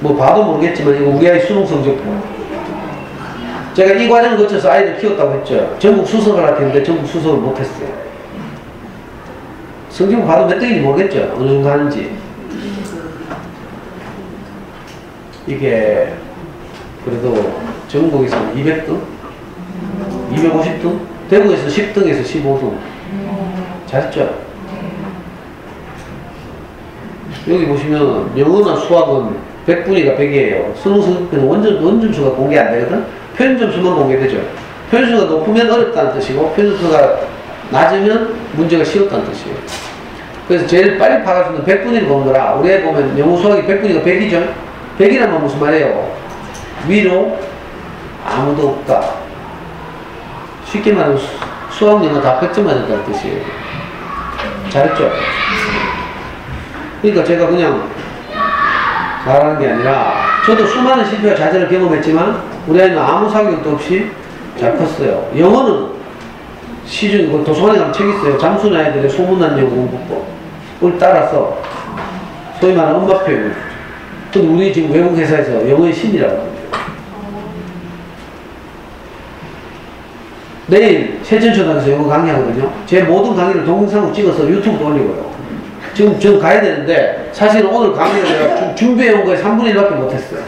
뭐 봐도 모르겠지만 이거 우리 아이 수능 성적 제가 이 과정을 거쳐서 아이들 키웠다고 했죠. 전국 수석을 할 텐데 전국 수석을 못했어요. 성적을 봐도 몇 등인지 모르겠죠. 어느 정도 하는지. 이게 그래도 전국에서 200등? 250등? 대구에서 10등에서 15등. 잘했죠. 여기 보시면 영어나 수학은 100분위가 100이에요. 수능 성적표는 원점수가 공개 안 되거든? 표현 점수만 공개되죠. 표현 점수가 높으면 어렵다는 뜻이고, 표현 점수가 낮으면 문제가 쉬웠다는 뜻이에요. 그래서 제일 빨리 파악할 수 있는 100분위를 보는 거라, 우리 애 보면 영어 수학이 100분위가 100이죠? 100이라면 무슨 말이에요? 위로 아무도 없다. 쉽게 말하면 수학 영어 다 100점 맞았다는 뜻이에요. 잘했죠? 그러니까 제가 그냥 말하는 게 아니라, 저도 수많은 실패와 좌절을 경험했지만 우리 아이는 아무 사교육도 없이 잘 컸어요. 영어는 시중 도서관에 가면 책 있어요. 장순 아이들의 소문난 영어 공부법을 따라서 소위 말하는 엄마 표현. 근데 우리 지금 외국 회사에서 영어의 신이라고 합니다. 내일 세천초등학교에서 영어 강의하거든요. 제 모든 강의를 동영상으로 찍어서 유튜브도 올리고요. 지금 저는 가야 되는데 사실은 오늘 강의를 내가 준비해온 거에 3분의 1밖에 못했어요.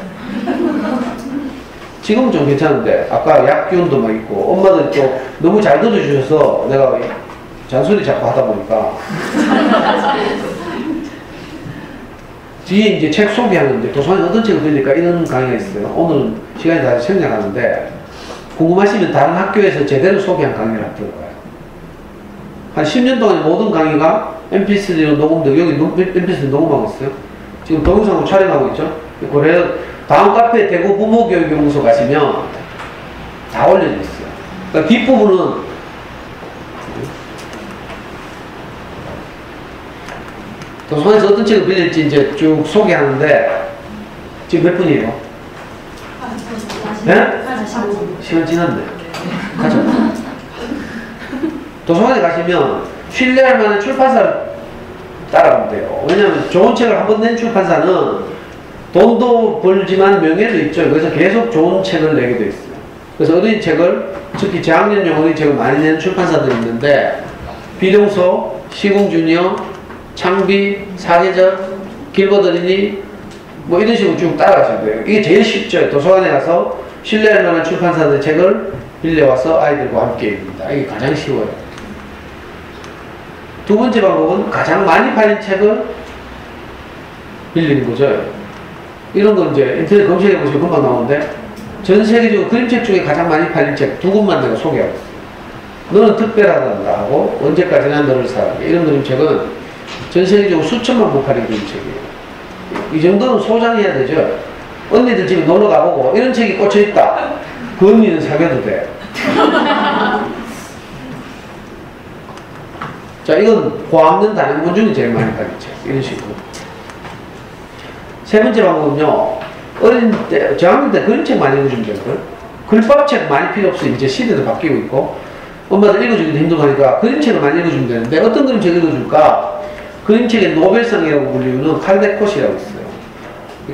지금은 좀 괜찮은데 아까 약 기운도 막 있고 엄마들 또 너무 잘 들어주셔서 내가 잔소리 자꾸 하다 보니까 뒤에 이제 책 소개하는데 도서관에 어떤 책을 들릴까 이런 강의가 있어요. 오늘은 시간이 다 생략하는데 궁금하시면 다른 학교에서 제대로 소개한 강의를 한번 들어봐요. 한 10년 동안 모든 강의가 mp3로 녹음되고 여기 mp3 녹음하고 있어요. 지금 동영상으로 촬영하고 있죠. 그래서 다음 카페 대구 부모교육연구소 가시면 다 올려져 있어요. 그러니까 뒷부분은 도서관에서 어떤 책을 빌릴지 이제 쭉 소개하는데 지금 몇 분이에요? 네? 시간 지났네. 가자. 도서관에 가시면 신뢰할 만한 출판사를 따라가면 돼요. 왜냐하면 좋은 책을 한 번 낸 출판사는 돈도 벌지만 명예도 있죠. 그래서 계속 좋은 책을 내게 돼 있어요. 그래서 어린이 책을, 특히 저학년용 어린이 책을 많이 내는 출판사들이 있는데, 비룡소, 시공주니어, 창비, 사계절, 길버드 어린이, 뭐 이런 식으로 쭉 따라가시면 돼요. 이게 제일 쉽죠. 도서관에 가서 신뢰할 만한 출판사들의 책을 빌려와서 아이들과 함께 읽는다. 이게 가장 쉬워요. 두 번째 방법은 가장 많이 팔린 책을 빌리는 거죠. 이런 건 이제 인터넷 검색해 보시면 금방 나오는데, 전 세계적으로 그림책 중에 가장 많이 팔린 책 두 권만 내가 소개하고 있어요. 너는 특별하단다 하고 언제까지나 너를 사랑해. 이런 그림책은 전 세계적으로 수천만 부 팔린 그림책이에요. 이 정도는 소장해야 되죠. 언니들 집에 놀러 가보고 이런 책이 꽂혀있다. 그 언니는 사귀어도 돼. 자, 이건 고학년 단행본 중에 제일 많이 팔린 책. 이런 식으로. 세 번째 방법은요. 어린 때, 저학년 때 그림책 많이 읽어주면 되거든. 글밥책 많이 필요 없어. 이제 시대도 바뀌고 있고. 엄마들 읽어주기도 힘들고 하니까 그림책을 많이 읽어주면 되는데, 어떤 그림책 읽어줄까? 그림책의 노벨상이라고 불리우는 칼데콧이라고 있어요.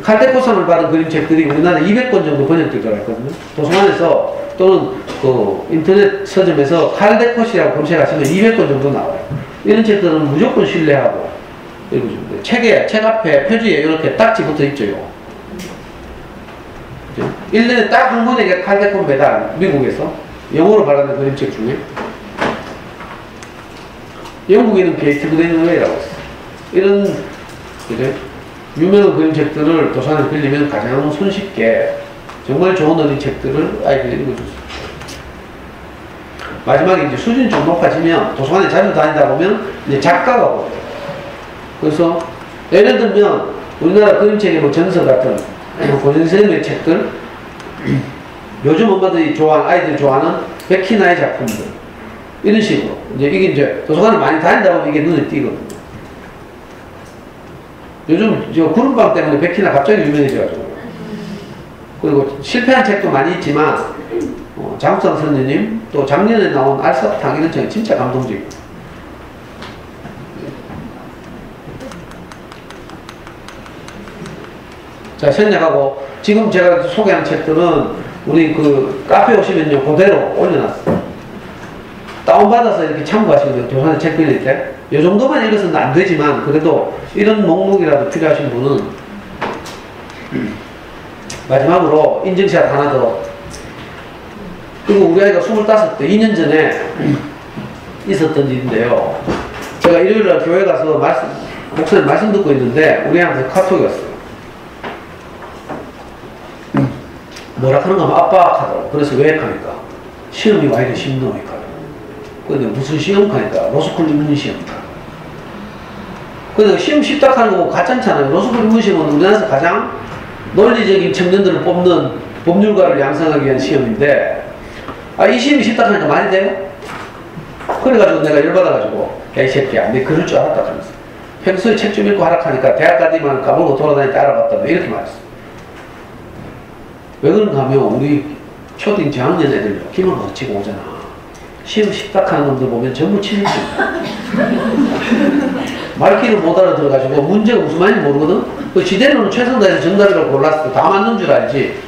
칼데콧상을 받은 그림책들이 우리나라에 200권 정도 번역되더라 했거든요. 도서관에서 또는 그 인터넷 서점에서 칼데콧이라고 검색하시면 200권 정도 나와요. 이런 책들은 무조건 신뢰하고 읽어주면 돼요. 책 앞에 표지에 이렇게 딱지 붙어 있죠. 1년에 딱 한 권에게 칼데콧 매달, 미국에서 영어로 발간된 그림책 중에. 영국에는 게이트 그레인웨이라고 있어요. 이런 그래? 유명한 그림책들을 도서관에 빌리면 가장 손쉽게 정말 좋은 어린 책들을 아이들이 읽어줄 수 있어요. 마지막에 이제 수준이 좀 높아지면 도서관에 자주 다니다 보면 이제 작가가 오요. 그래서 예를 들면 우리나라 그림책의 뭐 전서 같은 고전 선생님의 책들, 요즘 엄마들이 좋아하는, 아이들이 좋아하는 백희나의 작품들, 이런 식으로 이제 이게 이제 도서관을 많이 다니다 보면 이게 눈에 띄거든요. 요즘 저 구름밤 때문에 백희나 갑자기 유명해져가지고, 그리고 실패한 책도 많이 있지만 장국상 선생님 또 작년에 나온 알사탕 이런 책이 진짜 감동적이에요. 자, 생략하고 지금 제가 소개한 책들은 우리 그 카페 오시면요 그대로 올려놨어요. 다운받아서 이렇게 참고하시면 돼요. 도서관에 책 빌릴 때. 이 정도만 읽어서는 안 되지만 그래도 이런 목록이라도 필요하신 분은. 마지막으로 인증샷 하나 더. 그리고 우리 아이가 25때 2년 전에 있었던 일인데요. 제가 일요일날 교회 가서 목사님 말씀 듣고 있는데 우리 아이한테 카톡이 왔어요. 뭐라 하는가 하면 아빠 하더라고. 그래서 왜 하니까 시험이 와 이래 쉽노 하니까. 근데 무슨 시험 하니까 로스쿨 입문 시험이다. 근데 시험 쉽다 하는 거 가짜잖아요. 로스쿨 입문 시험은 우리나라에서 가장 논리적인 청년들을 뽑는 법률가를 양성하기 위한 시험인데, 아, 이 시험이 쉽다 하니까 말이 돼요? 그래가지고 내가 열받아가지고, 야, 이 새끼야, 내 그럴 줄 알았다 하면서. 평소에 책 좀 읽고 하락하니까 대학 가디만 가보고 돌아다닐 때 알아봤다. 이렇게 말했어. 왜 그런가 하면 우리 초딩 저학년 애들 기만 거치고 오잖아. 시험 쉽다 하는 놈들 보면 전부 치는입니다. 말귀를 못 알아들어가지고 문제가 무슨 말인지 모르거든? 그 지대로는 최선다해서 정답이라고 골랐을 때 다 맞는 줄 알지.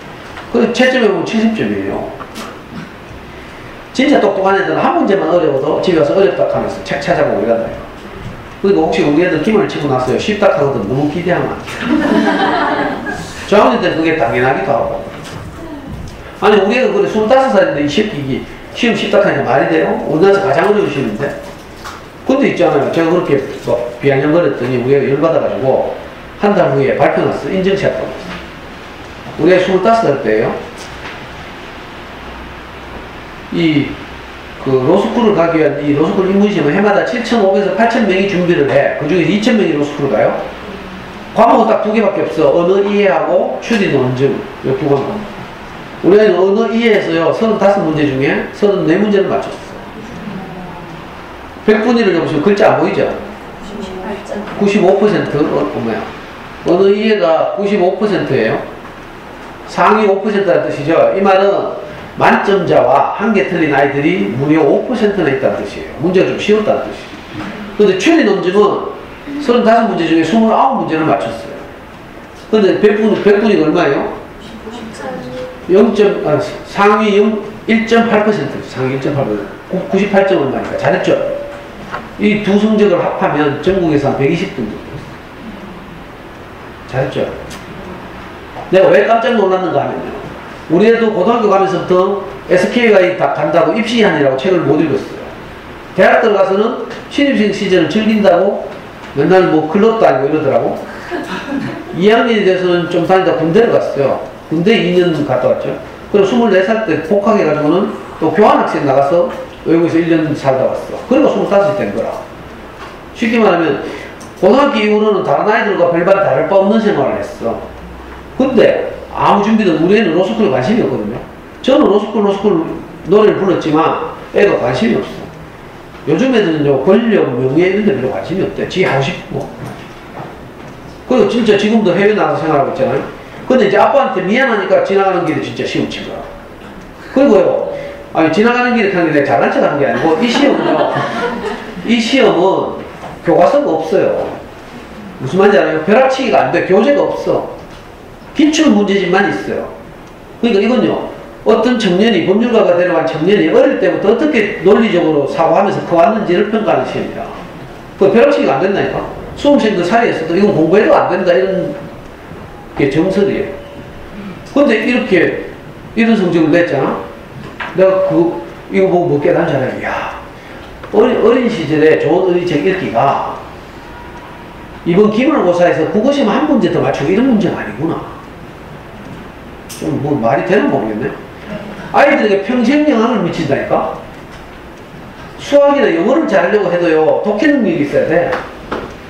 그 채점해 보면 70점이에요. 진짜 똑똑한 애들은 한 문제만 어려워도 집에 와서 어렵다 하면서 책 찾아보고 이런다. 그리고 혹시 우리 애들 기말을 치고 났어요. 쉽다 하거든. 너무 기대하면 안 돼. 저학년 때는 그게 당연하기도 하고. 아니 우리 애가 그래 25살인데 이 새끼 시험 쉽다 하니까 말이 돼요? 우리나라에서 가장 어려운 시험인데? 근데 있잖아요. 제가 그렇게 뭐 비아냥거렸더니 우리 애가 열받아가지고 한 달 후에 발표 났어. 인증샷 받았어. 우리 애가 25살 때예요. 그 로스쿨을 가기 위한 이 로스쿨 입문시험은 해마다 7,500에서 8,000명이 준비를 해. 그 중에 2,000명이 로스쿨을 가요. 과목은 딱 2개밖에 없어. 언어 이해하고 추리 논증. 이 2과목. 우리 애는 언어 이해에서요 35문제 중에 34문제를 맞췄어. 100분위를 해보시면 글자 안 보이죠? 95% 뭐야? 언어 이해가 95%예요. 상위 5%라는 뜻이죠. 이 말은 만점자와 한 개 틀린 아이들이 무려 5%나 있다는 뜻이에요. 문제가 좀 쉬웠다는 뜻이에요. 근데 추리 논증은 35문제 중에 29문제를 맞췄어요. 근데 100분이 얼마예요? 0. 상위 1.8%. 상위 1.8%. 98점 얼마니까. 잘했죠? 이 두 성적을 합하면 전국에서 한 120등 정도. 잘했죠? 내가 왜 깜짝 놀랐는가 하면요. 우리 애도 고등학교 가면서부터 SK가 간다고 입시한이라고 책을 못 읽었어요. 대학 들어가서는 신입생 시절을 즐긴다고 맨날 뭐 클럽도 아니고 이러더라고. 2학년이 돼서는 좀 다니다 군대를 갔어요. 군대 2년 갔다 왔죠. 그리고 24살 때 복학해가지고는 또 교환학생 나가서 외국에서 1년 살다 왔어. 그리고 25이 된 거라. 쉽게 말하면 고등학교 이후로는 다른 아이들과 별반 다를 바 없는 생활을 했어. 근데 아무 준비도 우리 애는 로스쿨에 관심이 없거든요. 저는 로스쿨 노래를 불렀지만 애가 관심이 없어. 요즘 애들은요 권력, 명예 이런 데 별로 관심이 없대. 지 하고 싶고. 그리고 진짜 지금도 해외 나가서 생활하고 있잖아요. 근데 이제 아빠한테 미안하니까 지나가는 길에 진짜 시험 친 거야. 그리고요, 아니 지나가는 길에 타는 게 내가 잘난 척 하는 게 아니고 이 시험은 교과서가 없어요. 무슨 말인지 알아요? 벼락치기가 안 돼. 교재가 없어. 기출 문제집만 있어요. 그러니까 이건요, 어떤 청년이, 법률가가 데려간 청년이 어릴 때부터 어떻게 논리적으로 사고하면서 커왔는지를 평가하는 시험이야. 그 벼락치기가 안 된다니까. 수험생들 사이에서도 이건 공부해도 안 된다 이런 게 정설이에요. 근데 이렇게 이런 성적을 냈잖아. 내가 이거 보고 뭐 깨달은 줄 알아요. 야, 어린 시절에 좋은 어린이책 읽기가 이번 기말고사에서 국어시험 한 문제 더 맞추고 이런 문제가 아니구나. 좀 뭐 말이 되나 모르겠네. 아이들에게 평생 영향을 미친다니까. 수학이나 영어를 잘하려고 해도요 독해 능력이 있어야 돼.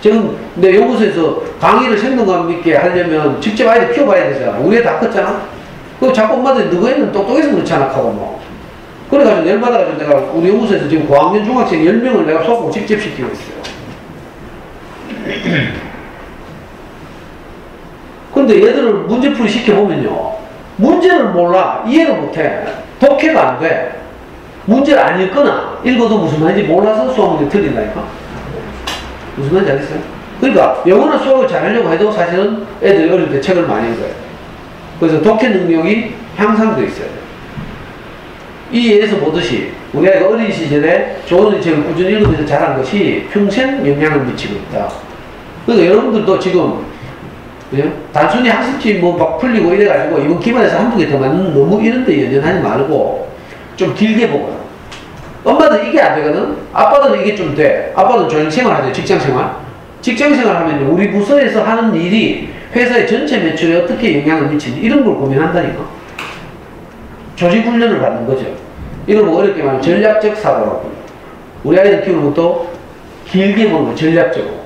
지금 내 연구소에서 강의를 생동감 있게 하려면 직접 아이들 키워봐야 되잖아. 우리 애 다 컸잖아. 그리고 자꾸 엄마들이 너희 애는 똑똑해서 그렇지 않아 하고 뭐. 그래가지고 열받아가지고 내가 우리 연구소에서 지금 고학년 중학생 10명을 내가 수학공 직접 시키고 있어요. 근데 얘들을 문제풀이 시켜보면요, 문제를 몰라. 이해를 못해. 독해가 안 돼. 문제를 안 읽거나 읽어도 무슨 말인지 몰라서 수학 문제 틀린다니까. 무슨 말인지 알겠어요? 그러니까 영어나 수학을 잘하려고 해도 사실은 애들이 어릴 때 책을 많이 읽어요. 그래서 독해 능력이 향상되어 있어야 돼요. 이 예에서 보듯이 우리 아이가 어린 시절에 좋은 책을 꾸준히 읽으면서 자란 것이 평생 영향을 미치고 있다. 그러니까 여러분들도 지금 단순히 학습지 뭐 막 풀리고 이래가지고 이번 기말에서 한두 개 더 맞는 너무 이런데 연연하지 말고 좀 길게 보거나. 엄마들 이게 안 되거든? 아빠들은 이게 좀 돼. 아빠는 조용생활 하죠. 직장생활. 직장생활 하면 우리 부서에서 하는 일이 회사의 전체 매출에 어떻게 영향을 미치는지 이런 걸 고민한다니까. 조직훈련을 받는 거죠. 이걸 뭐 어렵게 말하면 전략적 사고라고 해요. 우리 아이들 키우는 것도 길게 보는 거, 전략적으로.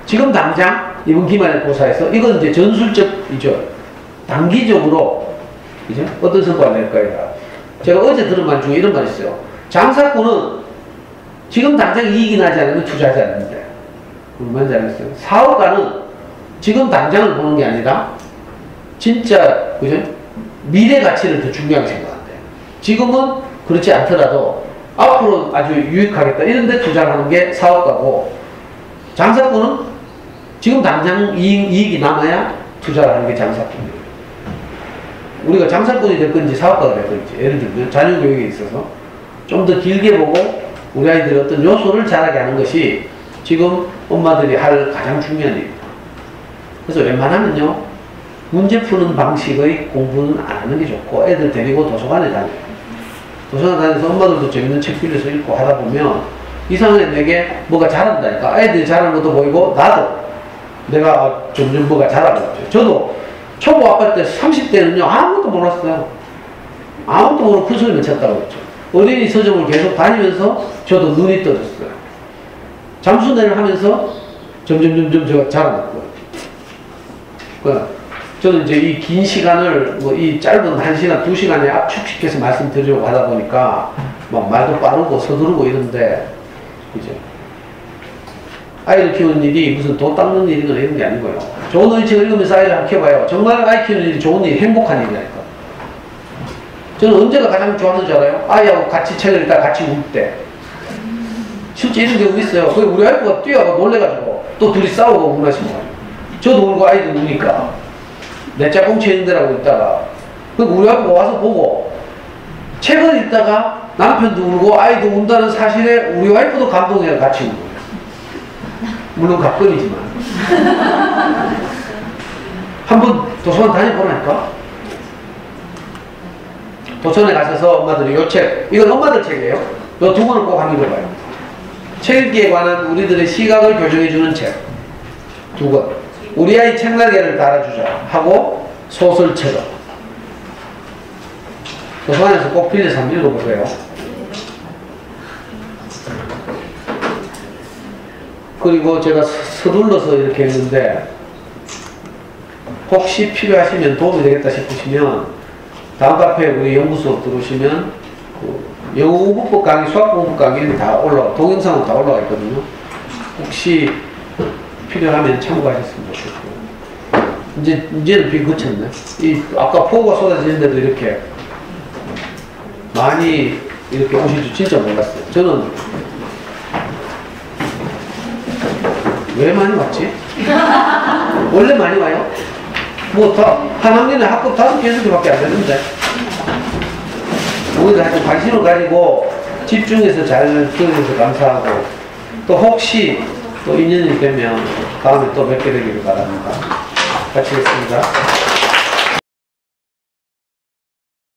지금 당장 이번 기말고사에서 이건 이제 전술적이죠. 단기적으로 그죠? 어떤 성과가 낼 거야. 제가 어제 들은 말 중에 이런 말 있어요. 장사꾼은 지금 당장 이익이 나지 않으면 투자하지 않는데, 뭔지 알겠어요? 사업가는 지금 당장을 보는 게 아니라 진짜 그죠? 미래 가치를 더 중요하게 생각한대요. 지금은 그렇지 않더라도 앞으로 아주 유익하겠다 이런 데 투자를 하는 게 사업가고, 장사꾼은 지금 당장 이익이 남아야 투자를 하는 게 장사꾼이에요. 우리가 장사꾼이 될 건지 사업가가 될 건지, 예를 들면 자녀교육에 있어서 좀 더 길게 보고 우리 아이들이 어떤 요소를 자라게 하는 것이 지금 엄마들이 할 가장 중요한 일입니다. 그래서 웬만하면요, 문제 푸는 방식의 공부는 안 하는 게 좋고, 애들 데리고 도서관에 다녀요. 도서관 다니면서 엄마들도 재밌는 책 빌려서 읽고 하다 보면 이상하게 내게 뭐가 자란다니까. 아이들이 자라는 것도 보이고 나도 내가 점점 뭐가 자라고 있죠. 저도 초보 아빠 때 30대는요 아무것도 몰랐어요. 아무것도 모르고 큰 소리만 쳤다고 했죠. 어린이 서점을 계속 다니면서 저도 눈이 떠졌어요. 잠수내를 하면서 점점 제가 자라났고요. 저는 이제 이 긴 시간을 뭐 이 짧은 1시간, 2시간에 압축시켜서 말씀드리려고 하다 보니까 막 말도 빠르고 서두르고 이런데, 그죠? 아이를 키우는 일이 무슨 돈 닦는 일이거나 이런 게 아니고요. 좋은 어린이책을 읽으면서 아이를 한번 키워봐요. 정말 아이 키우는 일이 좋은 일이, 행복한 일이라니까. 저는 언제가 가장 좋았는 줄 알아요? 아이하고 같이 책을 읽다가 같이 울 때. 실제 이런 경우 있어요. 거기 우리 아이가 뛰어가고 놀래가지고 또 둘이 싸우고 울면서 저도 울고 아이도 우니까. 내 짝꿍 체인들하고 있다가 그 우리 와이프가 와서 보고 책을 읽다가 남편도 울고 아이도 운다는 사실에 우리 와이프도 감동해서 같이 울고 물론 가끔이지만 한번 도서관 다녀보라니까. 도서관에 가셔서 엄마들이 요 책, 이건 엄마들 책이에요. 요 두 권을 꼭 한번 읽어봐요. 책 읽기에 관한 우리들의 시각을 교정해주는 책 두 권. 우리 아이 책날개를 달아주자 하고 소설책을 도서관에서 꼭 빌려서 한번 읽어보세요. 그리고 제가 서둘러서 이렇게 했는데 혹시 필요하시면 도움이 되겠다 싶으시면 다음 카페에 우리 연구 수업 들어오시면 그 영어 공부법 강의, 수학 공부법 강의는 다 동영상은 다 올라가 있거든요. 혹시 필요하면 참고하셨으면 좋겠고. 이제는 비 그쳤네. 아까 폭우가 쏟아지는데도 이렇게 많이 이렇게 오실 줄 진짜 몰랐어요. 저는 왜 많이 왔지? 원래 많이 와요? 뭐 한 학년에 학급 5개, 6개밖에 안 되는데. 우리가 하여튼 관심을 가지고 집중해서 잘 들어줘서 감사하고 또 혹시 또 인연이 되면 다음에 또 뵙게 되기를 바랍니다. 마치겠습니다.